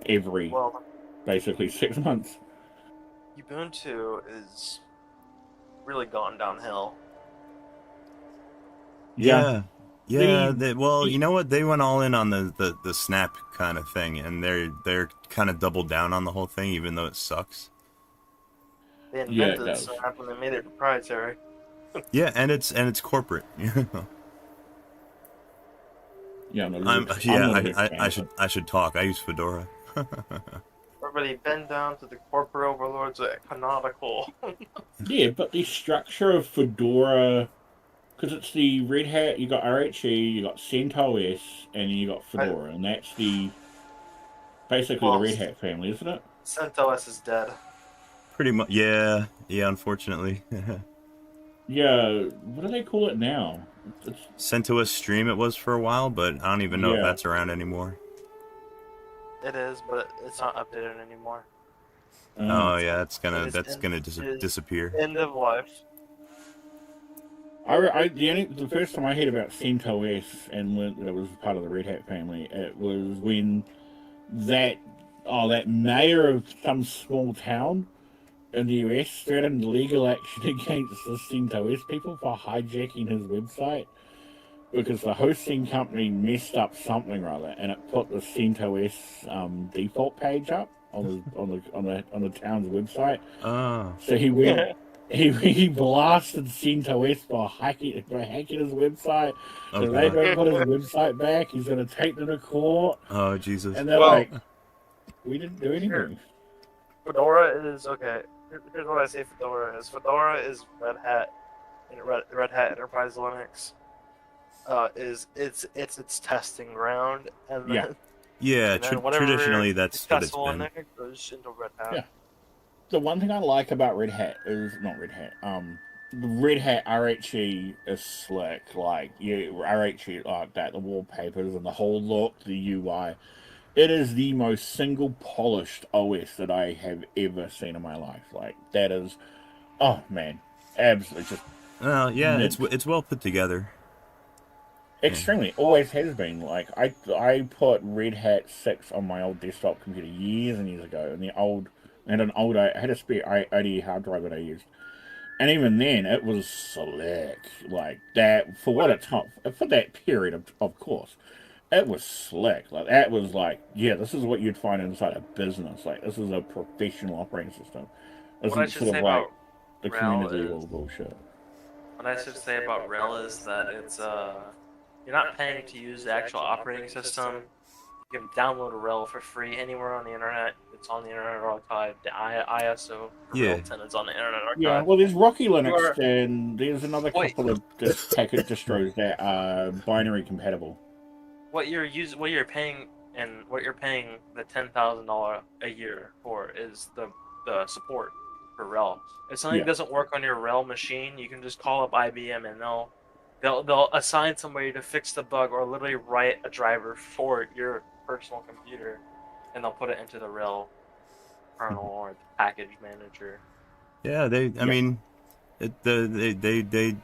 every well, basically 6 months. Ubuntu is really gone downhill. Yeah. Yeah, The, well, you the know what? They went all in on the snap kind of thing, and they're kind of doubled down on the whole thing, even though it sucks. They Yeah, it invented does. Snap and they made it proprietary. Yeah, and it's corporate. Yeah, I'm I'm not a big fan of it. I should talk. I use Fedora. Everybody bend down to the corporate overlords at Canonical. Yeah, but the structure of Fedora, because it's the Red Hat, you got RHE, you got CentOS, and then you got Fedora, and that's basically the Red Hat family, isn't it? CentOS is dead. Pretty much. Yeah, unfortunately. Yeah, what do they call it now? It's, CentOS Stream it was for a while, but I don't even know if Yeah. that's around anymore. It is, but it's not updated anymore. Oh yeah, that's It gonna is disappear. End of life. the first time I heard about CentOS and when it was part of the Red Hat family, it was when that mayor of some small town in the US threatened legal action against the CentOS people for hijacking his website because the hosting company messed up something or other, and it put the CentOS default page up on the town's website. Oh. So he went. He blasted CentOS for hacking his website. Oh, So they God. don't put his website back. He's going to take them to court. Oh, Jesus. And they're like, we didn't do anything. Fedora is okay. Here's what I say Fedora is. Fedora is Red Hat, and Red Hat Enterprise Linux. It's its testing ground, and Yeah. then, Yeah, and then whatever traditionally that's what it's successful in been. there goes into Red Hat. Yeah. The one thing I like about Red Hat is not Red Hat. The Red Hat RHE is slick. Like RHE like that, the wallpapers and the whole look, the UI. It is the most single polished OS that I have ever seen in my life. Like that is, oh man, absolutely just. Well, yeah, mint. it's well put together. Extremely, always has been. Like I put Red Hat 6 on my old desktop computer years and years ago, and I had a spare IDE hard drive that I used, and even then it was slick. Like that for what it's for that period of course, it was slick. Like that was like, yeah, this is what you'd find inside a business. Like this is a professional operating system. This What I isn't should sort say of like about the RHEL community is- level bullshit. What I should say about RHEL is that it's you're not paying to use the actual operating system. You can download a RHEL for free anywhere on the internet. It's on the Internet Archive. The ISO for Yeah. RHEL 10 is on the Internet Archive. Yeah, well, there's Rocky You Linux, are- and there's another Wait. couple of package distros that are binary compatible. What you're paying the $10,000 a year for is the support for RHEL. If something Yeah. doesn't work on your RHEL machine, you can just call up IBM and they'll assign somebody to fix the bug or literally write a driver for your personal computer, and they'll put it into the RHEL kernel or the package manager. Yeah, I mean, they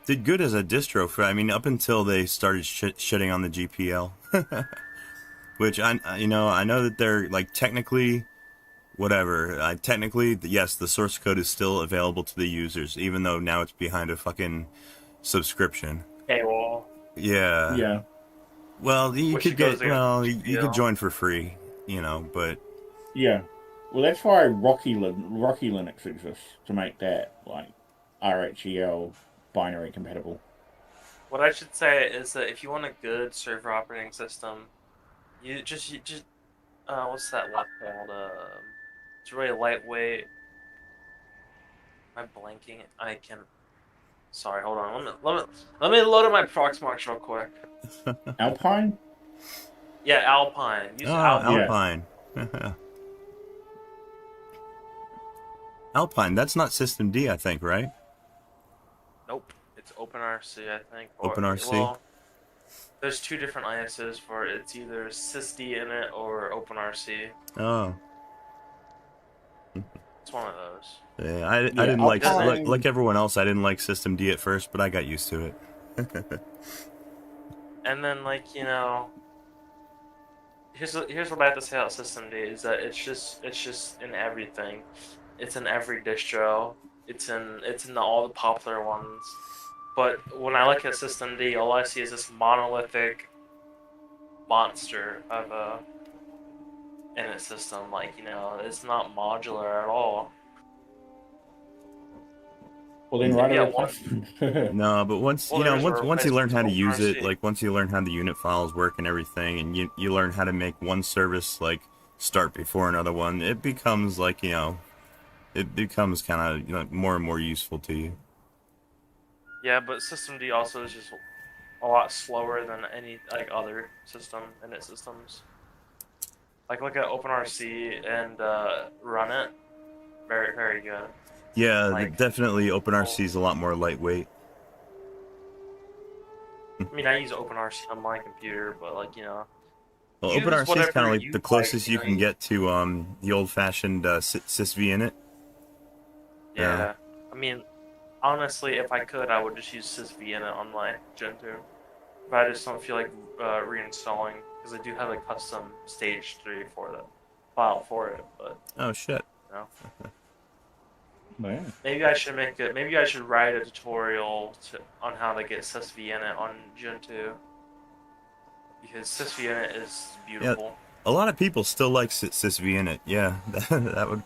did good as a distro for. I mean, up until they started shitting on the GPL, which I know that they're like technically, whatever. Technically, yes, the source code is still available to the users, even though now it's behind a fucking subscription. Paywall. Yeah. Yeah. Well, you Which could goes get against you GPL. could join for free, but Yeah. Well, that's why Rocky Linux exists, to make that, like, RHEL binary compatible. What I should say is that if you want a good server operating system, you just what's that one called? It's really lightweight. Am I blanking? I can. Sorry, hold on. Let me load up my Proxmox real quick. Alpine? Yeah, Alpine. Use oh, Alpine. Alpine. Alpine, that's not System D, I think, right? Nope, it's OpenRC, I think. OpenRC? Well, There's two different ISOs for it. It's either SysD init or OpenRC. Oh. It's one of those. Yeah, I Yeah, didn't I'll like find... like everyone else. I didn't like systemd at first, but I got used to it. And then, like, you know, here's what I have to say about systemd is that it's just in everything. It's in every distro. It's in all the popular ones. But when I look at systemd, all I see is this monolithic monster of a init system. Like, you know, it's not modular at all. Well, then write a replacement. No, but once Well, you know, there is a once you learn replacement how to for use it, OpenRC. like once you learn how the unit files work and everything, and you learn how to make one service like start before another one, it becomes like, you know, it becomes kind of, you know, more and more useful to you. Yeah, but systemd also is just a lot slower than any like other system init systems. Like look at OpenRC and run it. Very, very good. Yeah, Like, definitely OpenRC is a lot more lightweight. I mean, I use OpenRC on my computer, but like, you know, Well, use OpenRC is kind of whatever like you the closest like, you can get to the old-fashioned sysv init. Yeah. I mean, honestly, if I could, I would just use sysv init on my Gen 2. But I just don't feel like reinstalling because I do have a custom stage 3 for the file for it. But Oh shit. you know. Man. Maybe I should make it. Maybe I should write a tutorial on how to get sysv init on Gen 2 because sysv init is beautiful. Yeah, a lot of people still like sysv init. Yeah, that would,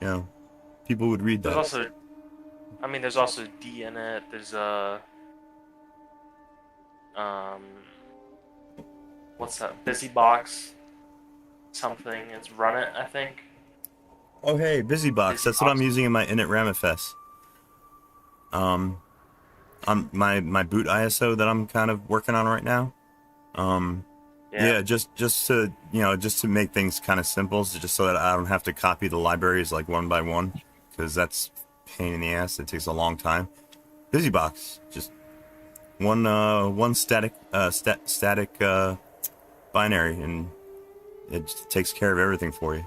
you know, people would read that. There's also, I mean, there's also dinit. There's what's that? BusyBox something. It's run it, I think. Oh hey, BusyBox. That's what I'm using in my init ramifs. On my boot ISO that I'm kind of working on right now. Yeah, just to, you know, just to make things kind of simple, just so that I don't have to copy the libraries like one by one, because that's a pain in the ass. It takes a long time. BusyBox, just one static binary, and it just takes care of everything for you.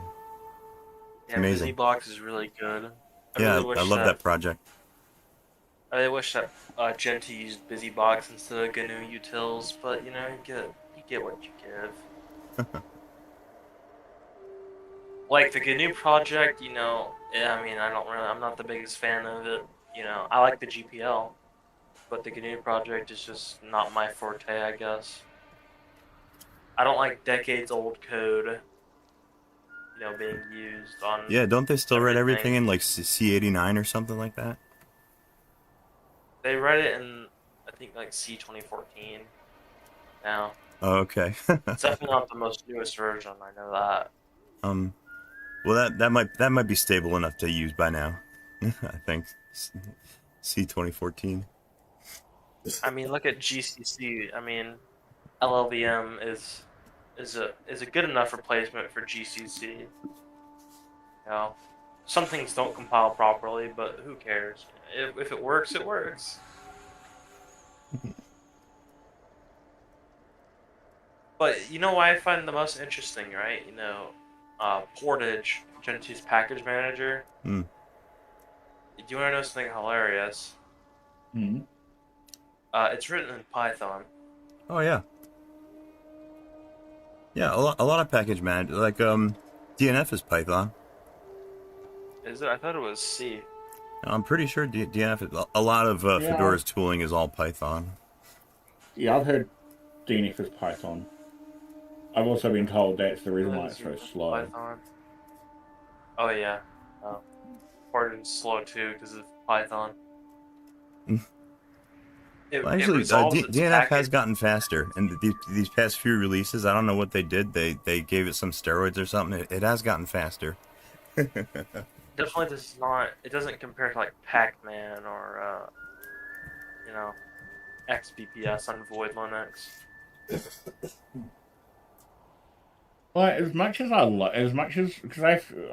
It's amazing. BusyBox is really good. I love that project. I really wish that Gen 2 used BusyBox instead of GNU utils, but you know, you get what you give. Like the GNU project, you know, I mean, I'm not the biggest fan of it. You know, I like the GPL, but the GNU project is just not my forte, I guess. I don't like decades-old code, you know, being used on. Yeah, don't they still write everything in like C89 or something like that? They write it in, I think, like C2014 now. Oh, okay. It's definitely not the most newest version. I know that. Well, that might be stable enough to use by now. I think C2014. I mean, look at GCC. I mean, LLVM is a good enough replacement for GCC. You know, some things don't compile properly, but who cares? If it works, it works. But you know why I find the most interesting, right? You know, Portage, Gen 2's package manager. Hmm. Do you want to know something hilarious? Hmm. It's written in Python. Oh yeah. Yeah, a lot of package manager, like DNF is Python. Is it? I thought it was C. I'm pretty sure DNF is, a lot of Fedora's tooling is all Python. Yeah, I've heard DNF is Python. I've also been told that's the reason why it's so slow. Python. Oh yeah. Portage is slow too because of Python. Well, actually, DNF has gotten faster, and these past few releases, I don't know what they did. They gave it some steroids or something. It has gotten faster. Definitely does not. It doesn't compare to like Pac-Man or you know, XBPS on Void Linux. Well, as much as because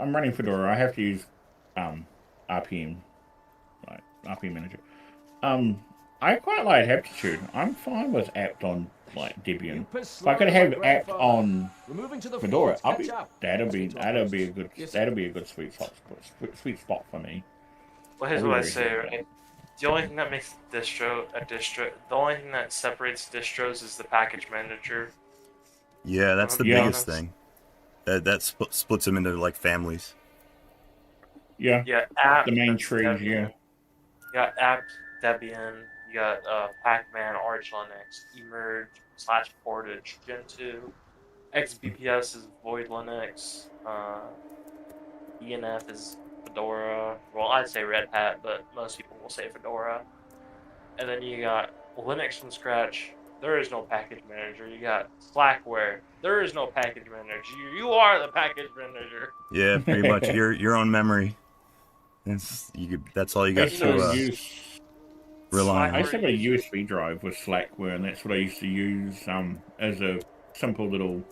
I'm running Fedora, I have to use RPM, right? RPM manager. I quite like aptitude. I'm fine with apt on like Debian. You piss If I could slow have like apt grandfather. on Removing to the Fedora, forwards, catch up. that'd Speak be to our a hosts. good Yes, that'd be a good sweet spot for me. Well, here's I'd be what I very say, happy. right? The only thing that makes the only thing that separates distros is the package manager. Yeah, that's the Yeah. biggest thing. That splits them into like families. Yeah, Yeah, app. the main That's trees. Debian. Yeah, You got apt Debian. You got Pacman, Arch Linux, Emerge / Portage, Gentoo. XBPS is Void Linux. ENF is Fedora. Well, I'd say Red Hat, but most people will say Fedora. And then you got Linux from scratch. There is no package manager. You got Slackware. There is no package manager. You are the package manager. Yeah, pretty much. Your own memory. That's all you I got used to to use. rely I on. used to have a USB drive with Slackware, and that's what I used to use as a simple little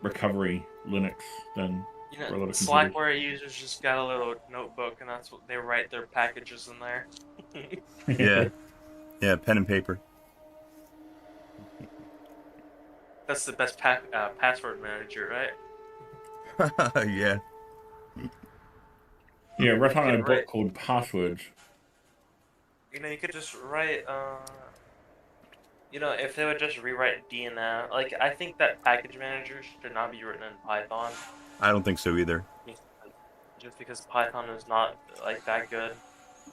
recovery Linux thing. You For a know, lot of computers. Slackware users just got a little notebook, and that's what they write their packages in there. Yeah, yeah, pen and paper. That's the best password manager, right? Yeah. Yeah, wrote on a can book write- called Passwords. You know, you could just write. You know, if they would just rewrite DNF, like I think that package manager should not be written in Python. I don't think so either. Just because Python is not like that good,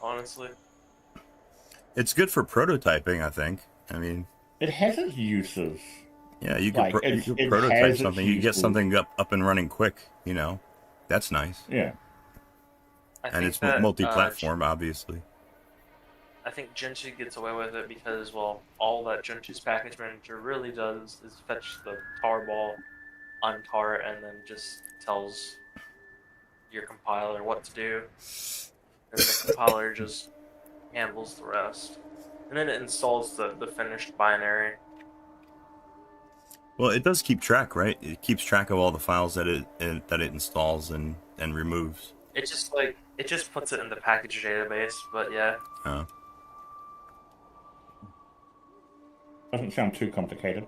honestly. It's good for prototyping, I think. I mean, It has its uses. yeah, you can, Like, you can it prototype has its something. You get useful- something up and running quick. You know, that's nice. Yeah. And it's multi-platform, obviously. I think Gentoo gets away with it because, well, all that Gentoo's package manager really does is fetch the tarball, untar, and then just tells your compiler what to do. And the compiler just handles the rest. And then it installs the finished binary. Well, it does keep track, right? It keeps track of all the files that it installs and removes. It just puts it in the package database, but yeah. Doesn't sound too complicated.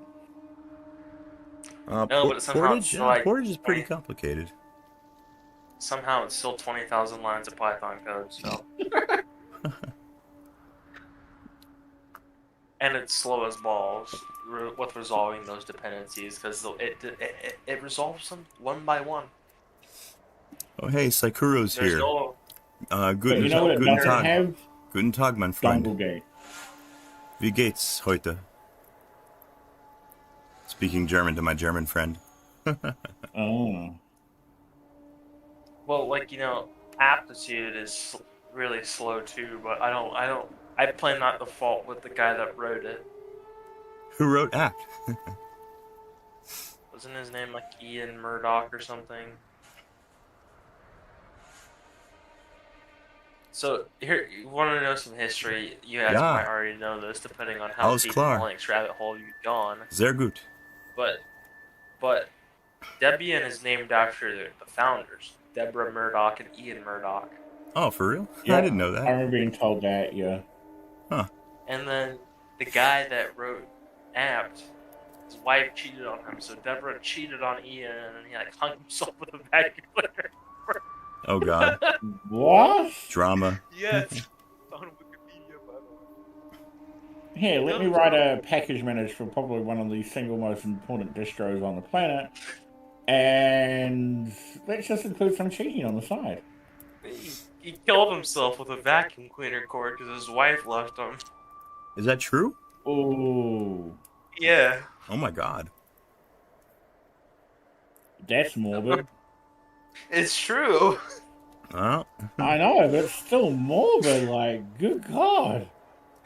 No, but somehow Portage, it's still like Portage is pretty complicated. Somehow it's still 20,000 lines of Python code, so. And it's slow as balls with resolving those dependencies because it resolves them one by one. Oh, hey, Saikuro's There's here. no. Guten, You know what it guten doesn't Tag. have? Guten Tag, mein Freund. Donglegate. Wie geht's heute? Speaking German to my German friend. Oh. Well, like, you know, aptitude is really slow too, but I plan not to fault with the guy that wrote it. Who wrote apt? Wasn't his name like Ian Murdoch or something? So here, you want to know some history? You guys Yeah. might already know this, depending on how Alles deep klar. in the Linux rabbit hole you've gone. Sehr gut. But Debian is named after the founders, Deborah Murdoch and Ian Murdoch. Oh, for real? Yeah, I didn't know I that. remember being told that, yeah. Huh. And then the guy that wrote apt, his wife cheated on him, so Deborah cheated on Ian, and he like hung himself with a vacuum cleaner. Oh, God. What? Drama. Yes. On Wikipedia, by the way. Here, let me write a package manager for probably one of the single most important distros on the planet. And let's just include some cheating on the side. He killed himself with a vacuum cleaner cord because his wife left him. Is that true? Ooh. Yeah. Oh, my God. That's morbid. It's true. Oh. I know, but it's still morbid. Like, good God.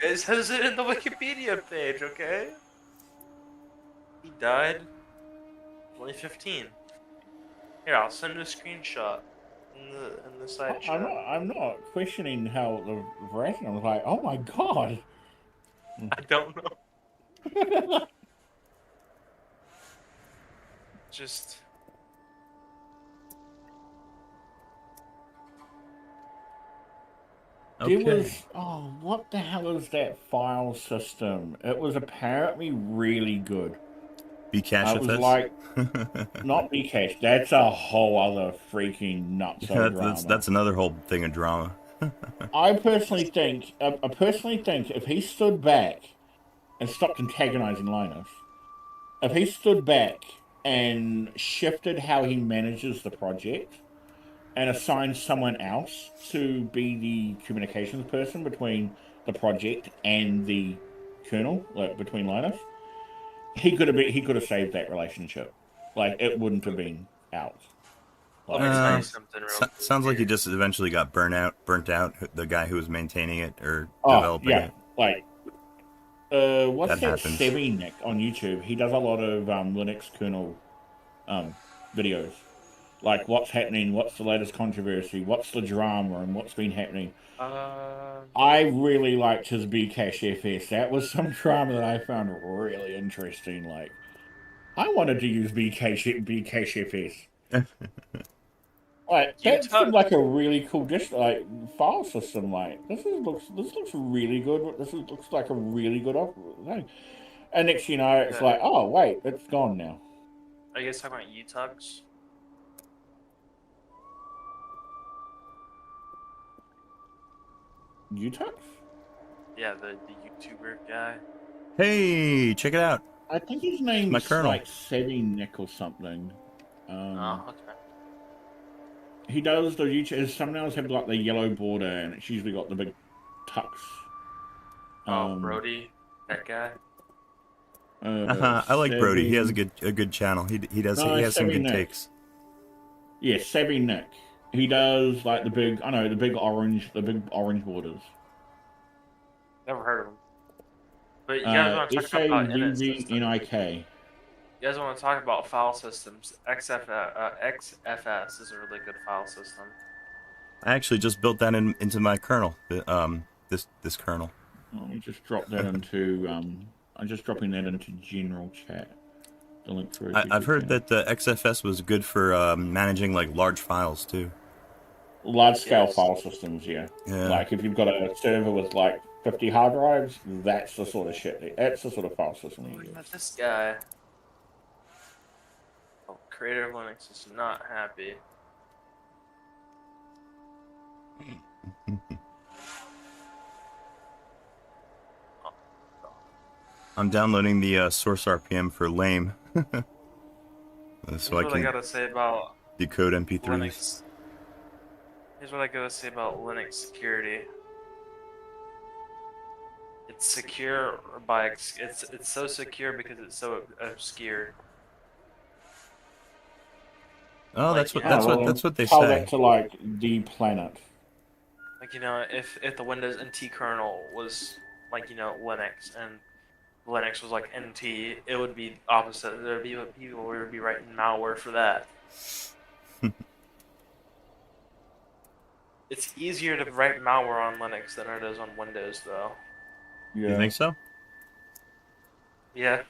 It says it in the Wikipedia page, okay? He died 2015. Here, I'll send you a screenshot in the side chat. I'm not questioning how the version. I was like, oh my God. I don't know. Just. There Okay. was, oh, what the hell is that file system? It was apparently really good. It was bcachefs. like, not Bcache, that's a whole other freaking nutso drama. That's another whole thing of drama. I personally think if he stood back and stopped antagonizing Linus, if he stood back and shifted how he manages the project and assigned someone else to be the communications person between the project and the kernel, like between Linus, he could have saved that relationship. Like it wouldn't have been out. Let me Like, tell you something real Sounds like he quick. just eventually got burnt out. The guy who was maintaining it or oh developing yeah, it. like what's That that happens. Sebi Nick on YouTube? He does a lot of Linux kernel videos. Like what's happening, what's the latest controversy, what's the drama, and what's been happening. Uh, I really liked his Bcache FS. That was some drama that I found really interesting. Like, I wanted to use Bcache FS. Like, you that seemed touch. like a really cool file system. Like, this looks really good. Looks like a really good thing. And next you know, it's like, oh wait, it's gone now. Are you guys talking about UTUX? Utux? Yeah, the YouTuber guy. Hey, check it out. I think his My name's kernel. like Sebi Nick or something. Oh, okay. He does the YouTube. Some else have like the yellow border, and it's usually got the big tux. Oh, Brody, that guy. I like Brody. He has Sebi- a good channel. He No, has some Sebi good Nick. takes. Yeah, Sebi Nick. He does like the big. I know the big orange borders. Never heard of him. But you guys want to talk about init systems? SAVVNIK. You guys want to talk about file systems? XFS is a really good file system. I actually just built that into my kernel. This kernel. Let me just drop that into. I'm just dropping that into general chat. The link for I've heard that the XFS was good for managing like large files too. large scale Yes. file systems. Yeah, Yeah. like if you've got a server with like 50 hard drives, that's the sort of shit. That's the sort of file system you use. But this guy, creator of Linux, is not happy. I'm downloading the source RPM for lame, so Here's I what I can gotta say about decode MP3s. Linux. Here's what I gotta say about Linux security. It's secure by it's so secure because it's so obscure. Oh, Like, that's what they tell say. that to like the planet. Like, you know, if the Windows NT kernel was like, you know, Linux and Linux was like NT, it would be opposite. There'd be people who would be writing malware for that. It's easier to write malware on Linux than it is on Windows, though. Yeah. You think so? Yeah.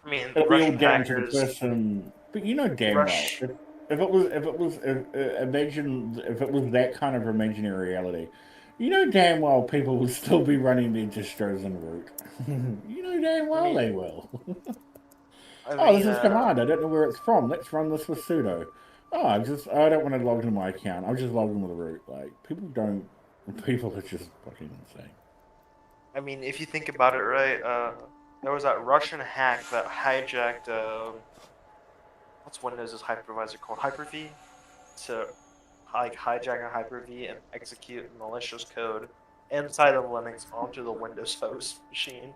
I mean, It'll be all Russian down to the hackers. person, but you know damn Rush- well. Imagine if it was that kind of imaginary reality. You know damn well people will still be running their distros in root. You know damn well they will. This is command. I don't know where it's from. Let's run this with sudo. I don't want to log into my account. I'm just logging with a root. Like people are just fucking insane. I mean, if you think about it, right? There was that Russian hack that hijacked what's Windows' hypervisor called? Hyper-V? To hijack a Hyper-V and execute malicious code inside of Linux onto the Windows host machine.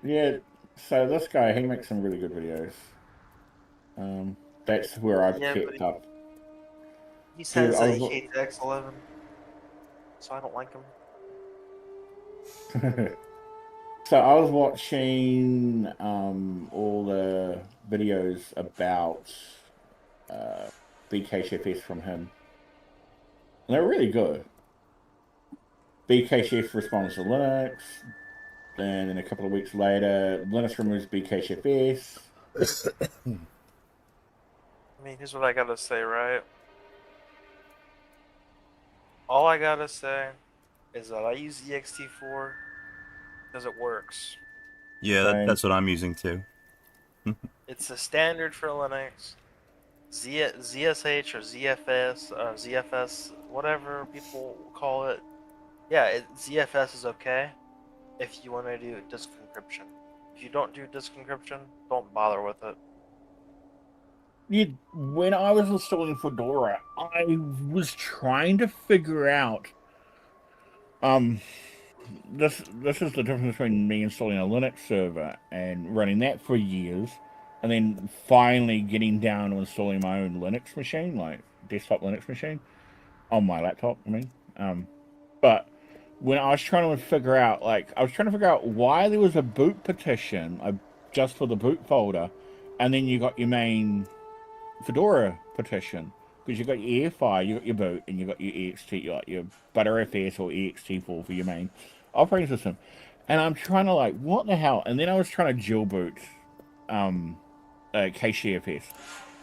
Yeah, so this guy, he makes some really good videos. That's where I've Yeah, picked up. He says I that was- he hates X11, so I don't like him. So I was watching all the videos about BKCFS from him. And they're really good. BKCF responds to Linux. And then a couple of weeks later, Linux removes BKCFS. I mean, here's what I gotta say, right? All I gotta say is that I use ext4 because it works. Yeah, Same. that's what I'm using too. It's the standard for Linux. ZSH or ZFS, whatever people call it. Yeah, ZFS is okay if you want to do disk encryption. If you don't do disk encryption, don't bother with it. When I was installing Fedora, I was trying to figure out. This is the difference between me installing a Linux server and running that for years, and then finally getting down to installing my own Linux machine, like desktop Linux machine, on my laptop. I mean, but when I was trying to figure out, why there was a boot partition just for the boot folder, and then you got your main Fedora partition, because you got your EFI, you got your boot, and you got your EXT, you got your ButterFS or EXT4 for your main operating system. And I'm trying to what the hell? And then I was trying to jailboot KCFS,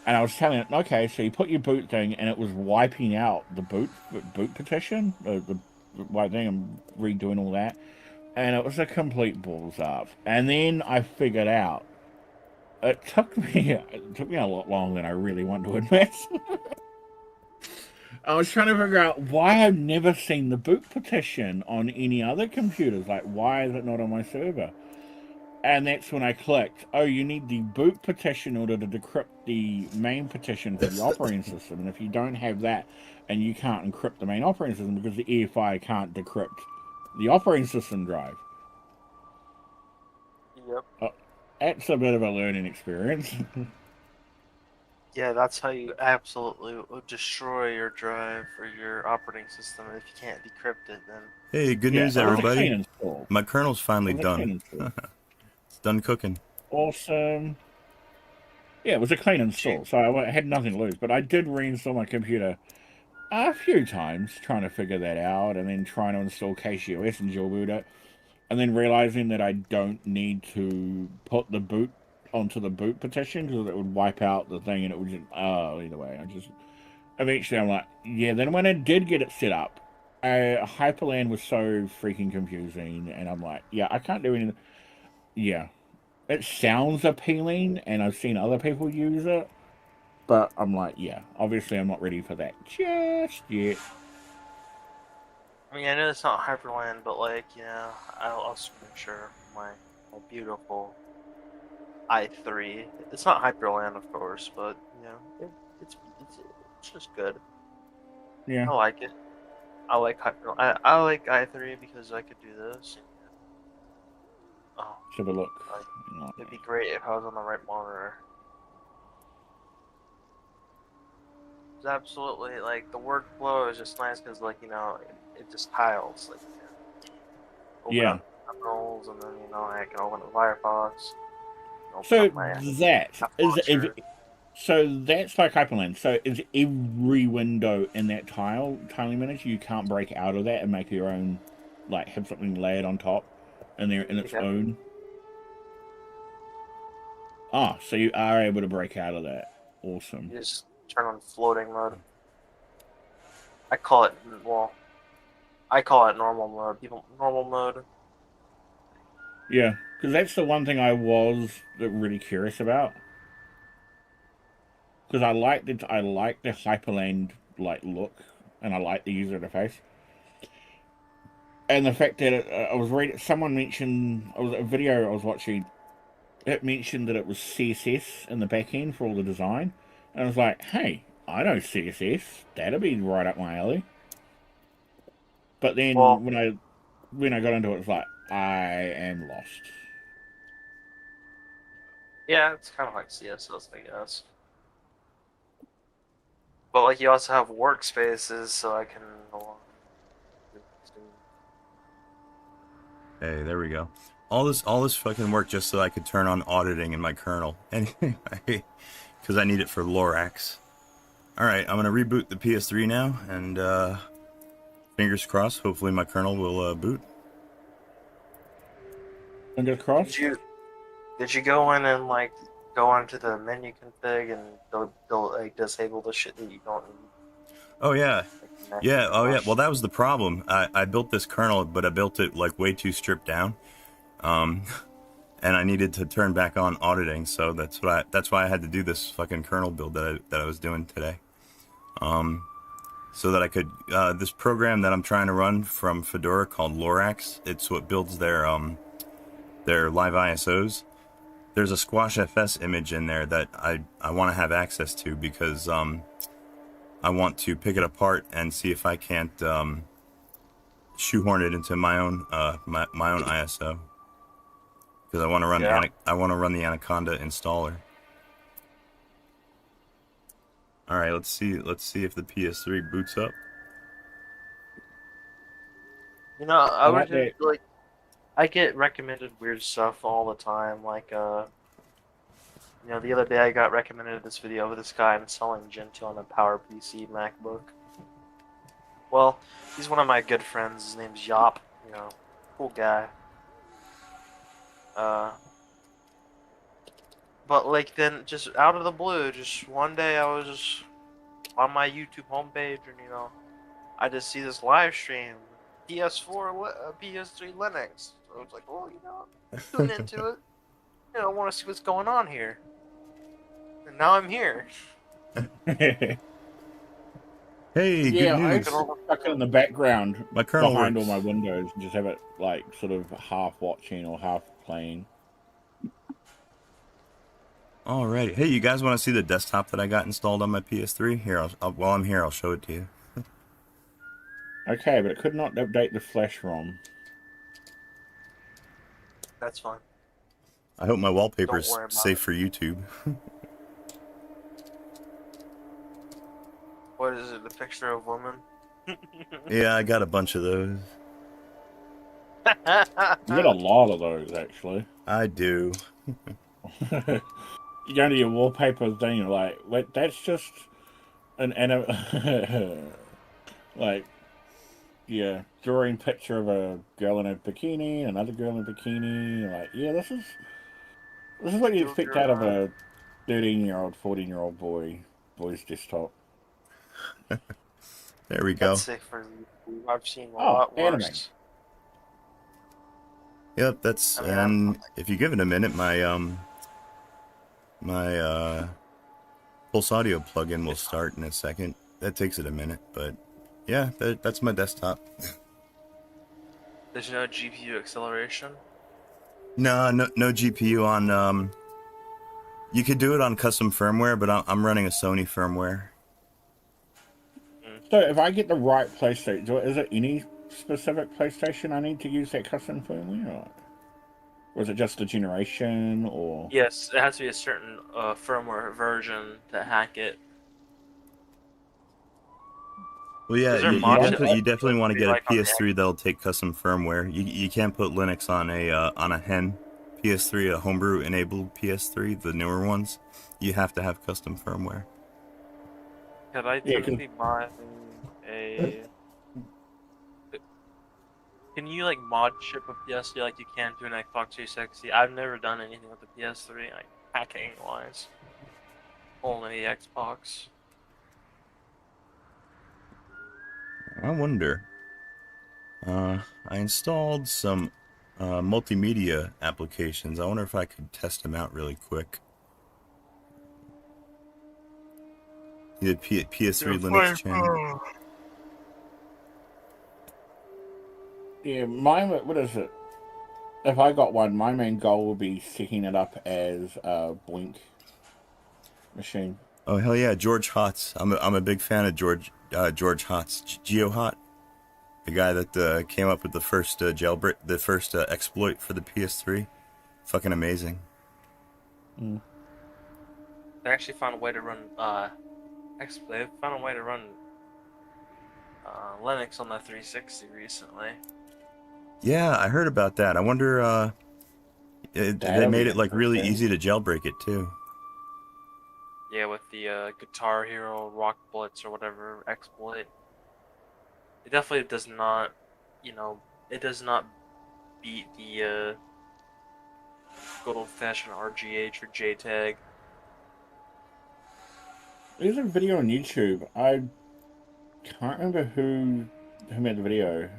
and I was telling it, okay, so you put your boot thing, and it was wiping out the boot partition, the right thing, and redoing all that, and it was a complete balls up. And then I figured out it took me a lot longer than I really want to admit. I was trying to figure out why I've never seen the boot partition on any other computers. Like, why is it not on my server? And that's when I clicked, oh, you need the boot partition in order to decrypt the main partition for the operating system. And if you don't have that, and you can't encrypt the main operating system because the EFI can't decrypt the operating system drive. Yep. That's a bit of a learning experience. Yeah, that's how you absolutely destroy your drive or your operating system. If you can't decrypt it, then Hey, good Yeah, news, it was a clean everybody. install. My kernel's finally It was a clean done. install. It's done cooking. Awesome. Yeah, it was a clean install, so I had nothing to lose. But I did reinstall my computer a few times, trying to figure that out, and then trying to install KCOS and jailboot it, and then realizing that I don't need to put the boot onto the boot partition because it would wipe out the thing, and it would just either way. Eventually I'm like, yeah. Then when I did get it set up, Hyperland was so freaking confusing, and I'm like, yeah, I can't do anything. Yeah, it sounds appealing, and I've seen other people use it, but I'm like, yeah, obviously I'm not ready for that just yet. I mean, I know it's not Hyperland, but I'll screen share my beautiful i3. It's not Hyperland, of course, but it's just good. Yeah, I like it. I like Hyperland. I like i3 because I could do this. Oh, let's have a look. it'd be great if I was on the right monitor. It's absolutely the workflow is just nice because it just tiles open Yeah. up terminals, and then I can open up Firefox. So So that's like Hyperland. So is every window in that tiling manager, you can't break out of that and make your own, have something layered on top, and they're in its own. Ah, so you are able to break out of that. Awesome. You just turn on floating mode. I call it normal mode. Normal mode. Yeah, because that's the one thing I was really curious about. Because I like the Hyperland look, and I like the user interface, and the fact that I was reading. Someone mentioned a video I was watching. It mentioned that it was CSS in the back end for all the design, and I was like, hey, I know CSS. That'd be right up my alley. But then when I got into it, it's like I am lost. Yeah, it's kind of like CSS, I guess. But you also have workspaces, so I can. Hey, there we go. All this fucking work just so I could turn on auditing in my kernel. Anyway, because I need it for Lorax. Alright, I'm gonna reboot the PS3 now, and fingers crossed, hopefully my kernel will boot. Fingers crossed? Did you go in and go onto the menu config and they'll like disable the shit that you don't need. Oh yeah. Like, Yeah, oh yeah. Rush. Well, that was the problem. I built this kernel, but I built it like way too stripped down. And I needed to turn back on auditing, so that's why I had to do this fucking kernel build that I was doing today. So that I could this program that I'm trying to run from Fedora called Lorax. It's what builds their live ISOs. There's a Squash FS image in there that I want to have access to because I want to pick it apart and see if I can't shoehorn it into my own my own ISO because I want to run the Anaconda installer. All right, let's see if the PS3 boots up. You know, I would just, like, I get recommended weird stuff all the time. Like, you know, the other day I got recommended this video of this guy installing Gentoo on a PowerPC MacBook. Well, he's one of my good friends. His name's Yop. You know, cool guy. But like then, just out of the blue, just one day I was just on my YouTube homepage, and you know, I just see this live stream, PS3 Linux. So I was like, well, you know, tune into it. You know, I want to see what's going on here. And now I'm here. Hey, yeah, good news. I stuck it in the background My kernel behind works. all my windows and just have it like sort of half watching or half playing. Alrighty. Hey, you guys want to see the desktop that I got installed on my PS3? Here, while I'm here, I'll show it to you. Okay, but it could not update the flash ROM. That's fine. I hope my wallpaper's Don't worry about safe it. for YouTube. What is it? A picture of a woman? Yeah, I got a bunch of those. You get a lot of those, actually. I do. You go to your wallpaper thing, you're like, wait, that's just an like, yeah, drawing picture of a girl in a bikini, another girl in a bikini. You're like, yeah, this is what you expect out of a 13-year-old, 14-year-old boy's desktop. There we go. That's sick for you. I've seen a lot anime. worse. Yep, that's and if you give it a minute, my Pulse Audio plugin will start in a second. That takes it a minute, but yeah, that's my desktop. There's no GPU acceleration? No GPU on. You could do it on custom firmware, but I'm running a Sony firmware. So if I get the right PlayStation, is it any specific PlayStation I need to use that custom firmware? Or is it just a generation, or? Yes, it has to be a certain firmware version to hack it. Well, yeah, you definitely want to get a PS3 that'll take custom firmware. You can't put Linux on a hen PS3, a homebrew enabled PS3, the newer ones. You have to have custom firmware. Could I technically buy a? Can you like mod ship a PS3 like you can to an Xbox 360? I've never done anything with the PS3, like hacking wise. Only the Xbox. I wonder. I installed some multimedia applications. I wonder if I could test them out really quick. The PS3 Linux channel. Yeah, what is it? If I got one, my main goal would be setting it up as a Blink machine. Oh hell yeah, George Hotz. I'm a big fan of George Hotz, GeoHot, the guy that came up with the first jailbreak, the first exploit for the PS3. Fucking amazing. They actually found a way to run they found a way to run Linux on the 360 recently. Yeah, I heard about that. I wonder they made it like really easy to jailbreak it too. Yeah, with the Guitar Hero Rock Blitz or whatever exploit. It definitely does not, you know, it does not beat the good old-fashioned RGH or JTAG. there's a video on YouTube. I can't remember who made the video.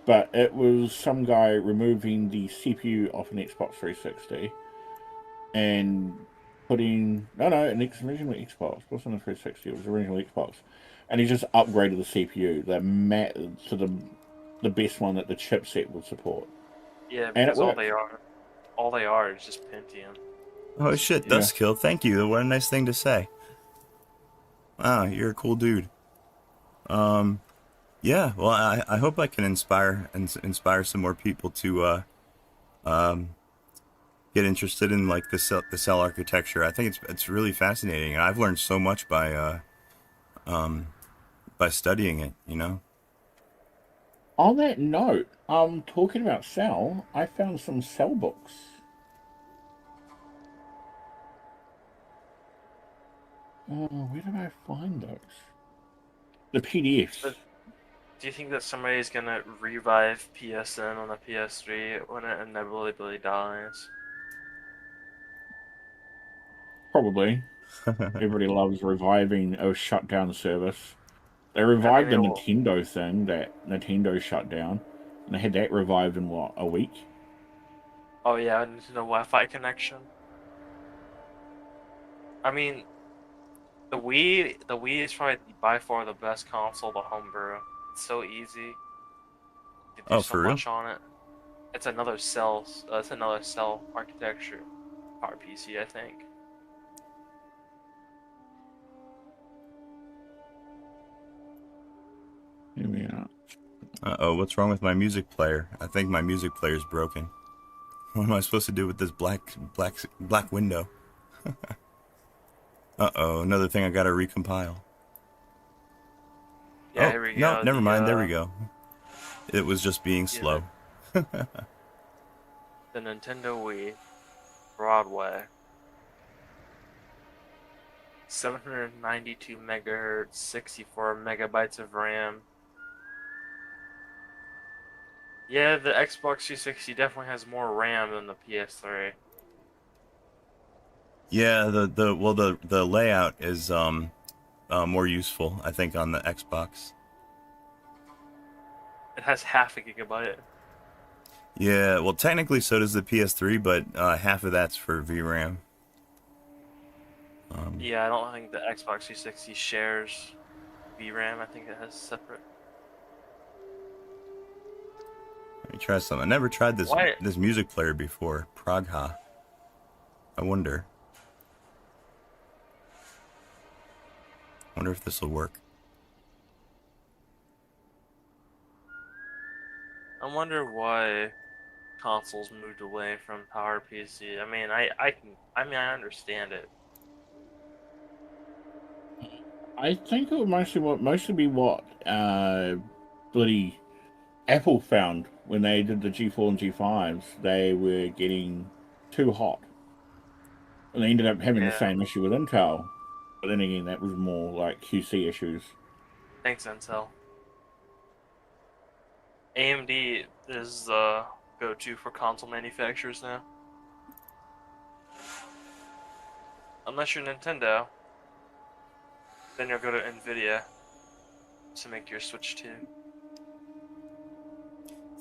But it was some guy removing the CPU off an Xbox 360 and putting an original Xbox. It wasn't a 360. It was original Xbox, and he just upgraded the CPU to the best one that the chipset would support. Yeah, And it because worked. all they are is just Pentium. Oh shit, Yeah. Dustkill, thank you. What a nice thing to say. Wow, you're a cool dude. Yeah, well, I hope I can inspire some more people to get interested in like the cell architecture. I think it's really fascinating, and I've learned so much by studying it. You know. On that note, talking about cell, I found some cell books. Where did I find those? The PDFs. But do you think that somebody's gonna revive PSN on the PS3 when it inevitably dies? Probably. Everybody loves reviving a shut down service. They revived the Nintendo thing that Nintendo shut down, and they had that revived in what, a week? Oh yeah, Nintendo Wi-Fi connection. I mean, the Wii is probably by far the best console to homebrew. It's so easy. You do so much on it. It's another cell. It's another cell architecture. PowerPC, I think. Here we are. Uh-oh, what's wrong with my music player? I think my music player's broken. What am I supposed to do with this black window? Uh-oh, another thing I gotta recompile. Yeah, here we go. No, never mind, there we go. It was just being slow. The Nintendo Wii, Broadway. 792 megahertz, 64 megabytes of RAM. Yeah, the Xbox 360 definitely has more RAM than the PS3. Yeah, the layout is more useful, I think, on the Xbox. It has half a gigabyte. Yeah, well, technically so does the PS3, but half of that's for VRAM. Yeah, I don't think the Xbox 360 shares VRAM. I think it has separate. Let me try something. I never tried this music player before. Pragha. I wonder if this will work. I wonder why consoles moved away from PowerPC. I mean, I understand it. I think it would mostly be what bloody Apple found when they did the G4 and G5s. They were getting too hot, and they ended up having the same issue with Intel. But then again, that was more like QC issues. Thanks, Intel. AMD is the go-to for console manufacturers now. Unless you're Nintendo, then you'll go to Nvidia to make your switch to.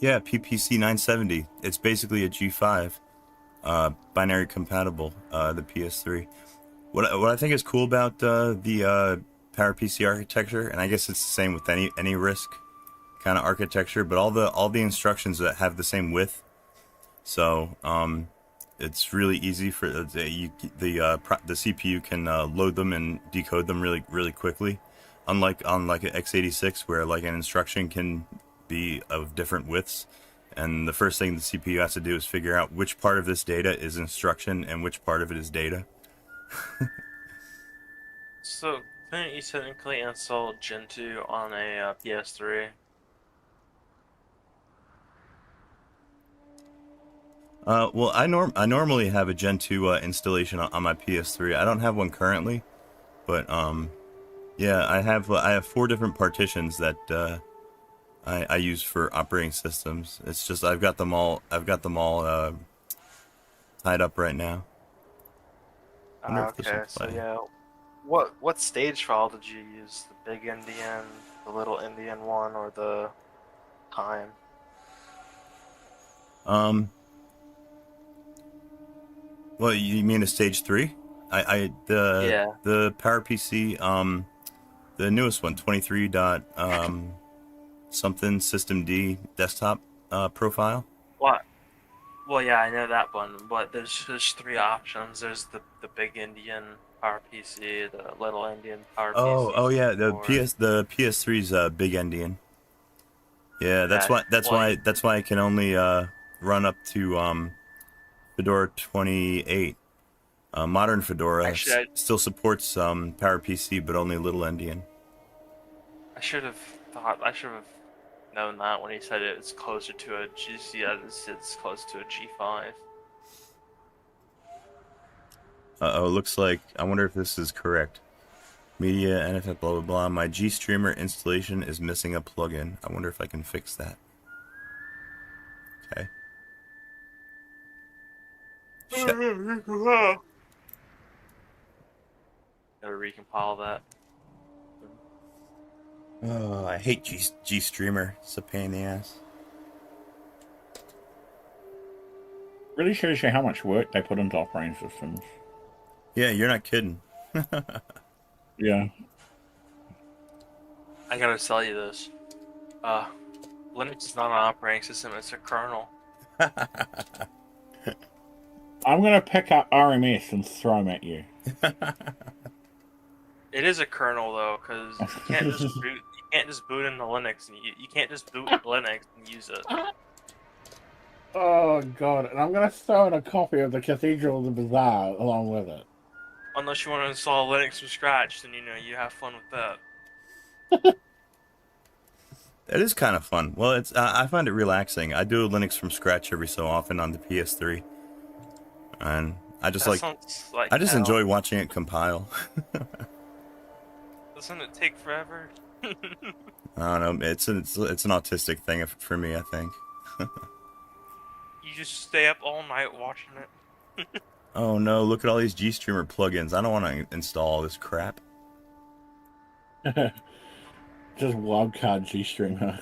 Yeah, ppc970. It's basically a G5, binary compatible, the PS3. What I think is cool about the PowerPC architecture, and I guess it's the same with any RISC kind of architecture, but all the instructions that have the same width, so it's really easy for the CPU can load them and decode them really quickly, unlike on like an x86 where like an instruction can be of different widths, and the first thing the CPU has to do is figure out which part of this data is instruction and which part of it is data. So, couldn't you technically install Gen 2 on a PS3? Well, I normally have a Gen 2 installation on my PS3. I don't have one currently, but yeah, I have 4 different partitions that I use for operating systems. It's just I've got them all tied up right now. Okay, so yeah, what stage file did you use? The big Indian, the little Indian one, or the time? Well, you mean a stage 3? Yeah. The PowerPC, the newest one, 23 dot something system D desktop profile. What? Well, yeah, I know that one, but there's three options. There's the big Indian PowerPC, the little Indian PowerPC. Oh yeah, the PS3's big endian. Yeah, Yeah, that's why I can only run up to Fedora 28. Modern Fedora actually, still supports PowerPC, but only little endian. I should have known that when he said it's closer to a GC. It's close to a G5. Looks like, I wonder if this is correct. Media, NFF, blah, blah, blah. My GStreamer installation is missing a plugin. I wonder if I can fix that. Okay. Gotta recompile that. Oh, I hate GStreamer. It's a pain in the ass. Really shows you how much work they put into operating systems. Yeah, you're not kidding. Yeah. I gotta tell you this. Linux is not an operating system, it's a kernel. I'm gonna pick up RMS and throw them at you. It is a kernel though, because you can't just boot. You can't just boot into Linux, and you can't just boot Linux and use it. Oh god! And I'm gonna throw in a copy of the Cathedral of the Bazaar along with it. Unless you want to install Linux from scratch, then you have fun with that. That is kind of fun. Well, it's I find it relaxing. I do Linux from scratch every so often on the PS3, and I just I just enjoy watching it compile. Doesn't it take forever? I don't know. It's an autistic thing for me, I think. You just stay up all night watching it. Oh no! Look at all these GStreamer plugins. I don't want to install all this crap. Just wildcard GStreamer.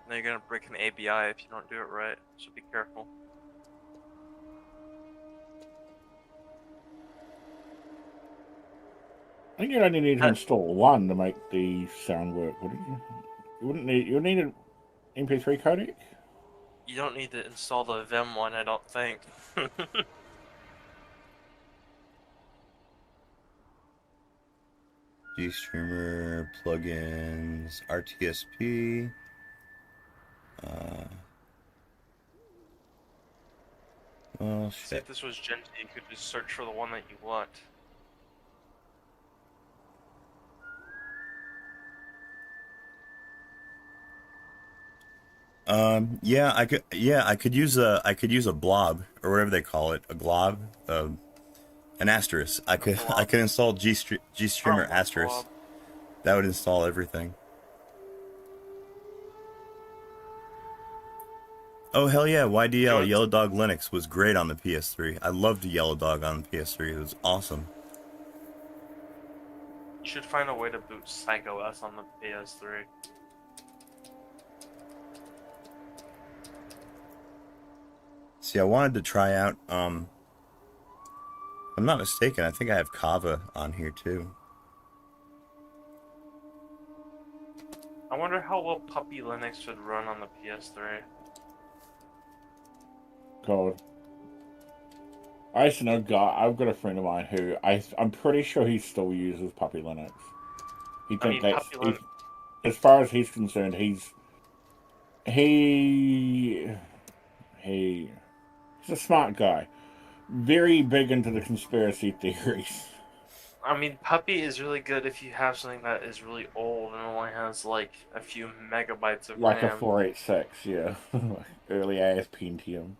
Now you're gonna break an ABI if you don't do it right, so be careful. I think you only need to install one to make the sound work, wouldn't you? You need an MP3 codec? You don't need to install the Vim one, I don't think. GStreamer plugins, RTSP. Oh shit. See, if this was Genti, you could just search for the one that you want. Yeah, I could use a blob or whatever they call it, a glob, an asterisk. I could install GStreamer asterisk. Blob. That would install everything. Oh hell yeah, YDL Yellow Dog Linux was great on the PS3. I loved Yellow Dog on the PS3. It was awesome. You should find a way to boot PsychOS on the PS3. See, I wanted to try out, if I'm not mistaken, I think I have Kava on here too. I wonder how well Puppy Linux would run on the PS3. God. I used to know I've got a friend of mine who I'm pretty sure he still uses Puppy Linux. He thinks as far as he's concerned, he's a smart guy. Very big into the conspiracy theories. I mean, Puppy is really good if you have something that is really old and only has like a few megabytes of like RAM. A 486, yeah. Early AS Pentium.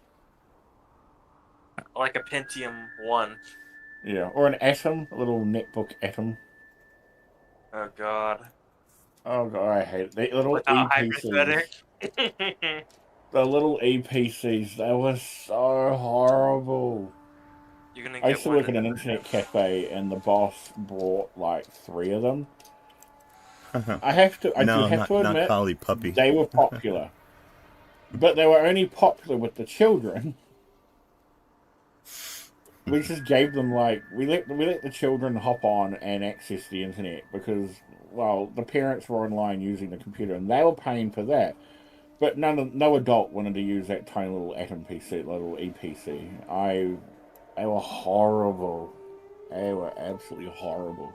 Like a Pentium 1. Yeah, or an Atom, a little netbook Atom. Oh god. Oh god, I hate it. The little Without EPCs. The little EPCs, they were so horrible. You're gonna I get used to one. work at an internet cafe, and the boss brought like 3 of them. I do No, have to not admit, Collie Puppy. they were popular. But they were only popular with the children. We just gave them like we let the children hop on and access the internet because well the parents were online using the computer and they were paying for that, but no adult wanted to use that tiny little Atom PC, little EPC. They were horrible. They were absolutely horrible.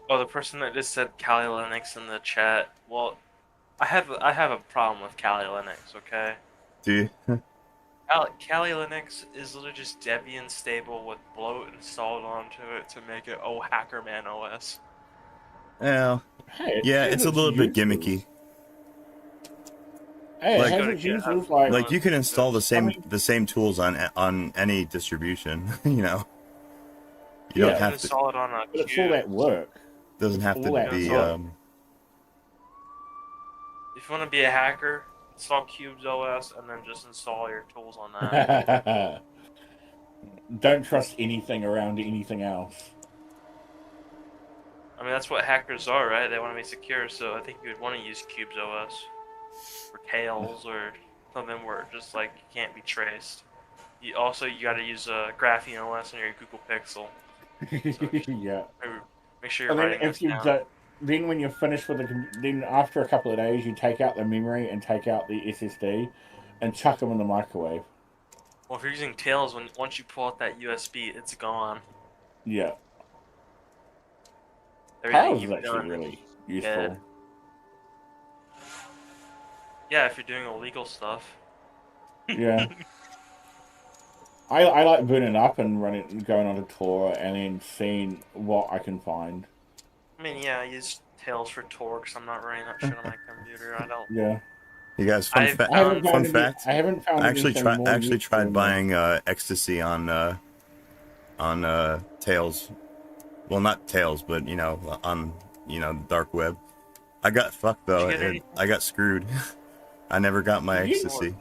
Oh, the person that just said Kali Linux in the chat. Well, I have a problem with Kali Linux. Okay. Do you? Kali Linux is literally just Debian stable with bloat installed onto it to make it HackerMan OS. Well, Hey, yeah, it's a little bit gimmicky. Hey, Like, it has its uses, like you can install the same tools on any distribution. You know, you don't have to. Install it on a but it's all that work. Doesn't have to be. If you want to be a hacker, install Cubes OS and then just install your tools on that. Don't trust anything around anything else. I mean, that's what hackers are, right? They want to be secure, so I think you would want to use Cubes OS or Tails or something where it just like can't be traced. You got to use Graphene OS on your Google Pixel. So Yeah. Make sure you're writing this down. Then when you're finished with then after a couple of days, you take out the memory and take out the SSD, and chuck them in the microwave. Well, if you're using Tails, once you pull out that USB, it's gone. Yeah. Everything Tails is actually really useful. Yeah, if you're doing illegal stuff. Yeah. I like booting up and going on a tour and then seeing what I can find. I mean, yeah, I use Tails for Torx. I'm not running that shit on my computer. I don't. Yeah. You guys, fun fact. I haven't found. I actually tried buying ecstasy on Tails. Well, not Tails, but on dark web. I got fucked though. I got screwed. I never got my ecstasy.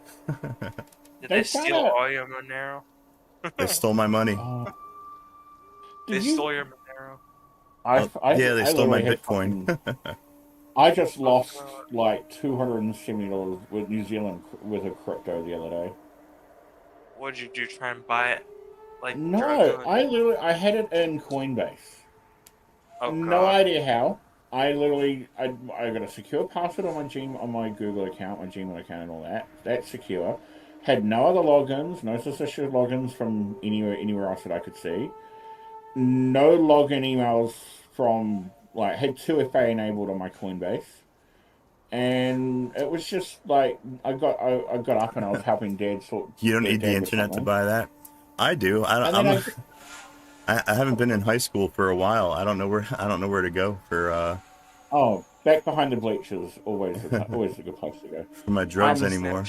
Did they steal all your Monero? They stole my money. They stole your Monero. They stole my Bitcoin. I just lost like $270 with New Zealand with a crypto the other day. What did you do? Try and buy it? Like no, I had it in Coinbase. Oh, no idea how. I got a secure password on my Google account, my Gmail account, and all that. That's secure. Had no other logins, no suspicious logins from anywhere else that I could see. No login emails from had 2FA enabled on my Coinbase, and it was just like I got up and I was helping Dad sort. You don't need the internet to buy that. I do. I haven't been in high school for a while. I don't know where to go for. Oh, back behind the bleachers, always a good place to go. For my drugs anymore.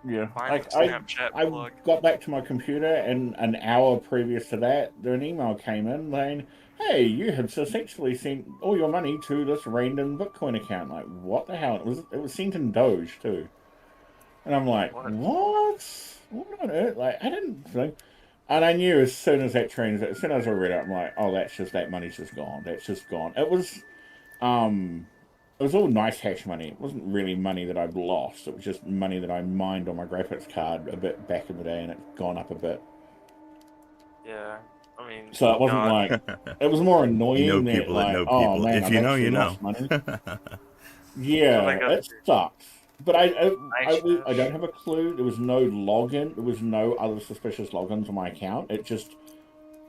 Yeah, I got back to my computer, and an hour previous to that, an email came in saying, "Hey, you have successfully sent all your money to this random Bitcoin account." Like, what the hell? It was sent in Doge too, and I'm like, what? What on earth? Like, I didn't think. And I knew as soon as I read it, I'm like, oh, that money's just gone. That's just gone. It was all nice hash money. It wasn't really money that I've lost. It was just money that I mined on my graphics card a bit back in the day, and it's gone up a bit. Yeah, I mean. So it wasn't like it was more annoying than people like, that know people. Oh man, if you know, you know. Yeah, it sucks. But I don't have a clue. There was no login. There was no other suspicious logins on my account. It just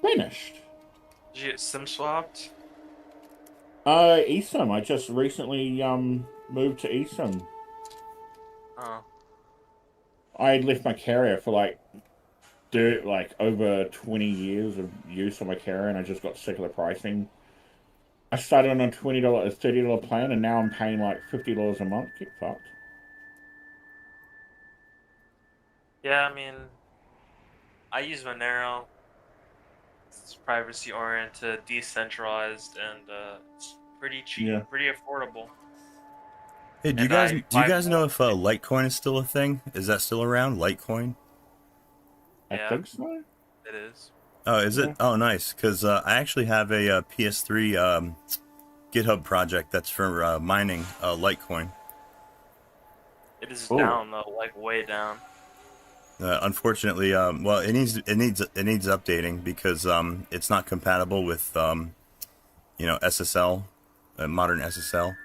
vanished. Did you get SIM swapped? eSIM. I just recently moved to eSIM. Oh. I had left my carrier for like over 20 years of use on my carrier, and I just got sick of the pricing. I started on a $30 plan, and now I'm paying like $50 a month. Get fucked. Yeah, I mean, I use Monero. It's privacy oriented, decentralized, and it's pretty cheap, pretty affordable. Hey, do you guys know if Litecoin is still a thing? Is that still around? Litecoin? I Yeah. think so. It is. Oh, is it? Yeah. Oh, nice. Because I actually have a, PS3 GitHub project that's for mining Litecoin. It is Ooh. down though, like way down. Unfortunately, well, it needs updating because it's not compatible with SSL, modern SSL.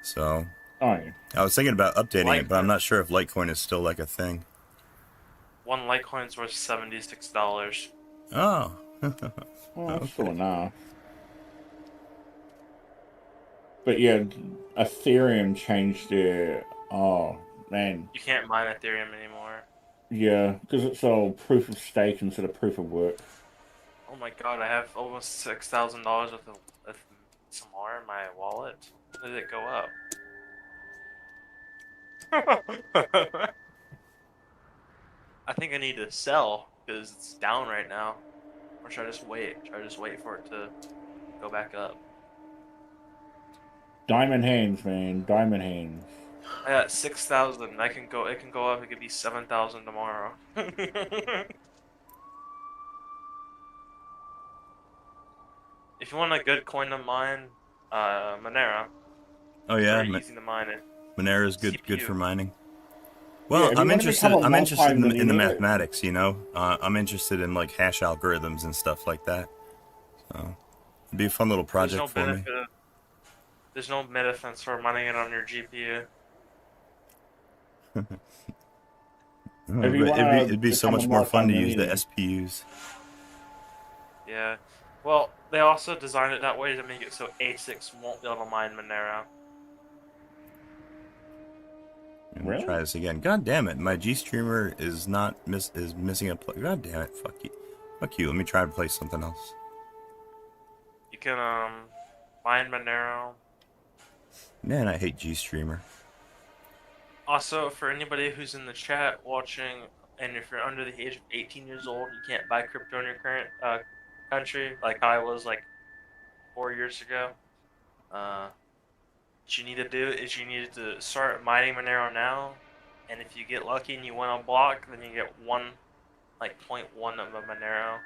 So Oh, yeah. I was thinking about updating it, but I'm Litecoin. not sure if Litecoin is still like a thing. One Litecoin's worth $76. Oh, Oh, that's okay. cool enough. But yeah, Ethereum changed their. Oh, man. You can't mine Ethereum anymore. Yeah, because it's all proof of stake instead of proof of work. Oh my god, I have almost $6,000 with some more in my wallet. When did it go up? I think I need to sell because it's down right now. Or should I just wait? Should I just wait for it to go back up? Diamond hands, man. Diamond hands. I got 6,000. I can go. It can go up. It could be 7,000 tomorrow. If you want a good coin to mine, Monero. Oh yeah, Very easy to mine it. Monero is good CPU. for mining. Yeah, Well, if you I'm want to interested. become a I'm interested in the multi-millionaire- mathematics. I'm interested in like hash algorithms and stuff like that. So it'd be a fun little project for me. There's no benefits for mining it on your GPU. If you But wanna it'd be so become a much more fun to use the multi-millionaire. SPUs. Yeah. Well, they also designed it that way to make it so ASICs won't be able to mine Monero. I'm gonna Really? try this again. God damn it! My G streamer is missing a play. God damn it! Fuck you! Fuck you! Let me try to play something else. You can mine Monero. Man, I hate G streamer. Also, for anybody who's in the chat watching, and if you're under the age of 18 years old, you can't buy crypto in your current country, like I was like 4 years ago. What you need to do is you need to start mining Monero now, and if you get lucky and you win a block, then you get 0.1 of a Monero.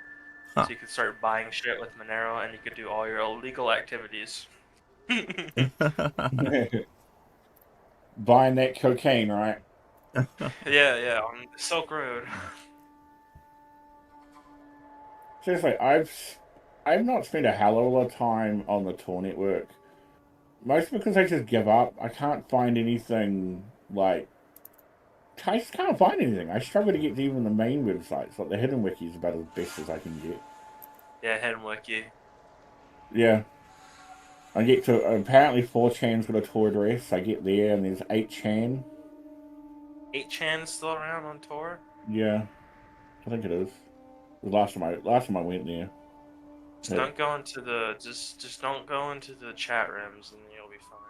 Huh. So you can start buying shit with Monero, and you could do all your illegal activities. Buying that cocaine, right? Yeah, on the Silk Road. Seriously, I've not spent a hell of a lot of time on the Tor network. Mostly because I just give up. I can't find anything like. I just can't find anything. I struggle to get to even the main websites. Like the hidden wiki is about as best as I can get. Yeah, Hidden Wiki. Yeah. I get to apparently 4chan's got a Tor address. I get there and there's 8chan. 8chan still around on Tor? Yeah, I think it is. The last time I went there. Just don't go into the just don't go into the chat rooms and you'll be fine.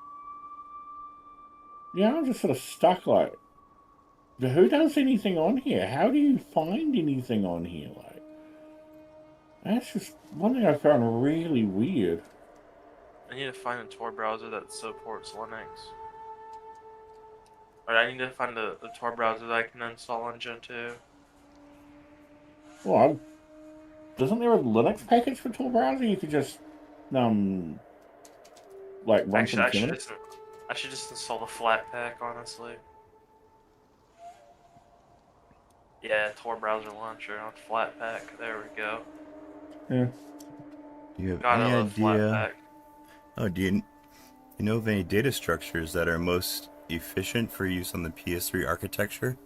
Yeah, I'm just sort of stuck. Like, who does anything on here? How do you find anything on here? Like, that's just one thing I found really weird. I need to find a Tor browser that supports Linux. Or I need to find the Tor browser that I can install on Gen 2. Well, doesn't there a Linux package for Tor browser? You could just like run Actually, some Linux. I should just install the Flatpak, honestly. Yeah, Tor browser launcher on Flatpak. There we go. Yeah. Do you have God, any I love idea? Flatpak. Oh, do you know of any data structures that are most efficient for use on the PS3 architecture?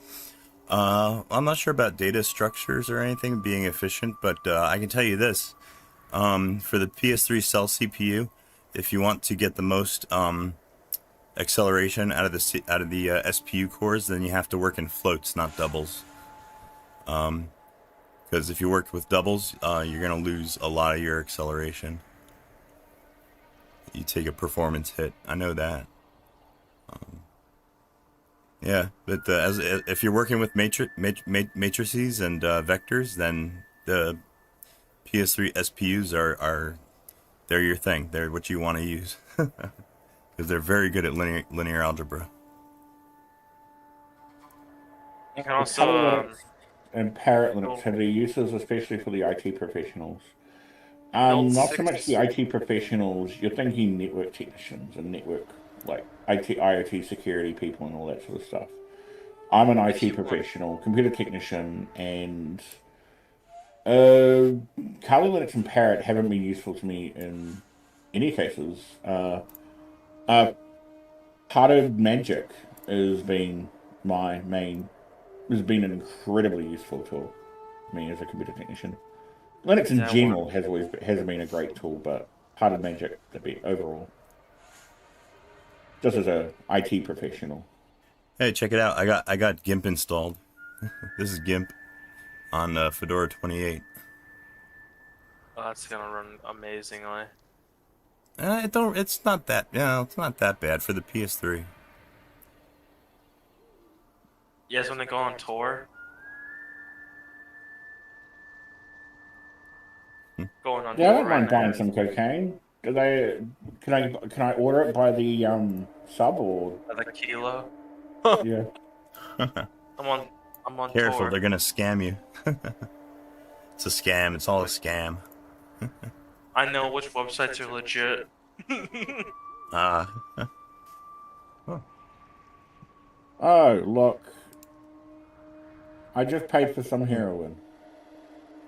I'm not sure about data structures or anything being efficient, but I can tell you this. For the PS3 cell CPU, if you want to get the most acceleration out of the SPU cores, then you have to work in floats, not doubles. Because if you work with doubles, you're going to lose a lot of your acceleration. You take a performance hit. I know that. Yeah, but if you're working with matrices and vectors, then the PS3 SPUs they're your thing. They're what you want to use because they're very good at linear algebra. You can also and Parrot Linux have their uses, especially for the IT professionals. Built Not so much the 6 IT professionals. You're thinking network technicians and network, like IT, IoT security people and all that sort of stuff. I'm an IT professional, computer technician, and Kali Linux and Parrot haven't been useful to me in any cases. Part of Magic has been has been an incredibly useful tool to me as a computer technician. Linux in general has been a great tool, but part of Magic to be overall. Just as a IT professional. Hey, check it out. I got GIMP installed. This is GIMP on Fedora 28. Oh, that's gonna run amazingly. It's not that. It's not that bad for the PS3. You guys want to go on tour? Going on Yeah, I tour don't mind right buying now. some cocaine. Can I order it by the sub or By the kilo. yeah? I'm on Careful, tour. they're gonna scam you. It's a scam. It's all a scam. I know which websites are legit. Oh, look. I just paid for some heroin.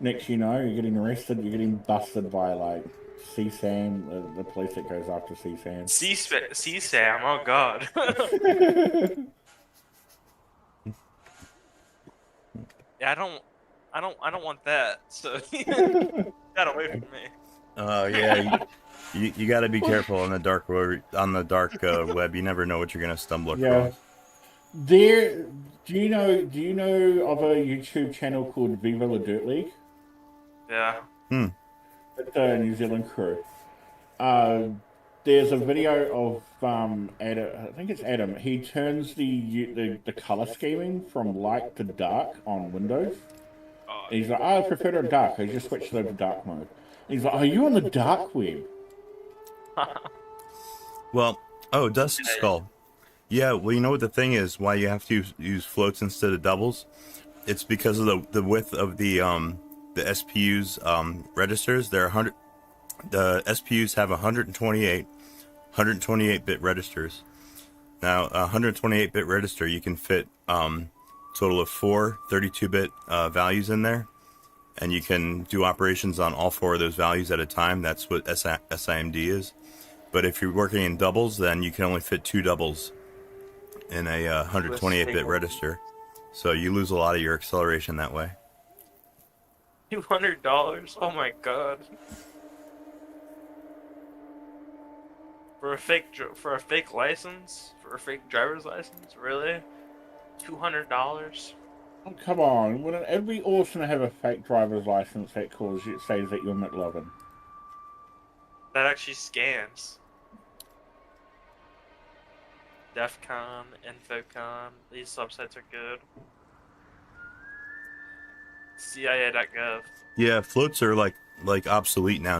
Next you know, you're getting arrested, you're getting busted by, like, CSAM, the police that goes after CSAM. CSAM, oh god. Yeah, I don't want that, so that away from me. Oh yeah, you got to be careful on the dark web. Web, you never know what you're gonna stumble across. Do you know of a YouTube channel called Viva La Dirt League? Yeah. It's a New Zealand crew. There's a video of Adam. I think it's Adam. He turns the color scheming from light to dark on Windows. And he's like, I prefer it dark. I just switched over to dark mode. And he's like, are you on the dark web? Well, Dusk Skull. Yeah, well, you know what the thing is? Why you have to use floats instead of doubles? It's because of the width of the SPU's registers. They're 100. The SPUs have 128-bit registers. Now, a 128-bit register, you can fit total of 4 32-bit values in there, and you can do operations on all 4 of those values at a time. That's what SIMD is. But if you're working in doubles, then you can only fit 2 doubles in a 128-bit register. So you lose a lot of your acceleration that way. $200? Oh my god. For a fake license? For a fake driver's license? Really? $200? Oh, come on. Wouldn't it be awesome to have a fake driver's license that says that you're McLovin? That actually scans. DEFCON, Infocon, these websites are good. CIA.gov. Yeah, floats are like obsolete now.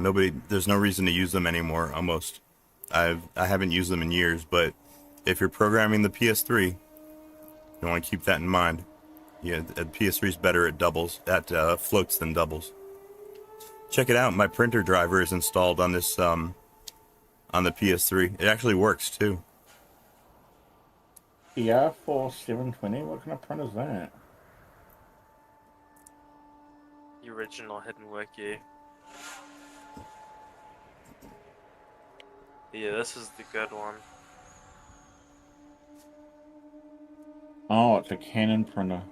There's no reason to use them anymore. Almost, I haven't used them in years. But if you're programming the PS3, you want to keep that in mind. Yeah, the PS3 is better at floats than doubles. Check it out. My printer driver is installed on this on the PS3. It actually works too. ER4720? What kind of print is that? The original Hidden Wiki. Yeah, this is the good one. Oh, it's a Canon printer.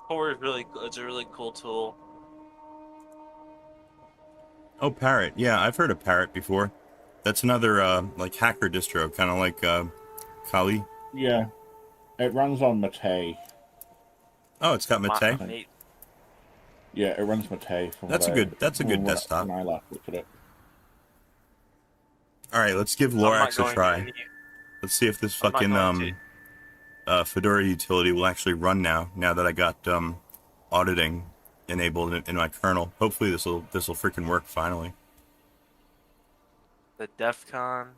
Tor is it's a really cool tool. Oh, Parrot. Yeah, I've heard of Parrot before. That's another like hacker distro, kind of like Kali. Yeah, it runs on Mate. Oh, it's got Mate. Yeah, it runs Mate. That's a good desktop. When I last looked at it. All right, let's give Lorax a try. Let's see if this fucking Fedora utility will actually run now that I got auditing enabled in my kernel. Hopefully this will freaking work finally. The DEF CON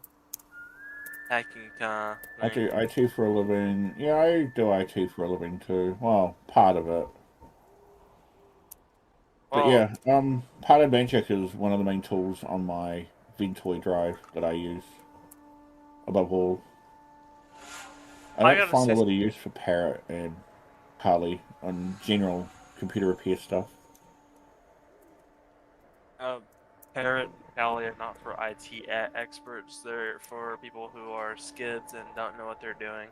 hacking con. I do IT for a living. Yeah, I do IT for a living too. Well, part of it. But Well, yeah, Part Magic is one of the main tools on my Ventoy drive that I use. Above all, I don't find a lot of use for Parrot and Kali on general computer repair stuff. Parrot and Kali are not for IT experts. They're for people who are skids and don't know what they're doing.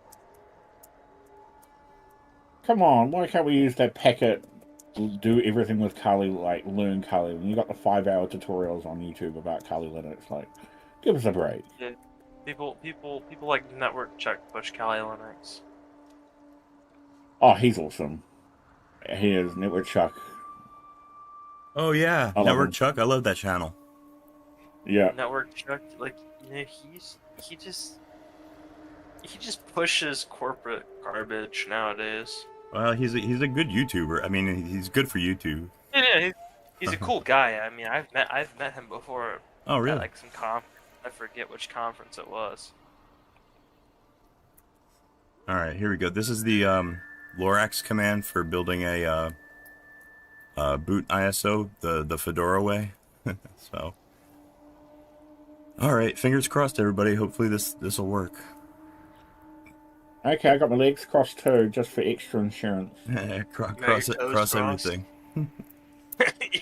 Come on, why can't we use that packet do everything with Kali, like learn Kali? And you got the 5-hour tutorials on YouTube about Kali Linux. Like, give us a break. Yeah, people like Network Chuck push Kali Linux. Oh, he's awesome. He is Network Chuck. Oh yeah, Network Chuck. I love that channel. Yeah, Network Chuck, like, you know, he just pushes corporate garbage nowadays. Well, he's a good YouTuber. I mean, he's good for YouTube. Yeah, he's a cool guy. I mean, I've met him before. Oh, really? At, like, some conference. I forget which conference it was. All right, here we go. This is the Lorax command for building a boot ISO the Fedora way. So, all right, fingers crossed, everybody. Hopefully this will work. Okay, I got my legs crossed too, just for extra insurance. cross everything.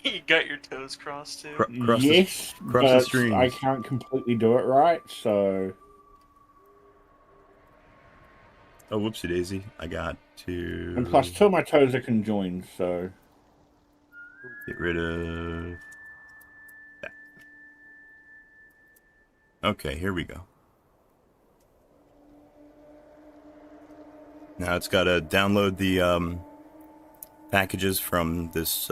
You got your toes crossed too? Yes, but I can't completely do it right, so... Oh, whoopsie daisy. I got to... And plus 2 of my toes are conjoined, so... Get rid of... that. Okay, here we go. Now it's got to download the packages from this...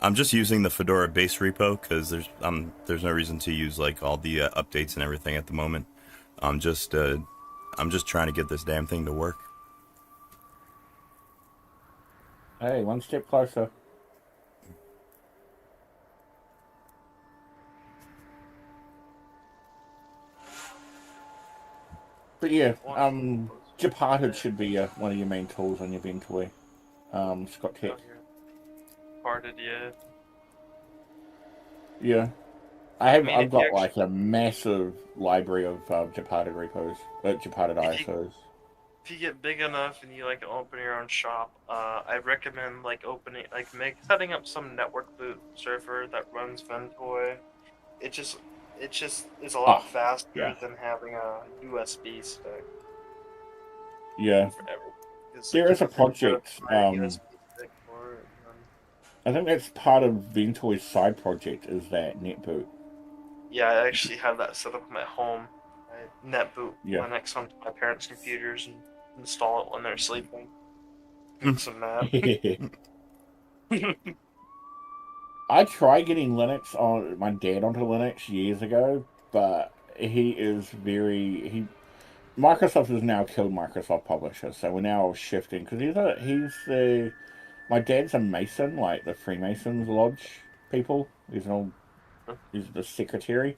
I'm just using the Fedora base repo because there's no reason to use like all the updates and everything at the moment. I'm just trying to get this damn thing to work. Hey, one step closer. But yeah, Departed should be one of your main tools on your Ventoy. Scott Tech. Departed, yeah. Yeah. I've got like a massive library of Departed repos, Departed ISOs. If you get big enough and you like open your own shop, I recommend like setting up some network boot server that runs Ventoy. It just is a lot faster than having a USB stick. Yeah. There is a project. I think that's part of Ventoy's side project, is that netboot. Yeah, I actually have that set up at home. I netboot Linux onto my parents' computers and install it when they're sleeping. Makes them mad. I tried getting my dad onto Linux years ago, but he is Microsoft has now killed Microsoft Publisher, so we're now shifting, because my dad's a Mason, like the Freemasons Lodge people. He's the secretary.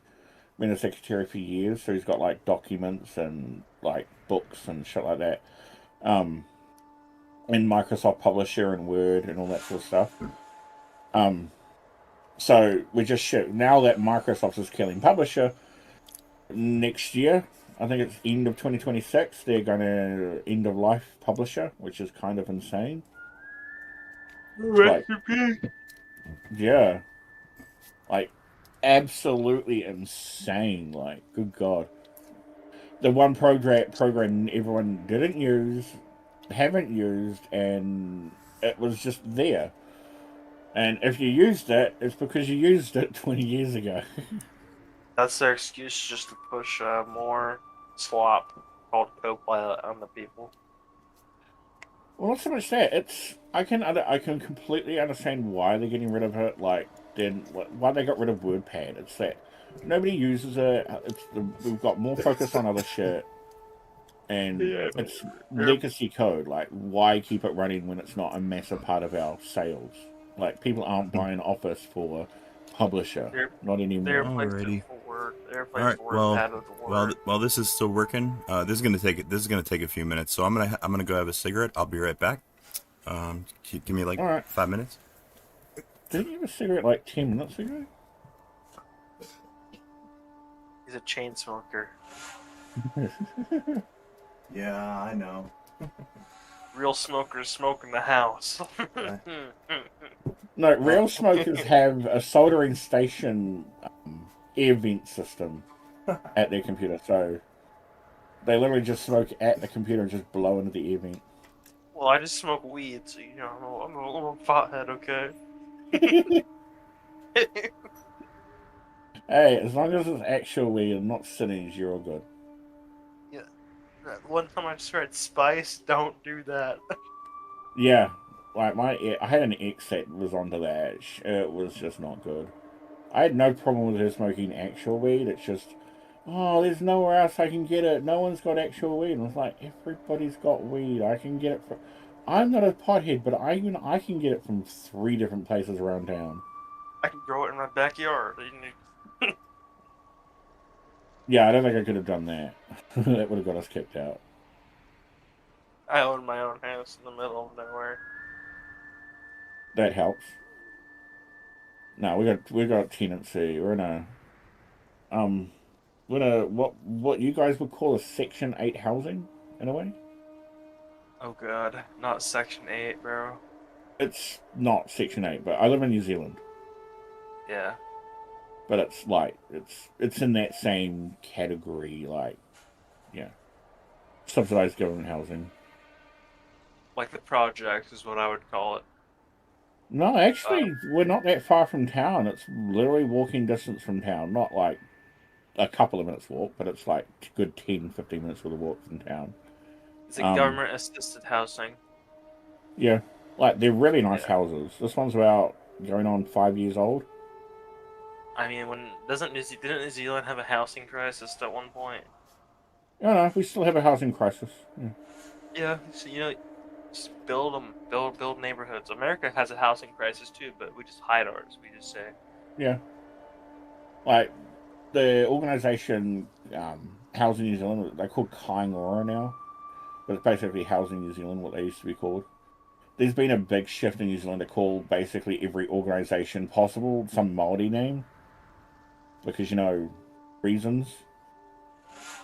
Been a secretary for years, so he's got like documents and like books and shit like that. In Microsoft Publisher and Word and all that sort of stuff. So we just now that Microsoft is killing Publisher, next year, I think it's end of 2026, they're going to end of life Publisher, which is kind of insane. Yeah. Like, absolutely insane. Like, good God. The one program everyone haven't used, and it was just there. And if you used it, it's because you used it 20 years ago. That's their excuse, just to push more slop called Copilot on the people. Well, not so much that. I can completely understand why they're getting rid of it. Like, why they got rid of WordPad. It's that nobody uses it. We've got more focus on other shit, and it's legacy code. Like, why keep it running when it's not a massive part of our sales? Like, people aren't buying Office for publisher. They're Not they anymore. replaced it Alrighty. for Word. They All replaced right. Word Well, pad with Word. while this is still working, this is gonna take a few minutes. So I'm gonna go have a cigarette. I'll be right back. Give me like Alright. 5 minutes. Didn't you have a cigarette like 10 minutes ago? He's a chain smoker. Yeah, I know. Real smokers smoke in the house. No, real smokers have a soldering station air vent system at their computer, so they literally just smoke at the computer and just blow into the air vent. Well, I just smoke weed, so you know, I'm a little pothead, okay? Hey, as long as it's actual weed and not cinnamons, you're all good. Yeah. That one time I tried spice, don't do that. Yeah, like I had an ex that was onto that. It was just not good. I had no problem with her smoking actual weed. It's just, oh, there's nowhere else I can get it. No one's got actual weed. And it's like, everybody's got weed. I can get it from. I'm not a pothead, but I can get it from 3 different places around town. I can grow it in my backyard. Yeah, I don't think I could have done that. That would have got us kicked out. I own my own house in the middle of nowhere. That helps. No, we got tenancy. We're in a what you guys would call a Section 8 housing in a way. Oh god, not Section 8, bro. It's not Section 8, but I live in New Zealand. Yeah. But it's like it's in that same category, like, yeah, subsidized government housing. Like the project is what I would call it. No, actually, we're not that far from town. It's literally walking distance from town. Not like a couple of minutes walk, but it's like a good 10, 15 minutes worth of walk from town. It's a government assisted housing. Yeah, like they're really nice houses. This one's about going on 5 years old. I mean, didn't New Zealand have a housing crisis at one point? No, we still have a housing crisis. Yeah. Yeah, so you know, just build them, build neighborhoods. America has a housing crisis too, but we just hide ours. We just say. Yeah. Like the organization, Housing New Zealand, they're called Kaingora now, but it's basically Housing New Zealand, what they used to be called. There's been a big shift in New Zealand to call basically every organization possible some Māori name. Because, you know, reasons.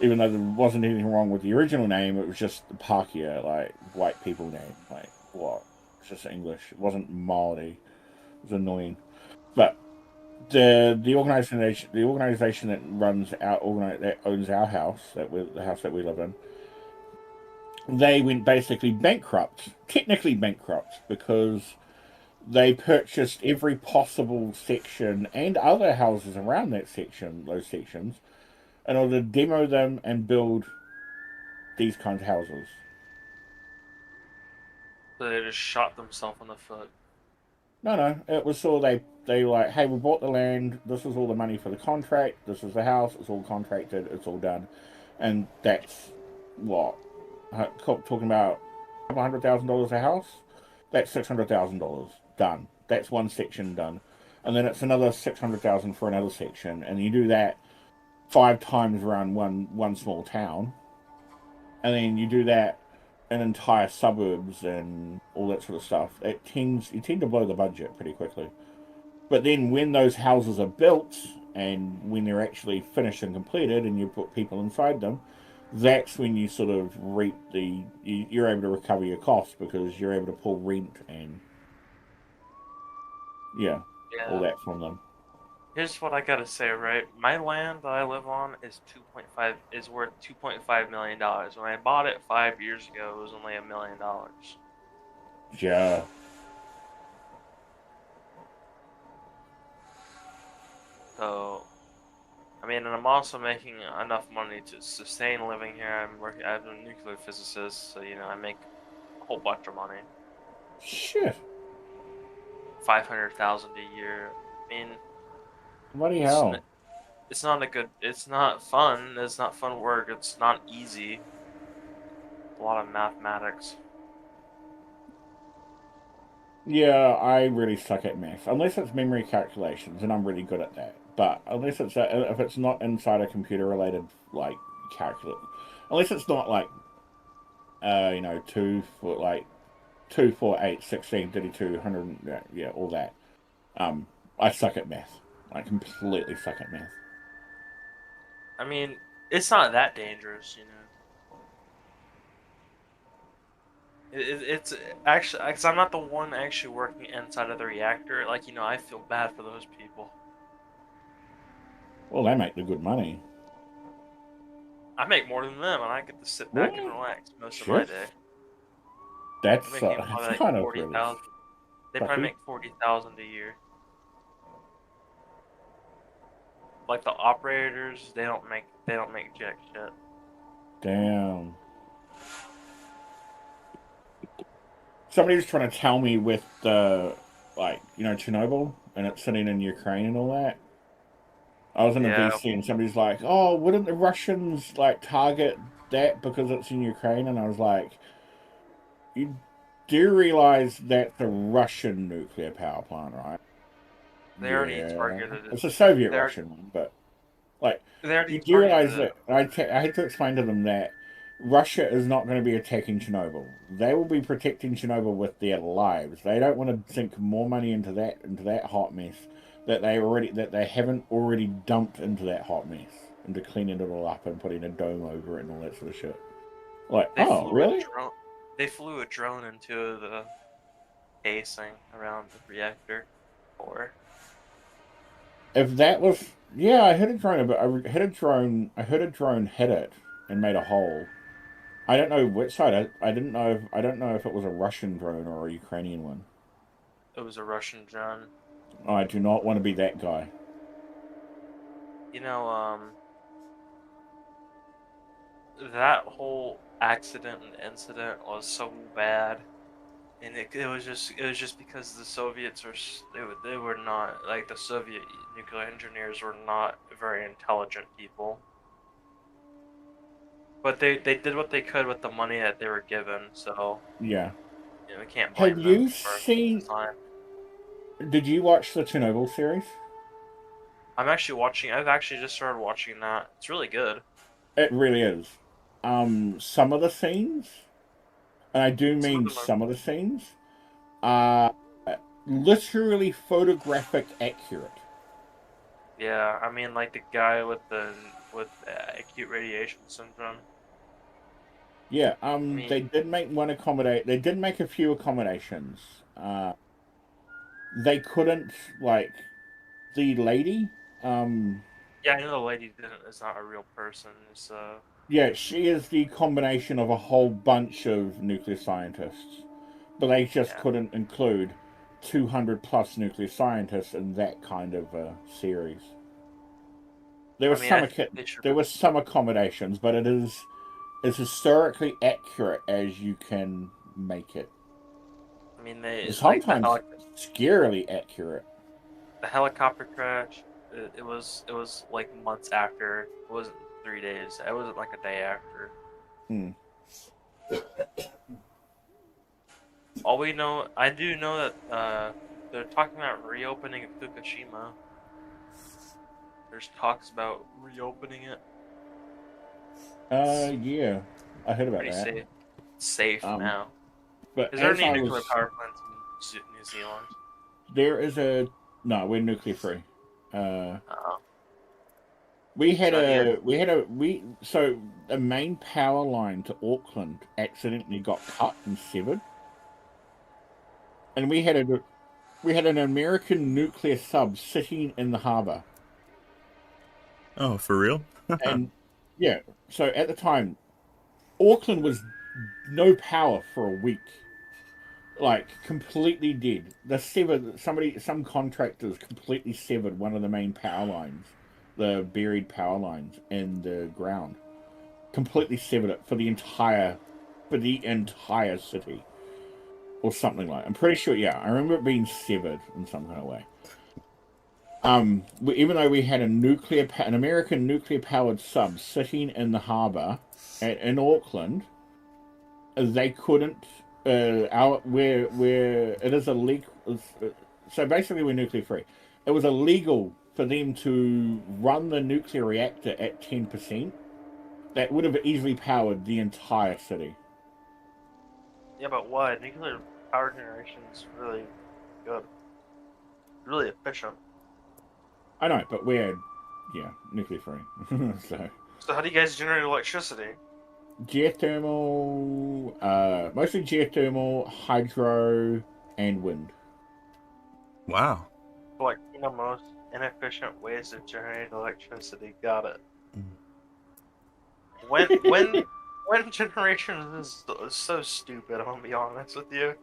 Even though there wasn't anything wrong with the original name, it was just the Pākehā, like, white people name. Like, what? It's just English. It wasn't Māori. It was annoying. But the organization that runs that owns our house, the house that we live in, they went basically bankrupt. Technically bankrupt, because they purchased every possible section and other houses around those sections, in order to demo them and build these kinds of houses. So they just shot themselves in the foot. No, it was so they were like, hey, we bought the land, this is all the money for the contract, this is the house, it's all contracted, it's all done. And that's what? Talking about $100,000 a house? That's $600,000 done. That's one section done. And then it's another $600,000 for another section. And you do that 5 times around one small town. And then you do that in entire suburbs and all that sort of stuff. You tend to blow the budget pretty quickly. But then when those houses are built and when they're actually finished and completed and you put people inside them, that's when you sort of reap you're able to recover your costs, because you're able to pull rent and all that from them. Here's what I gotta say, right? My land that I live on is worth $2.5 million. When I bought it 5 years ago, it was only $1 million. Yeah. So, I mean, and I'm also making enough money to sustain living here. I'm a nuclear physicist, so you know I make a whole bunch of money. Shit. 500,000 a year. I mean, bloody hell. It's not fun. It's not fun work. It's not easy. A lot of mathematics. Yeah, I really suck at math. Unless it's memory calculations, and I'm really good at that. But unless it's if it's not inside a computer related like calculate, unless it's not like 2 for like 2, 4, 8, 16, 32, 100, yeah, all that. I suck at math. I completely suck at math. I mean, it's not that dangerous, you know. It's actually because I'm not the one actually working inside of the reactor. Like, you know, I feel bad for those people. Well, they make the good money. I make more than them, and I get to sit back and Really? relax most of my Shit. day. That's They're making probably that's like kind of really 40,000. They probably sucky. make 40,000 a year. Like the operators, they don't make jack shit. Damn. Somebody was trying to tell me with the Chernobyl and it's sitting in Ukraine and all that. I was in a Yeah, VC and somebody's like, "Oh, wouldn't the Russians like target that because it's in Ukraine?" And I was like, "You do realize that's a Russian nuclear power plant, right?" they already Yeah, targeted it. it's a Soviet They already, Russian one, but like, they already you do targeted realize it. that I had to explain to them that Russia is not going to be attacking Chernobyl. They will be protecting Chernobyl with their lives. They don't want to sink more money into that hot mess that they haven't already dumped into that hot mess, into cleaning it all up and putting a dome over it and all that sort of shit. Like, They oh, flew a really? drone. They flew a drone into the casing around the reactor core. If that was, yeah, I heard a drone, but I heard a drone hit it and made a hole. I don't know which side. I don't know if it was a Russian drone or a Ukrainian one. It was a Russian drone. I do not want to be that guy. You know, that whole accident and incident was so bad, and it was just because the Soviets they were not like the Soviet nuclear engineers were not very intelligent people. But they did what they could with the money that they were given, so Yeah. you know we can't Have blame them you for seen? design. Did you watch the Chernobyl series? I've actually just started watching that. It's really good. It really is. Some of the scenes, and I do Some of mean them are, some of the scenes, are literally photographic accurate. yeah. I mean, like the guy with acute radiation syndrome. Yeah. I mean, They did make one accommodate. They did make a few accommodations. They couldn't like the lady. Um, yeah, I know the lady didn't is not a real person. It's yeah, she is the combination of a whole bunch of nuclear scientists, but they just yeah. couldn't include 200 plus nuclear scientists in that kind of series. There I was mean, I some think they should. there was some accommodations, but it is as historically accurate as you can make it. I mean, they like Sometimes scarily accurate. the helicopter crash. It was like months after. It wasn't 3 days. It wasn't like a day after. Hmm. All we know, I do know that they're talking about reopening Fukushima. There's talks about reopening it. Yeah, I heard about Pretty that. safe. It's safe Um, now. but Is there as any I nuclear was, power plants in New Zealand? there is a no, we're nuclear free. Uh, Uh, we had so yeah, so the main power line to Auckland accidentally got cut and severed, and we had an American nuclear sub sitting in the harbor. Oh, for real? And yeah, so at the time, Auckland was no power for a week, like completely dead. Some contractors completely severed one of the main power lines, the buried power lines in the ground, completely severed it for the entire city or something like. I'm pretty sure. Yeah, I remember it being severed in some kind of way. Even though we had an American nuclear powered sub sitting in the harbor in Auckland, they couldn't. where it is illegal. So basically, we're nuclear free. It was illegal for them to run the nuclear reactor at 10%. That would have easily powered the entire city. Yeah, but why? Nuclear power generation is really good. Really efficient. I know, but we're, nuclear free. So how do you guys generate electricity? Geothermal, mostly geothermal, hydro, and wind. Wow. Like, most inefficient ways of generating electricity. Got it. When generation is so stupid, I'm gonna be honest with you.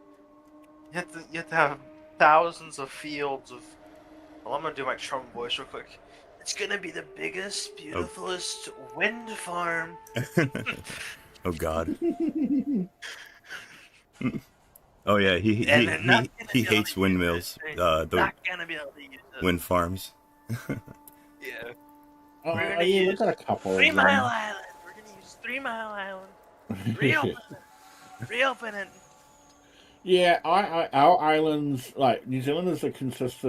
You have to have thousands of fields of. Well, I'm gonna do my Trump voice real quick. It's gonna be the biggest, beautifulest wind farm. Oh God. Oh yeah, he hates windmills. Not gonna be able to use it. Wind farms. Yeah. Oh, We're gonna yeah, use we've got a couple. 3 Mile Island. We're gonna use 3 Mile Island. Reopen it. Yeah, our islands, like New Zealand is consists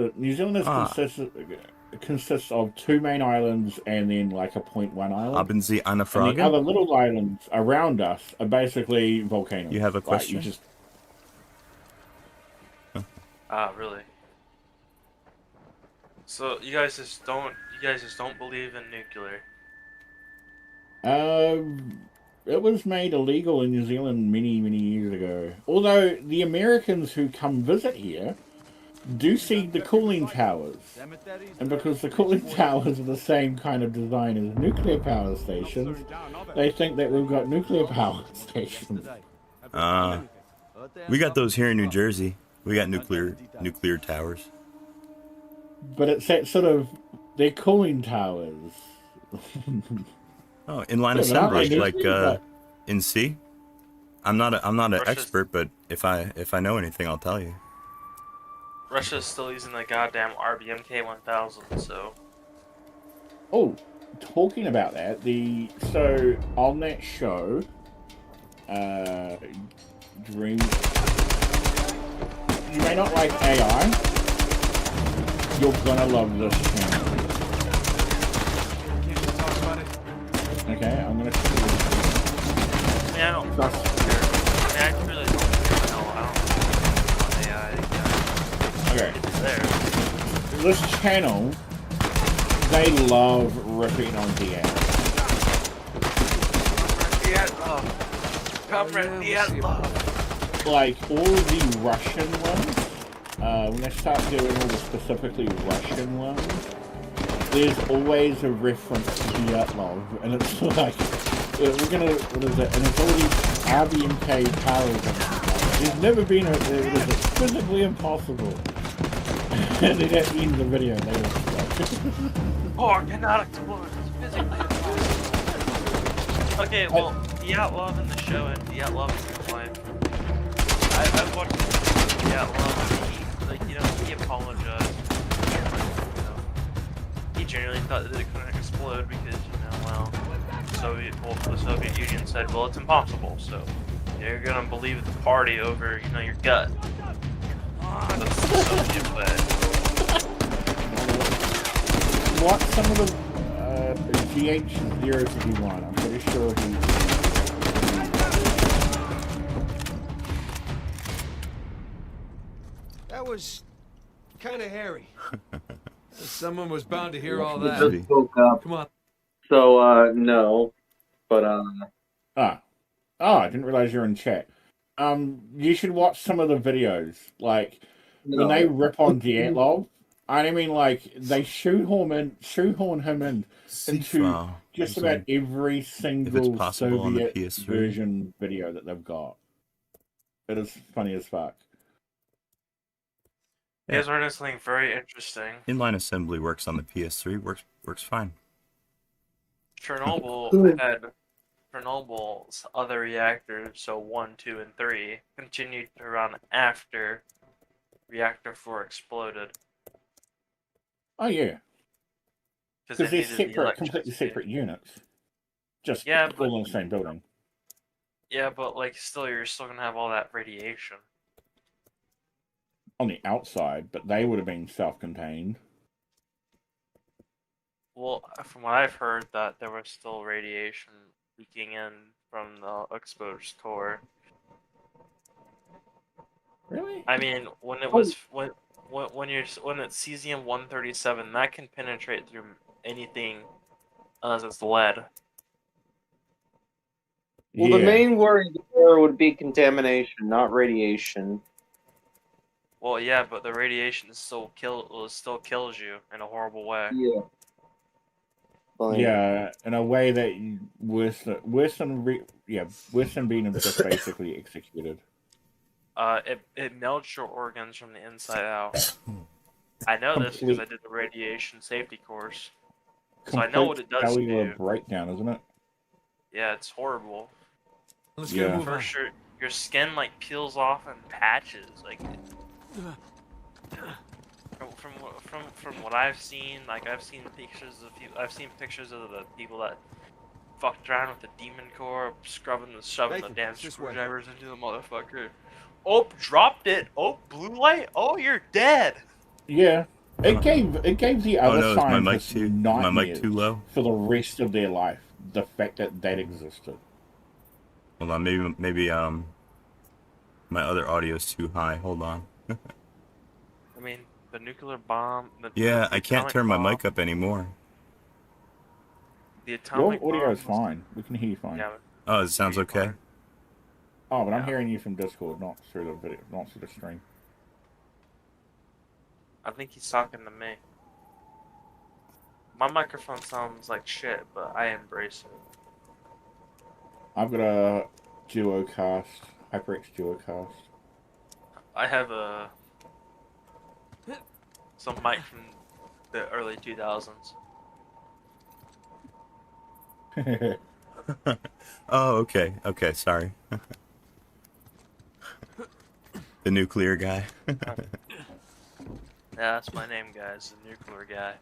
of 2 main islands and then like a 0.1 island. Haben Sie eine And the Frage? other little islands around us are basically volcanoes. You have a question? Really? So you guys just don't believe in nuclear? It was made illegal in New Zealand many, many years ago. Although the Americans who come visit here do see the cooling towers. And because the cooling towers are the same kind of design as nuclear power stations, they think that we've got nuclear power stations. We got those here in New Jersey. We got nuclear towers. But it's that sort of, they're cooling towers. Oh, inline assembly, like in C. I'm not an expert, but if I know anything, I'll tell you. Russia's still using the goddamn RBMK 1000, so. Oh, talking about that, so on that show, Dream. You may not like AI. You're gonna love this channel. Okay, I'm gonna. I really don't know about AI. Okay. It's there. This channel, they love ripping on DA. Comrade Dyatlov. Like all the Russian ones, when they start doing all the specifically Russian ones, there's always a reference to Dyatlov, and it's like, we're gonna, what is it, and it's all these RBMK powers. There's never been it's physically impossible. And they don't end the video, they were like, Or cannot explode, it's physically impossible. Okay, well, Dyatlov in the show and Dyatlov in real life. I've watched Dyatlov, and he apologized. He generally thought that it couldn't explode because, the Soviet Union said, well, it's impossible, so you're gonna believe the party over, your gut. That's the Soviet way. What some of the GH051, I'm pretty sure he... That was kind of hairy. Someone was bound to hear all that. Just woke up. Come on. So, no. But, I didn't realize you're in chat. You should watch some of the videos. Like, when they rip on Dyatlov, I mean, like, they shoehorn him in into just about every single Soviet version video that they've got. It is funny as fuck. You guys learned something very interesting. Inline assembly works on the PS3. Works fine. Chernobyl's other reactors, so 1, 2, and 3, continued to run after Reactor 4 exploded. Oh yeah. Because they're needed completely separate units. Just all in the same building. Yeah, but like, still, you're still gonna have all that radiation. On the outside, but they would have been self-contained. Well, from what I've heard, that there was still radiation leaking in from the exposed core. Really? I mean, when it was when it's cesium-137, that can penetrate through anything unless it's lead. Well, the main worry there would be contamination, not radiation. Well, yeah, but the radiation still kills you in a horrible way. Yeah. Yeah, in a way that worse than being just basically executed. It melts your organs from the inside out. I know this because I did the radiation safety course, so I know what it does to cellular you. breakdown, isn't it? Yeah, it's horrible. Let's get a move on. First, your skin like peels off in patches, like. From what I've seen, like I've seen pictures of the people that fucked around with the demon core, shoving the damn screwdrivers into the motherfucker. Oh, dropped it. Oh, blue light. Oh, you're dead. Yeah, it gave the other scientists my mic too low for the rest of their life. The fact that existed. Hold on, maybe my other audio's too high. Hold on. I mean, the nuclear bomb. Yeah, I can't turn my mic up anymore. The atomic Your audio bomb is fine. We can hear you fine. Yeah, Oh, it sounds okay. Oh, but I'm hearing you from Discord, not through the video, not through the stream. I think he's talking to me. My microphone sounds like shit, but I embrace it. I've got a Duocast, HyperX Duocast. I have some mic from the early 2000s. Oh, okay. Okay, sorry. The nuclear guy. Yeah, that's my name, guys. The nuclear guy.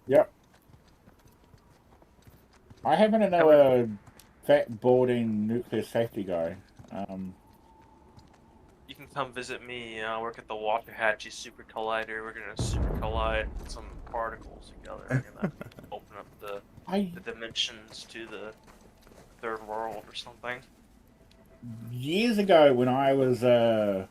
Yep. I happen to know a fat, balding nuclear safety guy. You can come visit me. I work at the Waxahachie Super Collider. We're gonna super collide some particles together. We're gonna open up the dimensions to the third world or something. Years ago, when I was a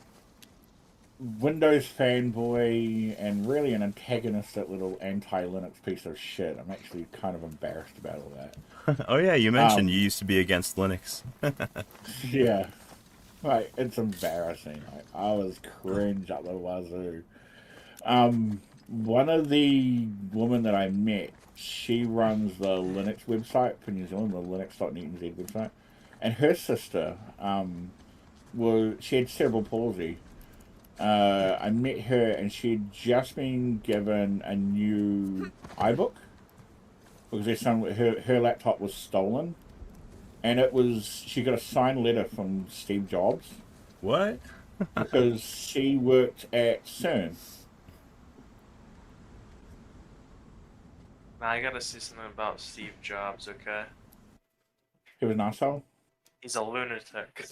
Windows fanboy and really an antagonistic little anti-Linux piece of shit, I'm actually kind of embarrassed about all that. Oh yeah, you mentioned you used to be against Linux. Yeah. Like, it's embarrassing. Like, I was cringe up the wazoo. One of the women that I met, she runs the Linux website for New Zealand, the linux.net.nz website. And her sister, she had cerebral palsy. I met her and she'd just been given a new iBook because her laptop was stolen. And she got a signed letter from Steve Jobs. What? Because she worked at CERN. Now I gotta say something about Steve Jobs, okay? He was an asshole? He's a lunatic.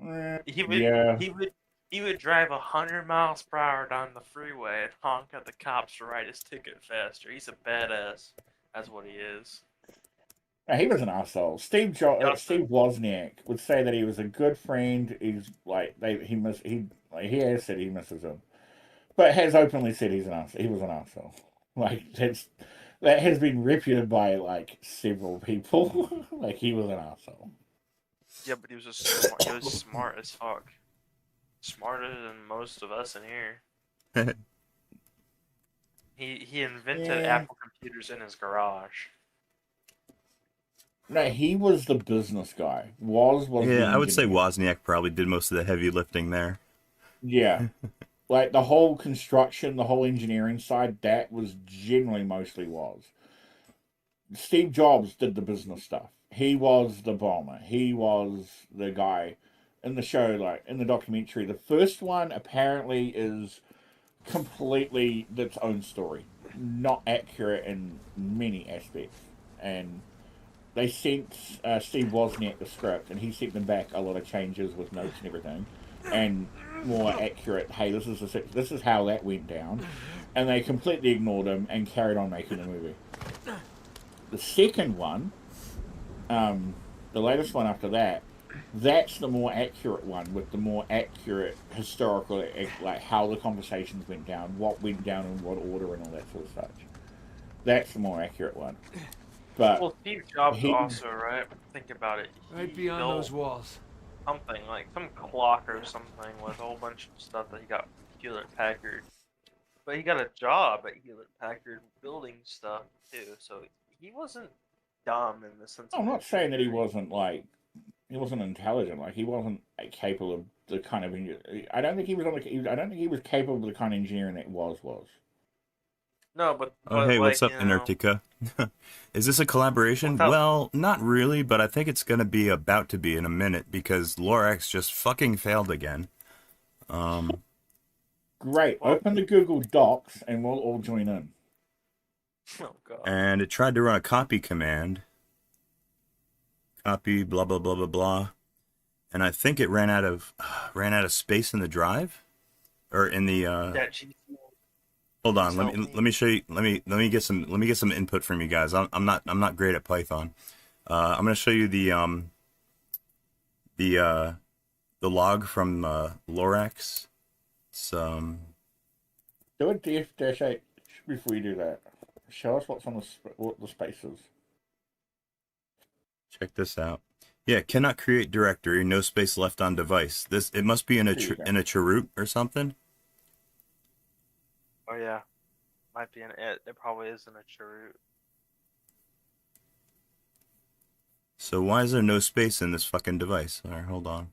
Yeah. He would drive 100 miles per hour down the freeway and honk at the cops to write his ticket faster. He's a badass. That's what he is. No, he was an asshole. Steve Wozniak would say that he was a good friend. He's like he has said he misses him, but has openly said he's an asshole. He was an asshole. Like that has been reputed by like several people. Like he was an asshole. Yeah, but he was just smart. He was smart as fuck. Smarter than most of us in here. He invented Apple computers in his garage. No, he was the business guy. Was yeah, I would say Wozniak probably did most of the heavy lifting there. Yeah. Like the whole construction, the whole engineering side, that was generally mostly Woz. Steve Jobs did the business stuff. He was the bomber. He was the guy in the show, like in the documentary. The first one apparently is completely its own story. Not accurate in many aspects. And they sent Steve Wozniak the script, and he sent them back a lot of changes with notes and everything, and more accurate. Hey, this is how that went down, and they completely ignored him and carried on making the movie. The second one, the latest one after that, that's the more accurate one with the more accurate historical, like how the conversations went down, what went down in what order, and all that sort of stuff. That's the more accurate one. But well, Steve Jobs also, right? Think about it. Right beyond those walls. Something like some clock or something with a whole bunch of stuff that he got from Hewlett Packard. But he got a job at Hewlett Packard building stuff too, so he wasn't dumb in the sense. I'm not saying that he wasn't intelligent. Like he wasn't capable of the kind of. I don't think he was I don't think he was capable of the kind of engineering that was. No, but hey, like, what's up, Antarctica? Is this a collaboration? Well, not really, but I think it's going to be about to be in a minute because Lorax just fucking failed again. Great. Open the Google Docs and we'll all join in. Oh god. And it tried to run a copy command. Copy blah blah blah blah blah. And I think it ran out of space in the drive or in the Hold on, let me show you. Let me get some input from you guys. I'm not great at Python. I'm gonna show you the log from Lorax. It's Do a df-8 before you do that. Show us what's on what the space is. Check this out. Yeah, cannot create directory. No space left on device. It must be in a cheroot or something. Oh yeah, might be it. It probably is in a cheroot. So why is there no space in this fucking device? All right, hold on.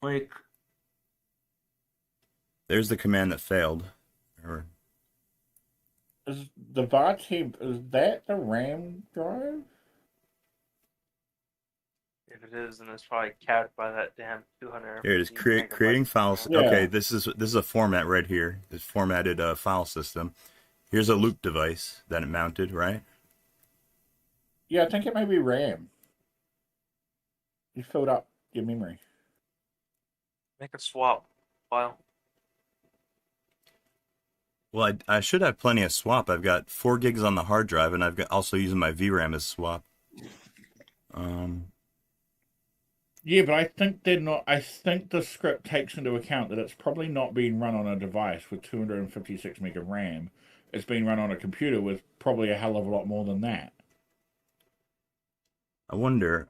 Like, there's the command that failed. Is the VAR-temp, is that the RAM drive? If it is, then it's probably capped by that damn 200. Here it is. Creating files. Yeah. Okay, this is a format right here. This formatted file system. Here's a loop device that it mounted, right? Yeah, I think it may be RAM. You filled up your memory. Make a swap file. Well, I should have plenty of swap. I've got 4 gigs on the hard drive, and I've got also using my VRAM as swap. Yeah, but I think they're not. I think the script takes into account that it's probably not being run on a device with 256 meg of RAM. It's being run on a computer with probably a hell of a lot more than that. I wonder.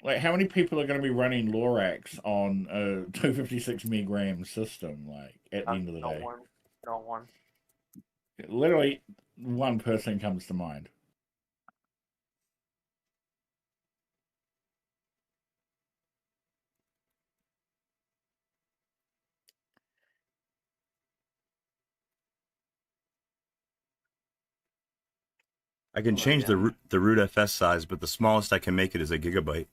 Like, how many people are going to be running Lorax on a 256 meg RAM system? Like, at the end of the day, no one. Literally, one person comes to mind. I can change the root FS size, but the smallest I can make it is a gigabyte.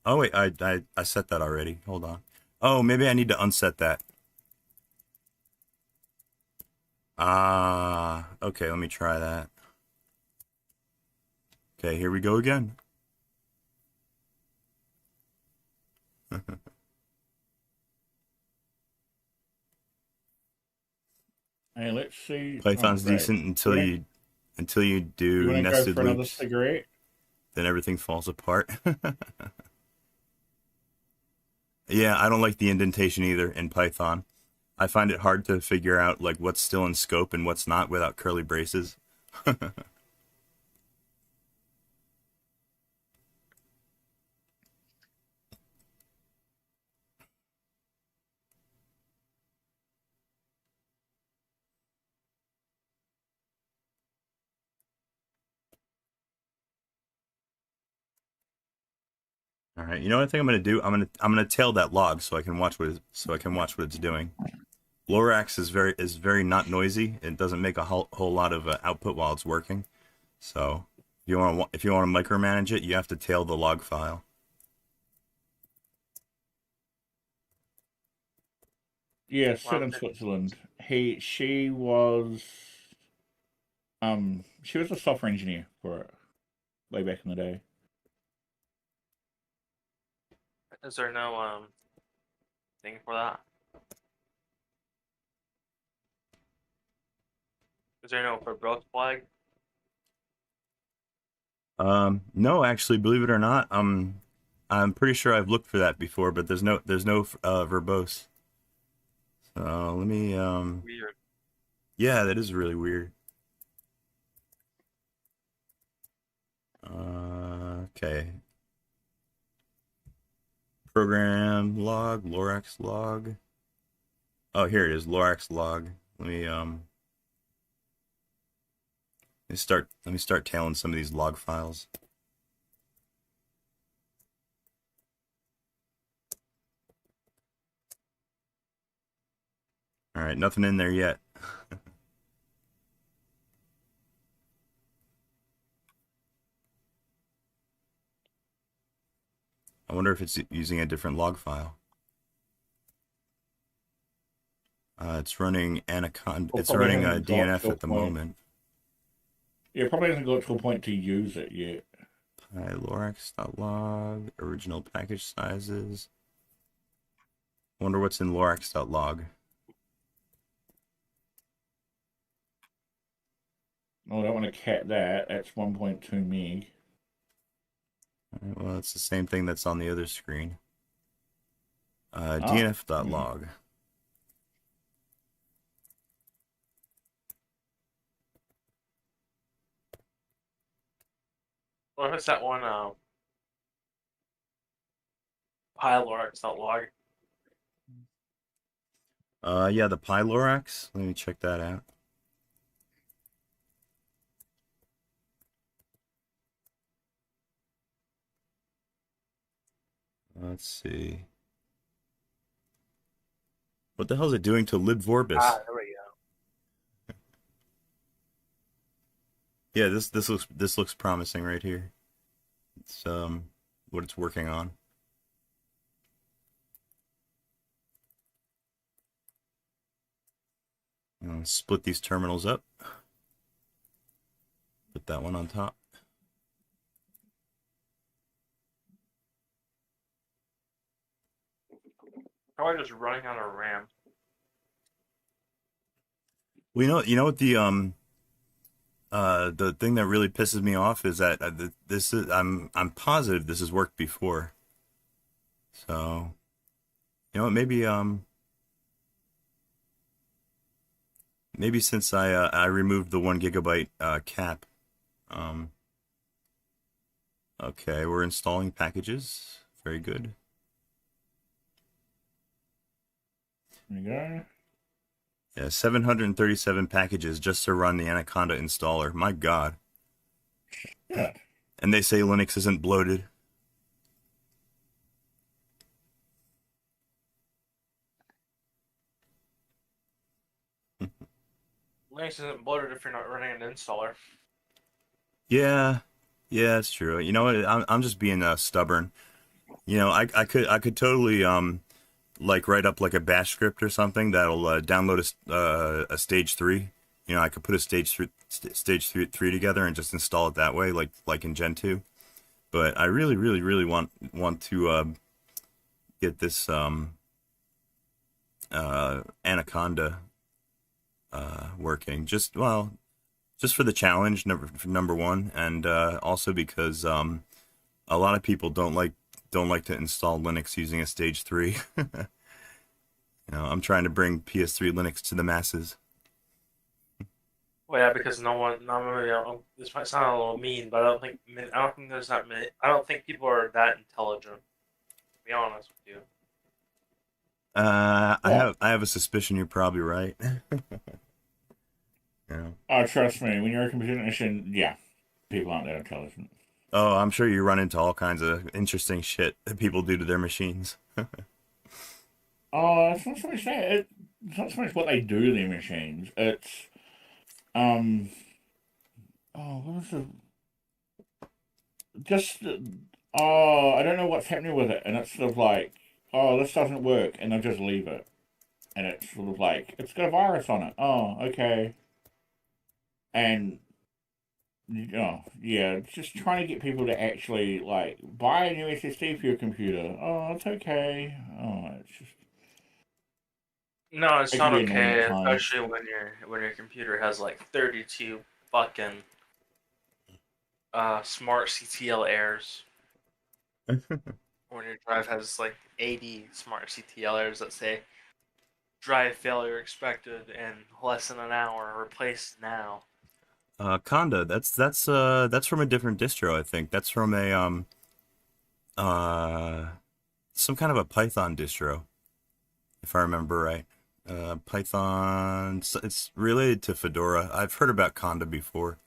Oh wait, I set that already. Hold on. Oh, maybe I need to unset that. Okay, let me try that. Okay, here we go again. Hey, let's see. Python's decent until you do nested loops. Then everything falls apart. Yeah, I don't like the indentation either in Python. I find it hard to figure out like what's still in scope and what's not without curly braces. All right, you know what I think I'm gonna do? I'm gonna tail that log so I can watch what it's doing. Lorax is very not noisy. It doesn't make a whole lot of output while it's working. So if you want to micromanage it, you have to tail the log file. Yeah, still Wow. in Switzerland. She was she was a software engineer for it way back in the day. Is there no thing for that? Is there no for broke flag? No, actually, believe it or not, I'm pretty sure I've looked for that before, but there's no verbose. So let me Weird. yeah, that is really weird. Okay. Program log, Lorax log. Oh, here it is, Lorax log. Let me start tailing some of these log files. All right, nothing in there yet. I wonder if it's using a different log file. It's running Anaconda. Well, It's probably running hasn't got DNF to a at the point. moment. Yeah, probably hasn't got to a point to use it yet. Lorax.log, original package sizes. Wonder what's in Lorax.log. Oh, I don't want to cat that. That's 1.2 meg. Alright, well, it's the same thing that's on the other screen. Ah. DNF.log. What is that one? Pylorx.log. Yeah, the Pylorax. Let me check that out. Let's see. What the hell is it doing to libvorbis? Ah, there we go. Yeah, this looks promising right here. It's what it's working on. Split these terminals up. Put that one on top. Probably just running out of RAM. Well, you know what the thing that really pisses me off is that this is I'm positive this has worked before. So, you know what? Maybe since I removed the 1 GB cap. Okay, we're installing packages. Very good. There you go. Yeah, 737 packages just to run the Anaconda installer. My God. Yeah. And they say Linux isn't bloated. Linux isn't bloated if you're not running an installer. Yeah, it's true. You know what? I'm just being stubborn. You know, I could totally like write up like a bash script or something that'll download a stage 3. You know, I could put a stage 3 together and just install it that way, like in Gen 2. But I really want to get this Anaconda working. Just for the challenge, number one, and also because a lot of people don't like to install Linux using a stage 3. You know, I'm trying to bring PS3 Linux to the masses. Well, yeah, because this might sound a little mean, but I don't think there's that many. I don't think people are that intelligent. To be honest with you. I have a suspicion you're probably right. Yeah. Oh, trust me, when you're a computer technician, yeah, people aren't that intelligent. Oh, I'm sure you run into all kinds of interesting shit that people do to their machines. Oh, it's not so much that. It's not so much what they do to their machines. It's oh, what was it? Just oh, I don't know what's happening with it, and it's sort of like, oh, this doesn't work, and they'll just leave it. and it's sort of like, it's got a virus on it. Oh, okay. And, yeah, just trying to get people to actually, like, buy a new SSD for your computer. Oh, it's okay. Oh, it's just... No, it's It can not be annoying at okay, times. especially when your computer has like 32 fucking smart CTL errors. When your drive has like 80 smart CTL errors that say drive failure expected in less than an hour, replace now. Conda, that's from a different distro, I think. That's from a uh some kind of a Python distro, if I remember right. Python, it's related to Fedora. I've heard about Conda before.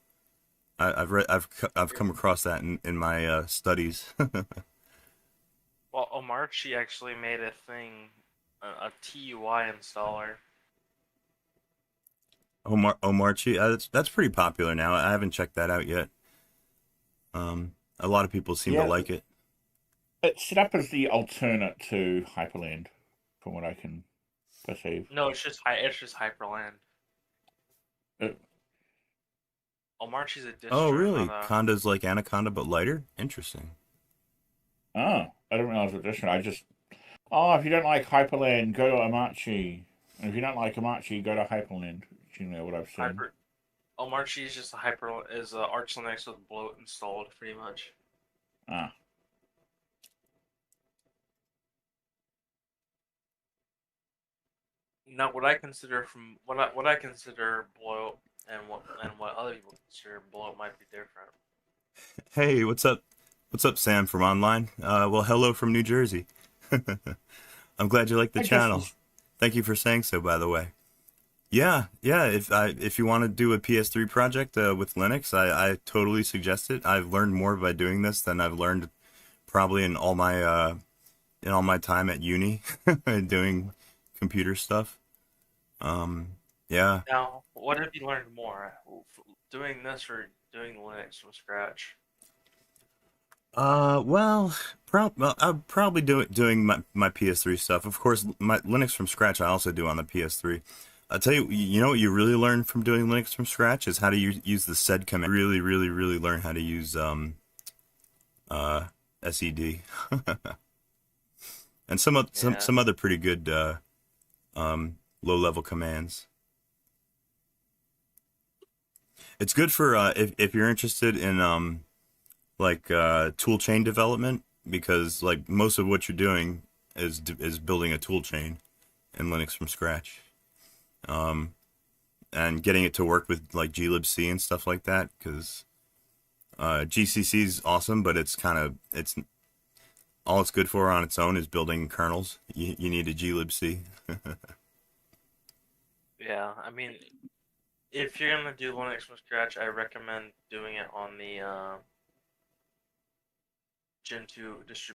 I've come across that in my studies. Well, Omarchi actually made a thing, a TUI installer. Omarchi, that's pretty popular now. I haven't checked that out yet. A lot of people seem to Yeah, like it. it's set up as the alternate to Hyperland, from what I can perceive. No, it's just Hyperland. Omarchi's a Oh, distro, not really? a. Conda's like Anaconda but lighter? Interesting. Oh, I didn't realize it was different. I just... Oh, if you don't like Hyperland, go to Omarchi. And if you don't like Omarchi, go to Hyperland. You know what I've seen. Omarchi is just a Arch Linux with bloat installed, pretty much. Ah. Now, what I consider bloat and what other people consider bloat might be different. Hey, what's up? What's up, Sam from online? Well, hello from New Jersey. I'm glad you like the I guess channel. Thank you for saying so, by the way. Yeah. If you want to do a PS3 project with Linux, I totally suggest it. I've learned more by doing this than I've learned probably in all my time at uni doing computer stuff. Yeah. Now, what have you learned more, doing this or doing Linux from scratch? Well, I'll probably doing my PS3 stuff. Of course, my Linux from scratch I also do on the PS3. I'll tell you, you know what you really learn from doing Linux from scratch is how to use the sed command. Really, really, really learn how to use sed and some other pretty good low level commands. It's good for if you're interested in like tool chain development, because like most of what you're doing is building a tool chain in Linux from scratch, and getting it to work with like glibc and stuff like that, because GCC is awesome, but it's all it's good for on its own is building kernels. You need a glibc. Yeah, I mean, if you're gonna do Linux from scratch, I recommend doing it on the Gen 2 distribution.